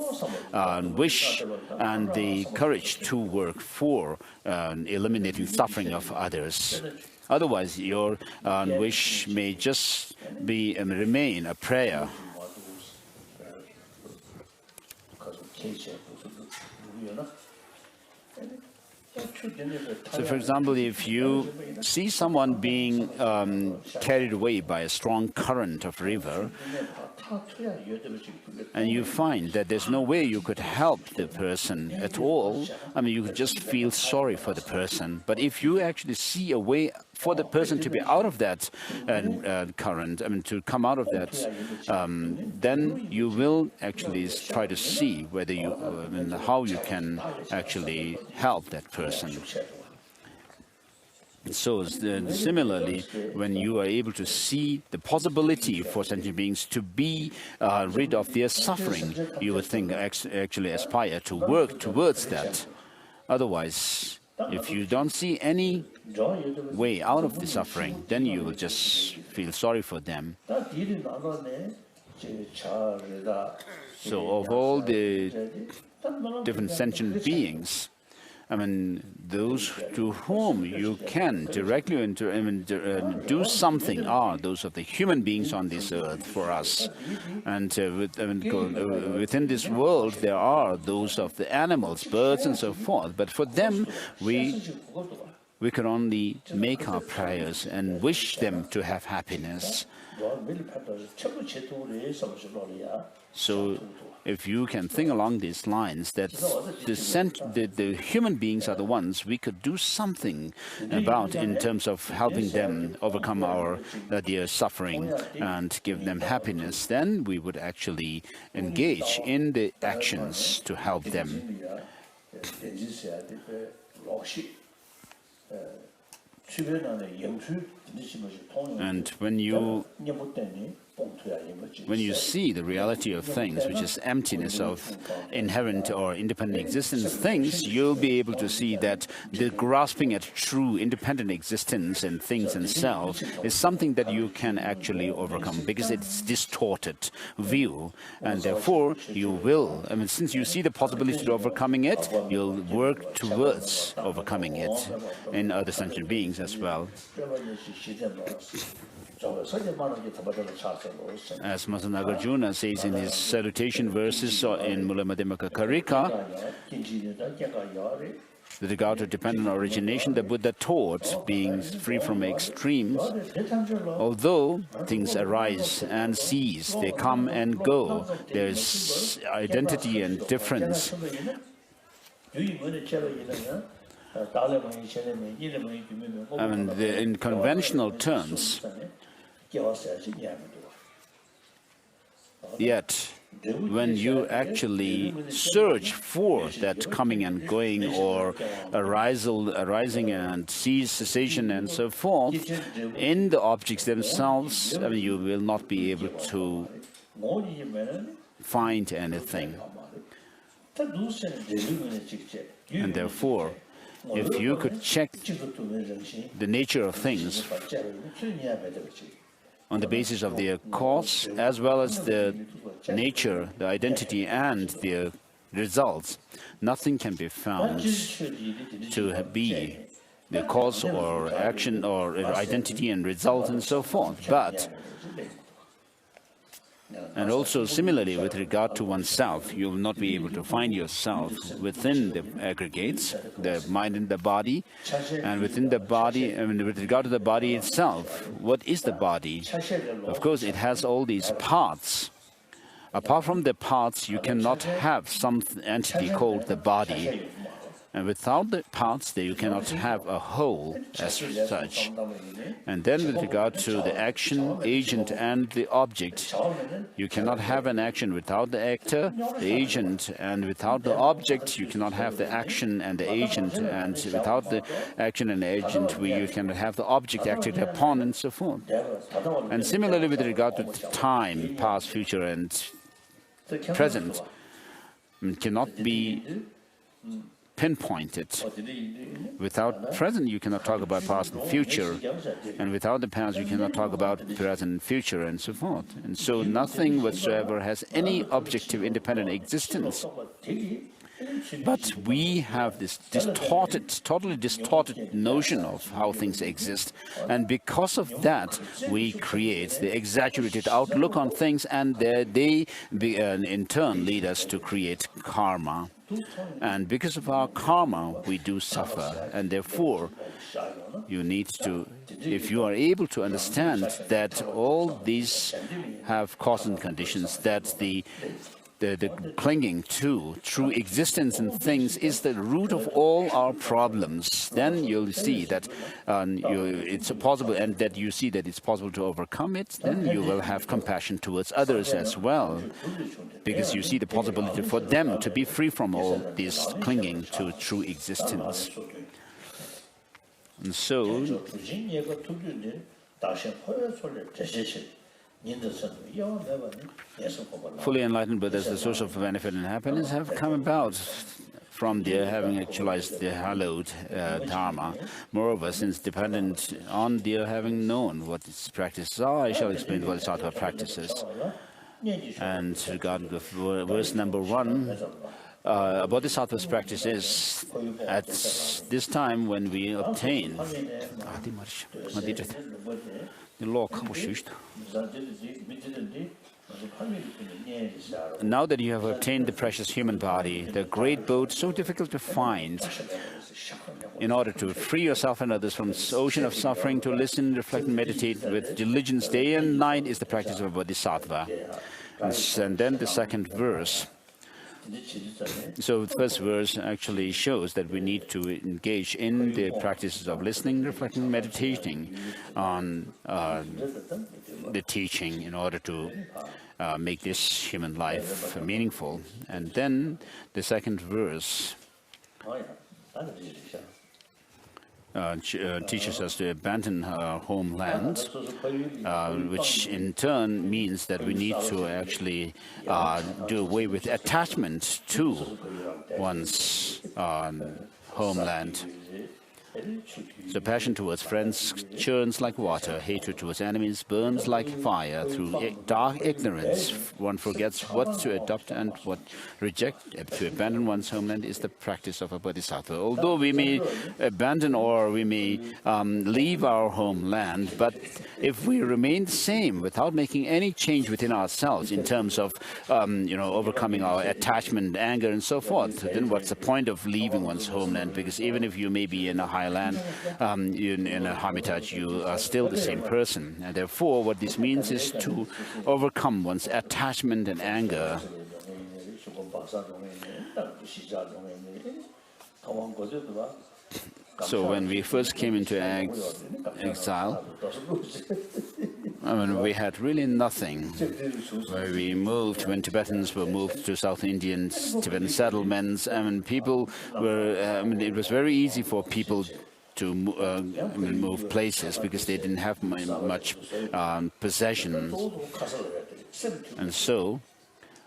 wish and the courage to work for eliminating suffering of others. Otherwise, your wish may just remain a prayer. So, for example, if you see someone being carried away by a strong current of river, and you find that there's no way you could help the person at all, I mean, you could just feel sorry for the person. But if you actually see a way for the person to be out of that current, I mean, to come out of that, then you will actually try to see whether you, how you can actually help that person. So similarly, when you are able to see the possibility for sentient beings to be rid of their suffering, you would think actually aspire to work towards that. Otherwise, if you don't see any way out of the suffering, then you will just feel sorry for them. So of all the different sentient beings, I mean, those to whom you can directly do something are those of the human beings on this earth for us. And within this world, there are those of the animals, birds, and so forth. But for them, we can only make our prayers and wish them to have happiness. So if you can think along these lines, that the human beings are the ones we could do something about in terms of helping them overcome their suffering and give them happiness, then we would actually engage in the actions to help them. And when you see the reality of things, which is emptiness of inherent or independent existence things, you'll be able to see that the grasping at true independent existence and things and self is something that you can actually overcome, because it's distorted view, and therefore you will, I mean, since you see the possibility of overcoming it, you'll work towards overcoming it in other sentient beings as well. As Master Nagarjuna says in his salutation verses in Mula Madhyamaka Karika, with regard to dependent origination, the Buddha taught being free from extremes. Although things arise and cease, they come and go, there is identity and difference. I mean, in conventional terms, yet when you actually search for that coming and going, or arising and cessation and so forth, in the objects themselves, I mean, you will not be able to find anything. And therefore, if you could check the nature of things on the basis of their cause, as well as the nature, the identity, and their results, nothing can be found to be the cause or action or identity and result and so forth. And also similarly, with regard to oneself, you will not be able to find yourself within the aggregates, the mind and the body. And within the body, I mean, with regard to the body itself, what is the body? Of course, it has all these parts. Apart from the parts, you cannot have some entity called the body. And without the parts, you cannot have a whole as such. And then with regard to the action, agent, and the object, you cannot have an action without the actor, the agent, and without the object, you cannot have the action and the agent, and without the action and the agent, you cannot have the object acted upon, and so forth. And similarly with regard to time, past, future, and present, cannot be pinpointed. Without present, you cannot talk about past and future, and without the past, you cannot talk about present and future, and so forth. And so nothing whatsoever has any objective independent existence. But we have this totally distorted notion of how things exist, and because of that, we create the exaggerated outlook on things, and they in turn lead us to create karma. And because of our karma, we do suffer. And therefore, you need to, if you are able to understand that all these have cause and conditions, that the clinging to true existence in things is the root of all our problems, then you'll see that it's possible, and that you see that it's possible to overcome it, then you will have compassion towards others as well, because you see the possibility for them to be free from all this clinging to true existence. And so, fully enlightened Buddhas, the source of benefit and happiness, have come about from their having actualized the hallowed Dharma. Moreover, since dependent on their having known what its practices are, I shall explain the Bodhisattva practices. And regarding the verse number 1, a Bodhisattva's practice is at this time when we obtain. Now that you have obtained the precious human body, the great boat so difficult to find, in order to free yourself and others from this ocean of suffering, to listen, reflect, and meditate with diligence day and night is the practice of a Bodhisattva. And then the second verse. So the first verse actually shows that we need to engage in the practices of listening, reflecting, meditating on the teaching in order to make this human life meaningful. And then the second verse teaches us to abandon our homeland, which in turn means that we need to actually do away with attachment to one's homeland. The passion towards friends churns like water, hatred towards enemies burns like fire. Through dark ignorance, one forgets what to adopt and what reject. To abandon one's homeland is the practice of a Bodhisattva. Although we may abandon or we may leave our homeland, but if we remain the same without making any change within ourselves in terms of overcoming our attachment, anger, and so forth, then what's the point of leaving one's homeland? Because even if you may be in a high land, in a hermitage, you are still the same person. And therefore, what this means is to overcome one's attachment and anger. So when we first came into exile, we had really nothing. Where we moved, when Tibetans were moved to South Indian Tibetan settlements, people were, it was very easy for people to move places because they didn't have much possessions. And so,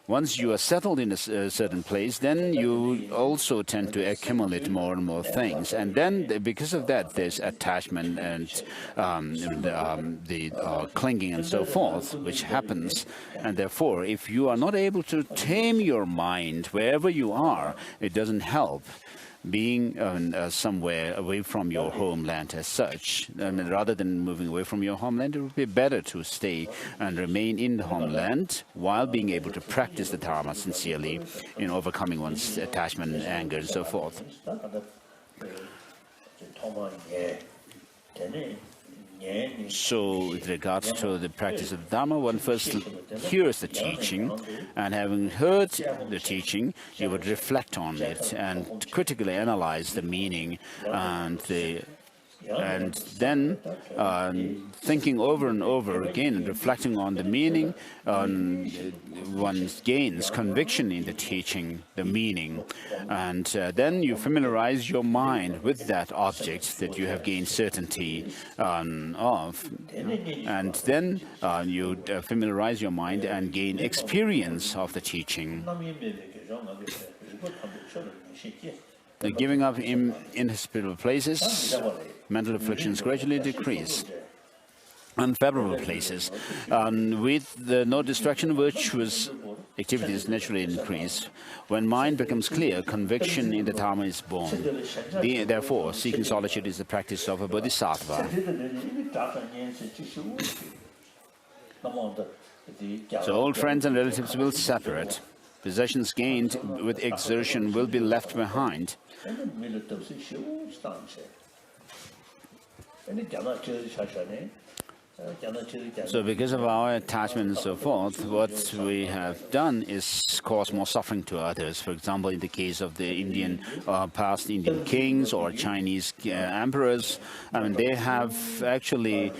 once you are settled in a certain place, then you also tend to accumulate more and more things. And then, because of that, there's attachment and the clinging and so forth, which happens. And therefore, if you are not able to tame your mind wherever you are, it doesn't help being somewhere away from your homeland as such. Rather than moving away from your homeland, it would be better to stay and remain in the homeland while being able to practice the Dharma sincerely in overcoming one's attachment, anger, and so forth. So, with regards to the practice of Dharma, one first hears the teaching, and having heard the teaching, you would reflect on it and critically analyze the meaning and then thinking over and over again and reflecting on the meaning, one gains conviction in the teaching, the meaning, and then you familiarize your mind with that object that you have gained certainty of, and then you familiarize your mind and gain experience of the teaching. The giving up in inhospitable places, mental afflictions gradually decrease. Unfavorable places, with no distraction, virtuous activities naturally increase. When mind becomes clear, conviction in the Dharma is born. Therefore, seeking solitude is the practice of a Bodhisattva. So old friends and relatives will separate. possessions gained with exertion will be left behind. So because of our attachment and so forth, what we have done is cause more suffering to others. For example, in the case of the past Indian kings or Chinese emperors, I mean, they have actually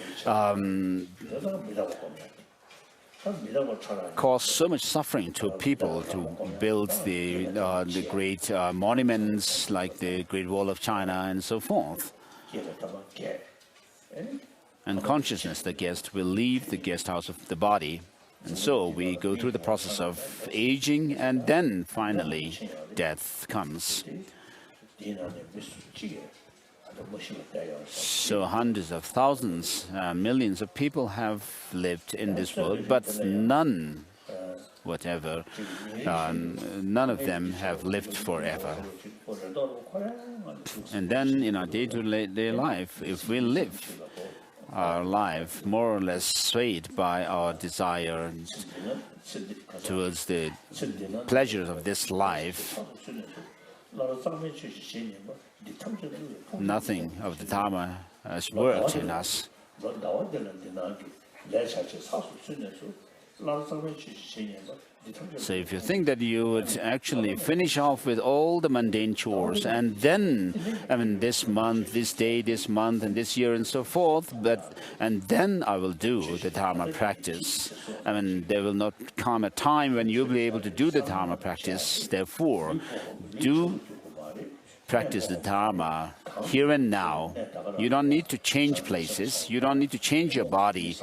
caused so much suffering to people to build the great monuments like the Great Wall of China and so forth. And consciousness, the guest will leave the guest house of the body. And so we go through the process of aging, and then finally death comes. So hundreds of thousands, millions of people have lived in this world, but none of them have lived forever. And then in our day-to-day life, if we live our life more or less swayed by our desire towards the pleasures of this life, nothing of the Dharma has worked in us. So if you think that you would actually finish off with all the mundane chores and then, I mean, this month, this day, this month, and this year and so forth, and then I will do the Dharma practice. I mean, there will not come a time when you'll be able to do the Dharma practice. Therefore, do practice the Dharma here and now. You don't need to change places. You don't need to change your body.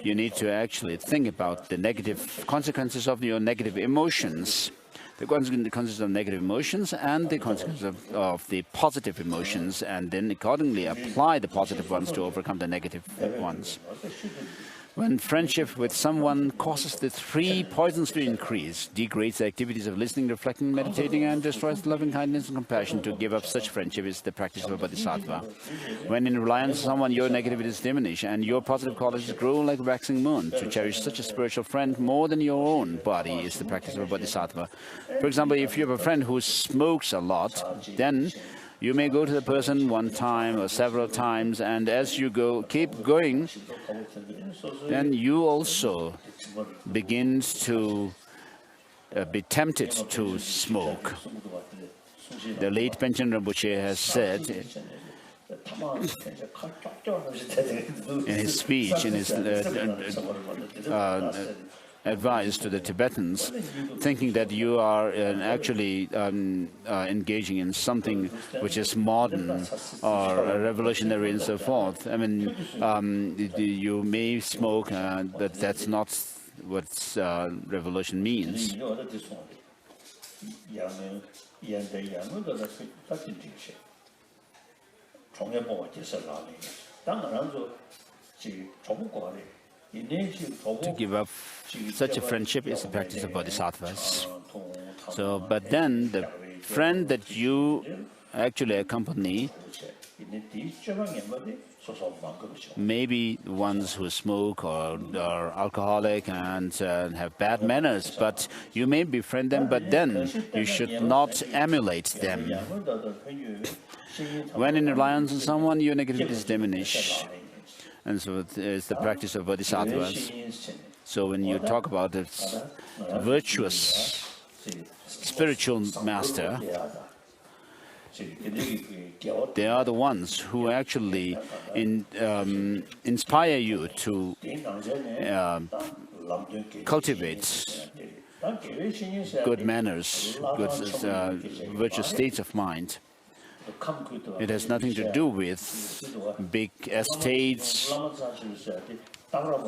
You need to actually think about the negative consequences of your negative emotions, the consequences of negative emotions and the consequences of the positive emotions, and then accordingly apply the positive ones to overcome the negative ones. When friendship with someone causes the three poisons to increase, degrades the activities of listening, reflecting, meditating, and destroys loving kindness and compassion, to give up such friendship is the practice of a bodhisattva. When in reliance on someone, your negativities diminish and your positive qualities grow like a waxing moon. To cherish such a spiritual friend more than your own body is the practice of a bodhisattva. For example, if you have a friend who smokes a lot, then you may go to the person one time or several times, and as you keep going, then you also begin to be tempted to smoke. The late Panchen Rinpoche has said in his speech, in his advice to the Tibetans, thinking that you are actually engaging in something which is modern or revolutionary and so forth. I mean, you may smoke, but that's not what revolution means. To give up such a friendship is the practice of bodhisattvas. So, but then the friend that you actually accompany maybe ones who smoke or are alcoholic and have bad manners, but you may befriend them, but then you should not emulate them. When in reliance on someone, your negativities diminish. And so it's the practice of bodhisattvas. So when you talk about this virtuous spiritual master, they are the ones who actually inspire you to cultivate good manners, good virtuous states of mind. It has nothing to do with big estates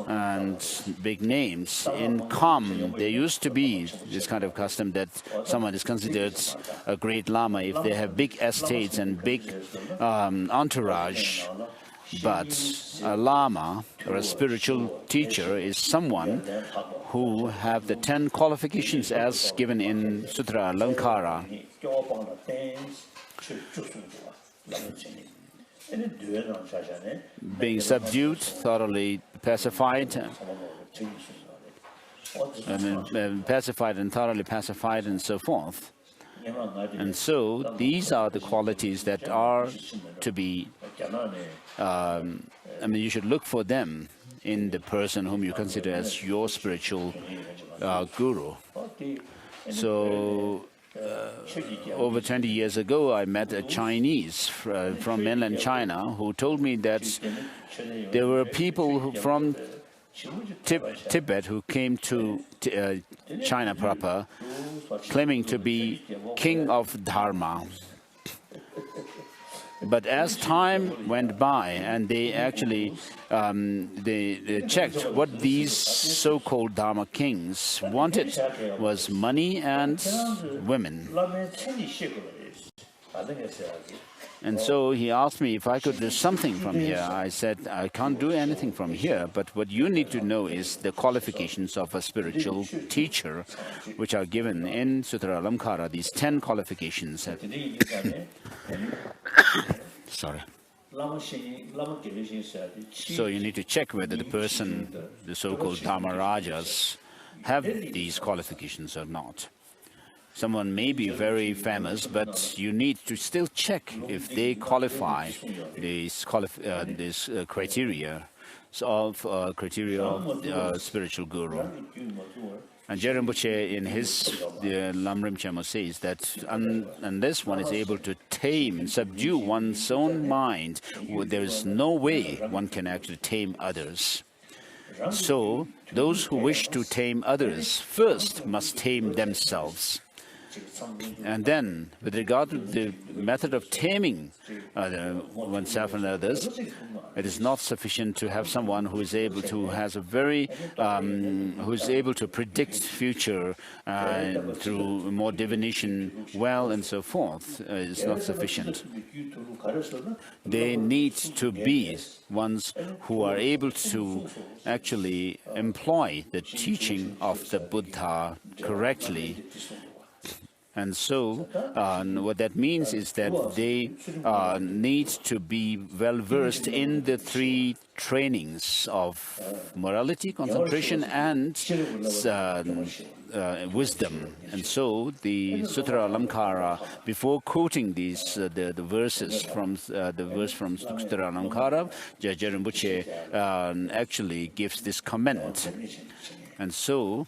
and big names. In Kham, there used to be this kind of custom that someone is considered a great Lama if they have big estates and big entourage. But a Lama or a spiritual teacher is someone who have the 10 qualifications as given in Sutra Alankara. Being subdued, thoroughly pacified, pacified and thoroughly pacified and so forth. And so these are the qualities that are to be, you should look for them in the person whom you consider as your spiritual guru. So over 20 years ago, I met a Chinese from mainland China who told me that there were people from Tibet who came to China proper, claiming to be king of Dharma. But as time went by and they actually they checked what these so-called Dharma kings wanted was money and women. And so he asked me if I could do something from here. I said, I can't do anything from here, but what you need to know is the qualifications of a spiritual teacher, which are given in Sutra Alamkara, these 10 qualifications. Sorry. So you need to check whether the person, the so-called Dharma Rajas, have these qualifications or not. Someone may be very famous, but you need to still check if they qualify these criteria of spiritual guru. And Gyalsey Rinpoche, in his Lamrim Chemo, says that unless one is able to tame, subdue one's own mind, there is no way one can actually tame others. So those who wish to tame others first must tame themselves. And then, with regard to the method of taming oneself and others, it is not sufficient to have someone who is able to who is able to predict future through more divination well and so forth. It's not sufficient. They need to be ones who are able to actually employ the teaching of the Buddha correctly. And so what that means is that they need to be well-versed in the 3 trainings of morality, concentration, and wisdom. And so the Sutra Alamkara, before quoting these the verses from the verse from Sutra Alamkara, Gyalsey Rinpoche actually gives this comment. And so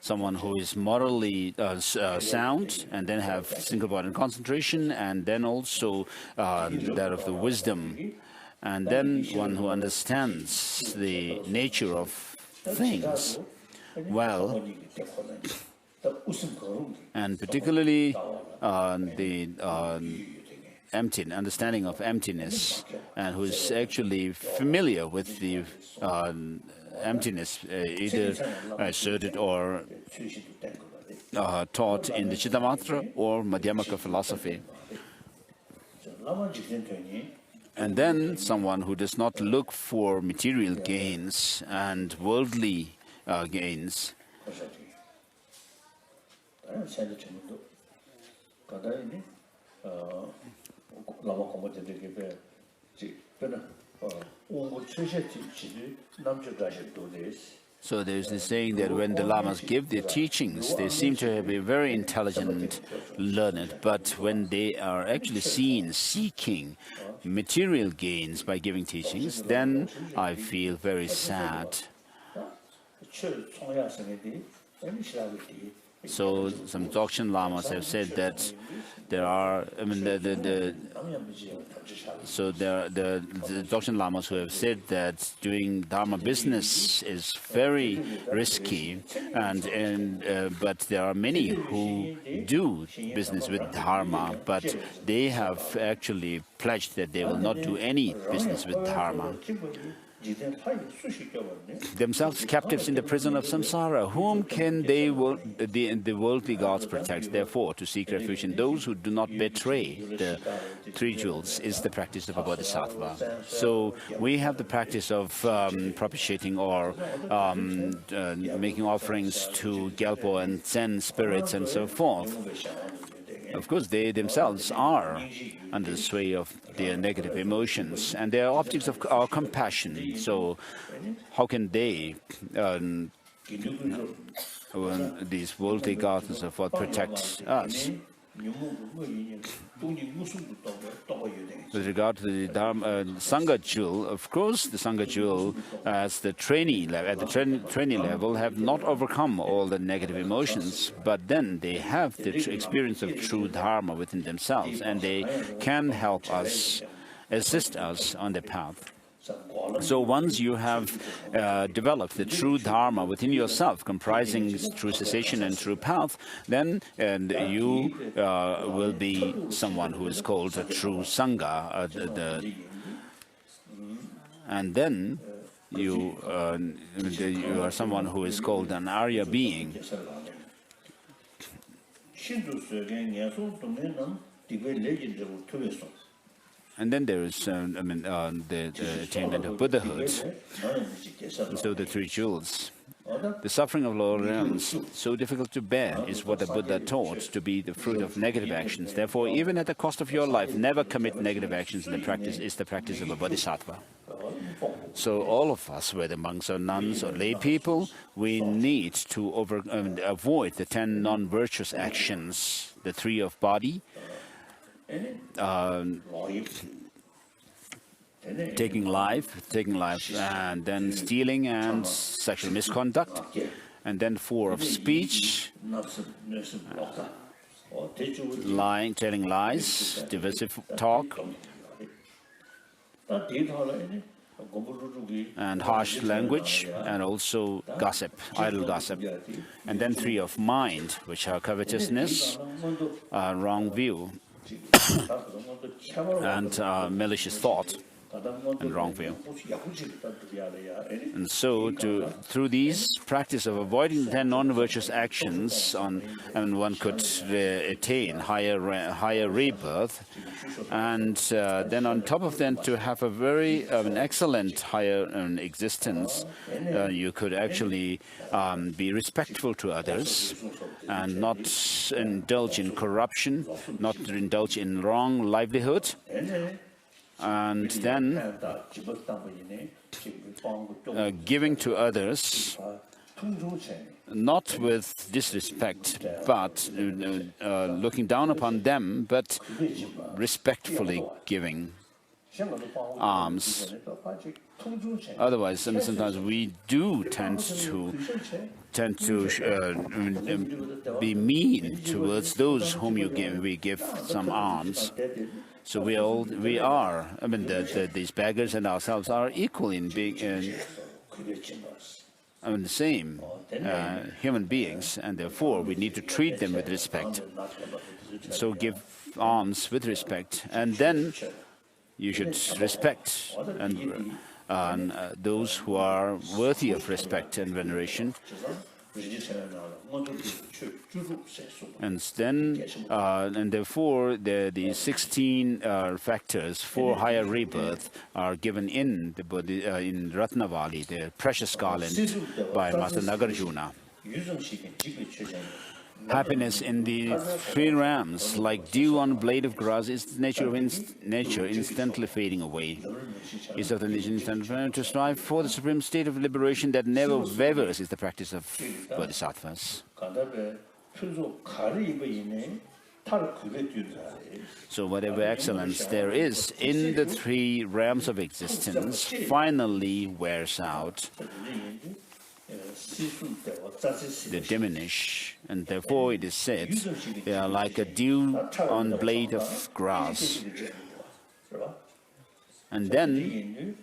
someone who is morally sound, and then have single-body concentration, and then also that of the wisdom, and then one who understands the nature of things well, and particularly the understanding of emptiness, and who is actually familiar with the emptiness, either asserted or taught in the Chittamatra or Madhyamaka philosophy. And then someone who does not look for material gains and worldly gains. So there's this saying that when the Lamas give their teachings, they seem to be very intelligent, learned, but when they are actually seen seeking material gains by giving teachings, then I feel very sad. So some Dzogchen Lamas have said that there are, the Dzogchen Lamas who have said that doing Dharma business is very risky, but there are many who do business with Dharma, but they have actually pledged that they will not do any business with Dharma. Themselves captives in the prison of samsara, whom can the worldly gods protect? Therefore, to seek refuge in those who do not betray the 3 jewels is the practice of a bodhisattva. So we have the practice of propitiating or making offerings to Gyalpo and Zen spirits and so forth. Of course, they themselves are under the sway of their negative emotions, and they are objects of our compassion. So how can they, these worldly gods and so forth, protect us? With regard to the Sangha jewel, of course, the Sangha jewel, as the trainee level, have not overcome all the negative emotions, but then they have the experience of true Dharma within themselves, and they can help us, assist us on the path. So once you have developed the true Dharma within yourself, comprising true cessation and true path, then you will be someone who is called a true Sangha. And then you are someone who is called an Arya being. And then there is, the attainment of Buddhahood. So the three jewels. The suffering of lower realms, so difficult to bear, is what the Buddha taught to be the fruit of negative actions. Therefore, even at the cost of your life, never commit negative actions. In the practice is the practice of a Bodhisattva. So all of us, whether monks or nuns or lay people, we need to avoid the 10 non-virtuous actions, the 3 of body, taking life, and then stealing and sexual misconduct, and then 4 of speech, lying, telling lies, divisive talk, and harsh language, and also gossip, idle gossip. And then 3 of mind, which are covetousness, wrong view, and malicious thought, and wrong view. And so, through these practice of avoiding the 10 non-virtuous actions, one could attain higher rebirth, and then on top of that, to have a very excellent higher existence, you could actually be respectful to others, and not indulge in corruption, not indulge in wrong livelihood. And then giving to others, not with disrespect, but looking down upon them, but respectfully giving alms. Otherwise, sometimes we do tend to be mean towards those whom we give some alms. So we are. These beggars and ourselves are equal in being the same human beings, and therefore we need to treat them with respect. So give alms with respect, and then you should respect and those who are worthy of respect and veneration. And then, and therefore, the 16 factors for higher rebirth are given in Ratnavali, the precious garland by Master Nagarjuna. Happiness in the 3 realms, like dew on a blade of grass, is the nature of nature instantly fading away. Is of the nature instantly to strive for the supreme state of liberation that never wavers is the practice of Bodhisattvas. So whatever excellence there is in the 3 realms of existence finally wears out. They diminish, and therefore it is said they are like a dew on blade of grass. And then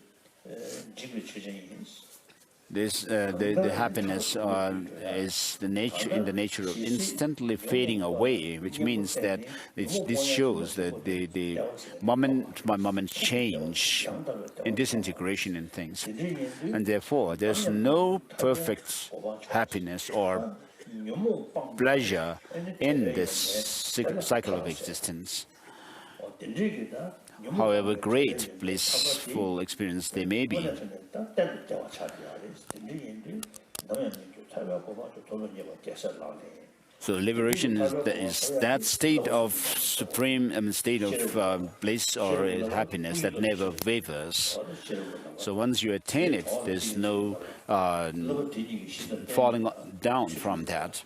this the happiness is the nature of instantly fading away, which means that this shows that the moment by moment change in disintegration in things, and therefore there's no perfect happiness or pleasure in this cycle of existence. However great blissful experience they may be. So liberation is that state of supreme, state of bliss or happiness that never wavers. So once you attain it, there's no falling down from that.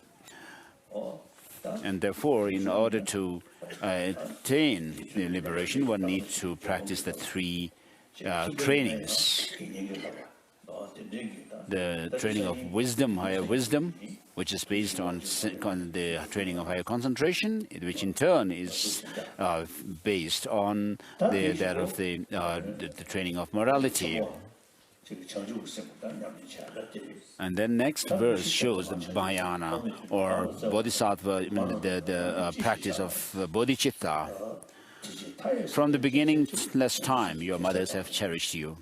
And therefore, in order to attain the liberation, one needs to practice the three trainings. The training of wisdom, higher wisdom, which is based on the training of higher concentration, which in turn is based on the training of morality. And then next verse shows the Vayana or Bodhisattva, the practice of bodhicitta. From the beginningless time, your mothers have cherished you.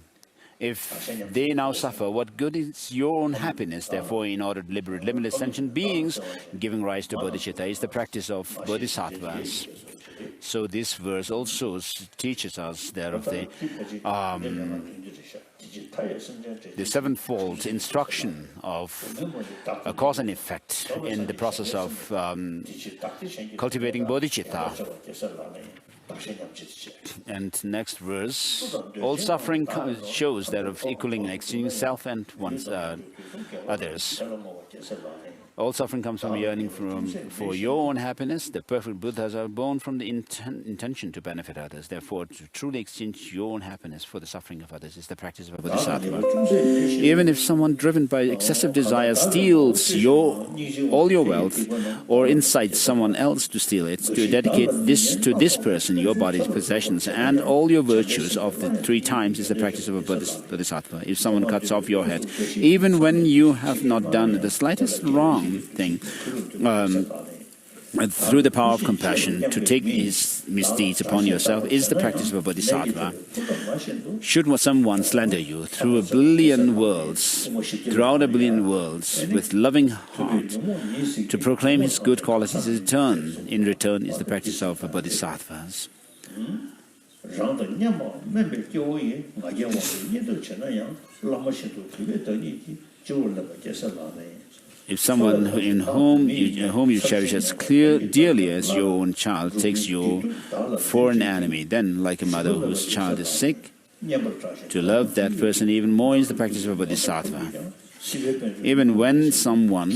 If they now suffer, what good is your own happiness? Therefore, in order to liberate limitless sentient beings, giving rise to bodhicitta is the practice of bodhisattvas. So this verse also teaches us that of the sevenfold instruction of a cause and effect in the process of cultivating bodhicitta. And next verse, all suffering shows that of equaling and exchanging self and one's others. All suffering comes from yearning for your own happiness. The perfect Buddhas are born from the intention to benefit others. Therefore, to truly exchange your own happiness for the suffering of others is the practice of a bodhisattva. Even if someone driven by excessive desire steals all your wealth or incites someone else to steal it, to dedicate to this person your body's possessions and all your virtues of the three times is the practice of a bodhisattva. If someone cuts off your head, even when you have not done the slightest wrong thing, through the power of compassion, to take his misdeeds upon yourself is the practice of a bodhisattva. Should someone slander you throughout a billion worlds, with loving heart, to proclaim his good qualities in return is the practice of a bodhisattvas. If someone whom you cherish as dearly as your own child takes you for an enemy, then, like a mother whose child is sick, to love that person even more is the practice of a bodhisattva. Even when someone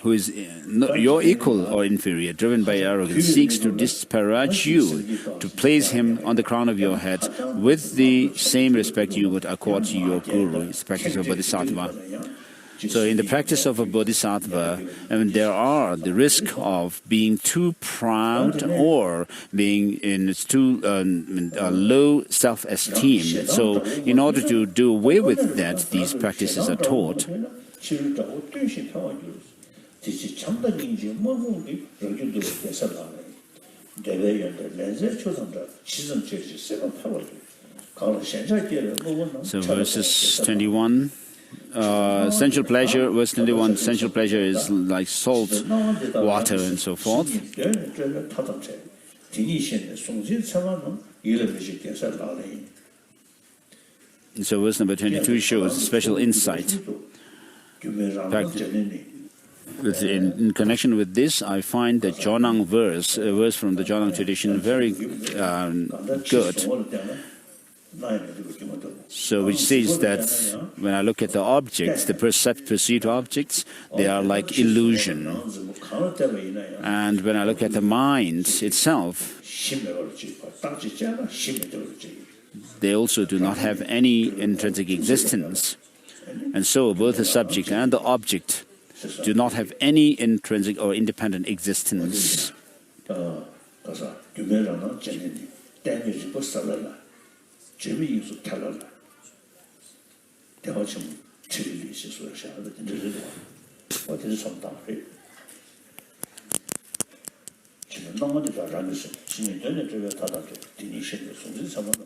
who is your equal or inferior, driven by arrogance, seeks to disparage you, to place him on the crown of your head with the same respect you would accord to your guru, is the practice of a bodhisattva. So in the practice of a bodhisattva, there are the risk of being too proud or being in too low self-esteem. So in order to do away with that, these practices are taught. So verses 21. Sensual pleasure, verse 21, sensual pleasure is like salt, water, and so forth. So verse number 22 shows special insight. In connection with this, I find the Jonang verse, a verse from the Jonang tradition, very good. So which says that when I look at the objects, the perceived objects, they are like illusion. And when I look at the mind itself, they also do not have any intrinsic existence. And so both the subject and the object do not have any intrinsic or independent existence.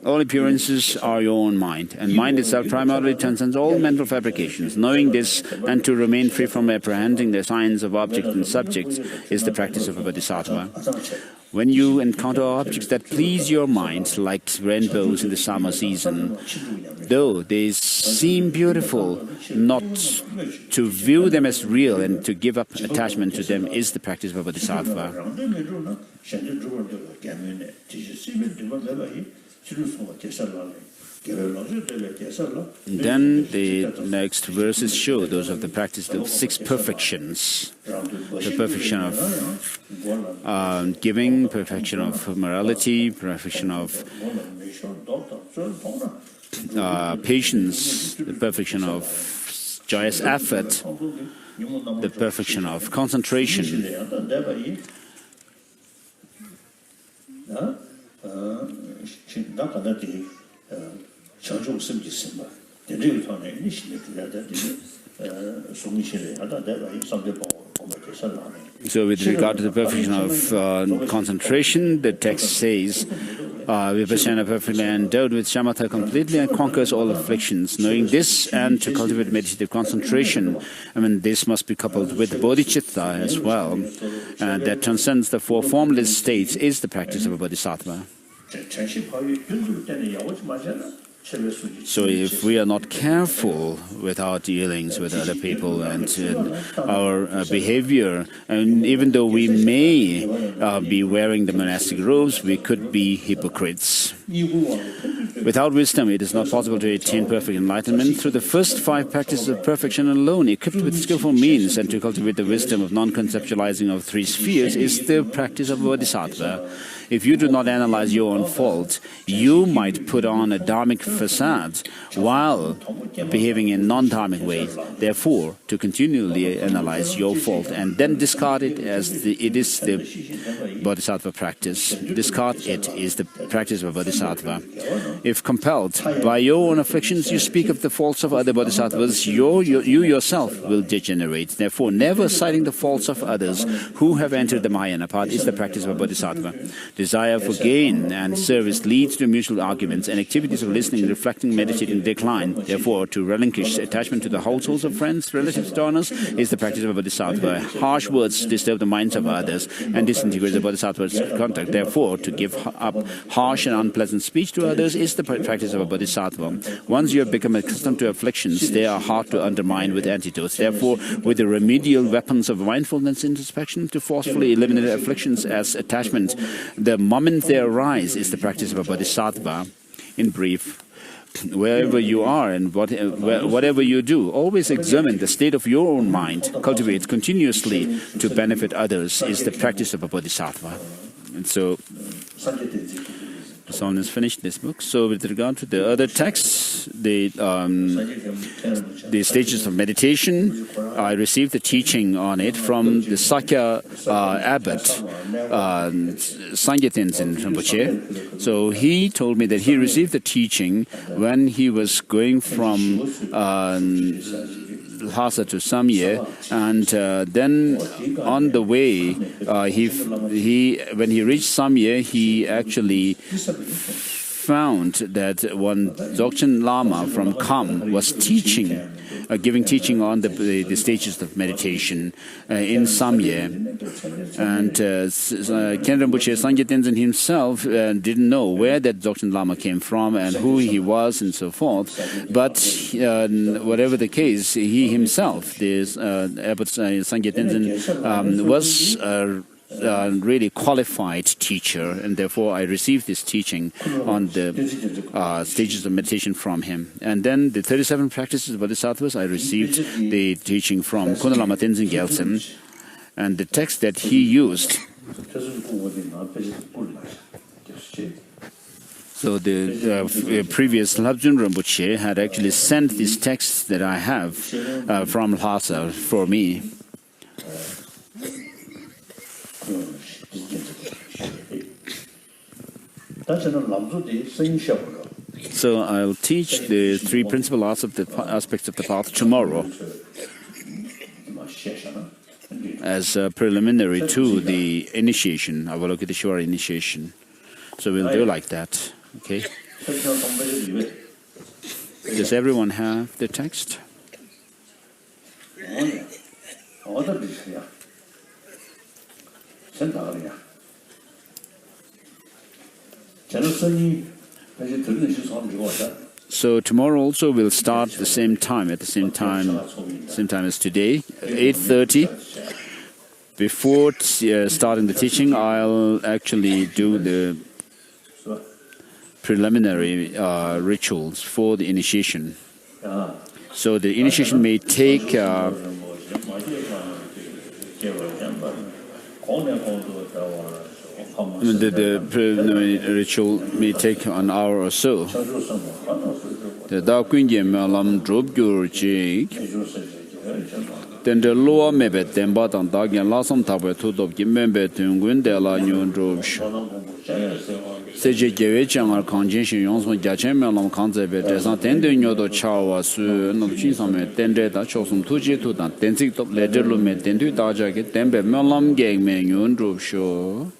All appearances are your own mind, and mind itself primarily transcends all mental fabrications. Knowing this and to remain free from apprehending the signs of objects and subjects is the practice of a bodhisattva. When you encounter objects that please your mind, like rainbows in the summer season, though they seem beautiful, not to view them as real and to give up attachment to them is the practice of a bodhisattva. Then the next verses show those of the practice of 6 perfections. The perfection of giving, perfection of morality, perfection of patience, the perfection of joyous effort, the perfection of concentration. So with regard to the perfection of concentration, the text says, Vipassana perfectly endowed with shamatha completely and conquers all afflictions. Knowing this and to cultivate meditative concentration, this must be coupled with bodhicitta as well. That transcends the 4 formless states is the practice of a bodhisattva. So if we are not careful with our dealings with other people and our behavior, and even though we may be wearing the monastic robes, we could be hypocrites. Without wisdom, it is not possible to attain perfect enlightenment. Through the first 5 practices of perfection alone, equipped with skillful means and to cultivate the wisdom of non-conceptualizing of 3 spheres, is the practice of bodhisattva. If you do not analyze your own fault, you might put on a dharmic facade while behaving in non-dharmic ways. Therefore, to continually analyze your fault and then discard it as it is the bodhisattva practice. Discard it is the practice of a bodhisattva. If compelled by your own afflictions, you speak of the faults of other bodhisattvas, you yourself will degenerate. Therefore, never citing the faults of others who have entered the Mahayana path is the practice of a bodhisattva. Desire for gain and service leads to mutual arguments, and activities of listening, reflecting, meditating decline. Therefore, to relinquish attachment to the households of friends, relatives, donors is the practice of a bodhisattva. Harsh words disturb the minds of others and disintegrate the bodhisattva's contact. Therefore, to give up harsh and unpleasant speech to others is the practice of a bodhisattva. Once you have become accustomed to afflictions, they are hard to undermine with antidotes. Therefore, with the remedial weapons of mindfulness introspection to forcefully eliminate afflictions as attachment, the moment they arise is the practice of a bodhisattva. In brief, wherever you are and whatever you do, always examine the state of your own mind, cultivate continuously to benefit others is the practice of a bodhisattva. And so, Solon has finished this book. So with regard to the other texts, the stages of meditation, I received the teaching on it from the Sakya abbot, Sangye Tenzin Rinpoche. So he told me that he received the teaching when he was going from Lhasa to Samye, and then on the way, when he reached Samye, he actually found that one Dzogchen Lama from Kham was teaching, giving teaching on the stages of meditation in Samye. And Khen Rinpoche, Sangye Tenzin himself didn't know where that Dzogchen Lama came from and who he was and so forth. But whatever the case, he himself, this Abbot Sangye Tenzin, was really qualified teacher, and therefore I received this teaching on the stages of meditation from him. And then the 37 practices of bodhisattvas, I received the teaching from Kundalama Tenzin Gyalsey, and the text that he used. So the previous Labjun Rinpoche had actually sent these texts that I have from Lhasa for me. So I'll teach the 3 principal aspects of the path tomorrow as a preliminary to the initiation, Avalokiteshvara initiation. So we'll do like that, okay? Does everyone have the text? So tomorrow also we'll start at the same time as today, 8:30. Before starting the teaching, I'll actually do the preliminary rituals for the initiation. So the initiation may take the preliminary ritual may take an hour or so. The Dakwinje Malam Drop Gurji, then the lower mebet, then Batan Dagan Lasam Tabe to the Gimembe Tungun de la New Drop. Seje Gavechang or conjunction Yonsman Jachem Malam Kanzebe, there's not tending your chow as no chisame, tended that shows some tuji to that, then six of letter lumet, then to Dajak, then be Malam Gang Man Drop show.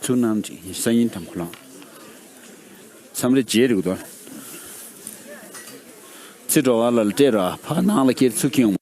Tunamji, Sayin Tamkula. Somebody Jerry. Sidro Altera, Panala Kid Sukim.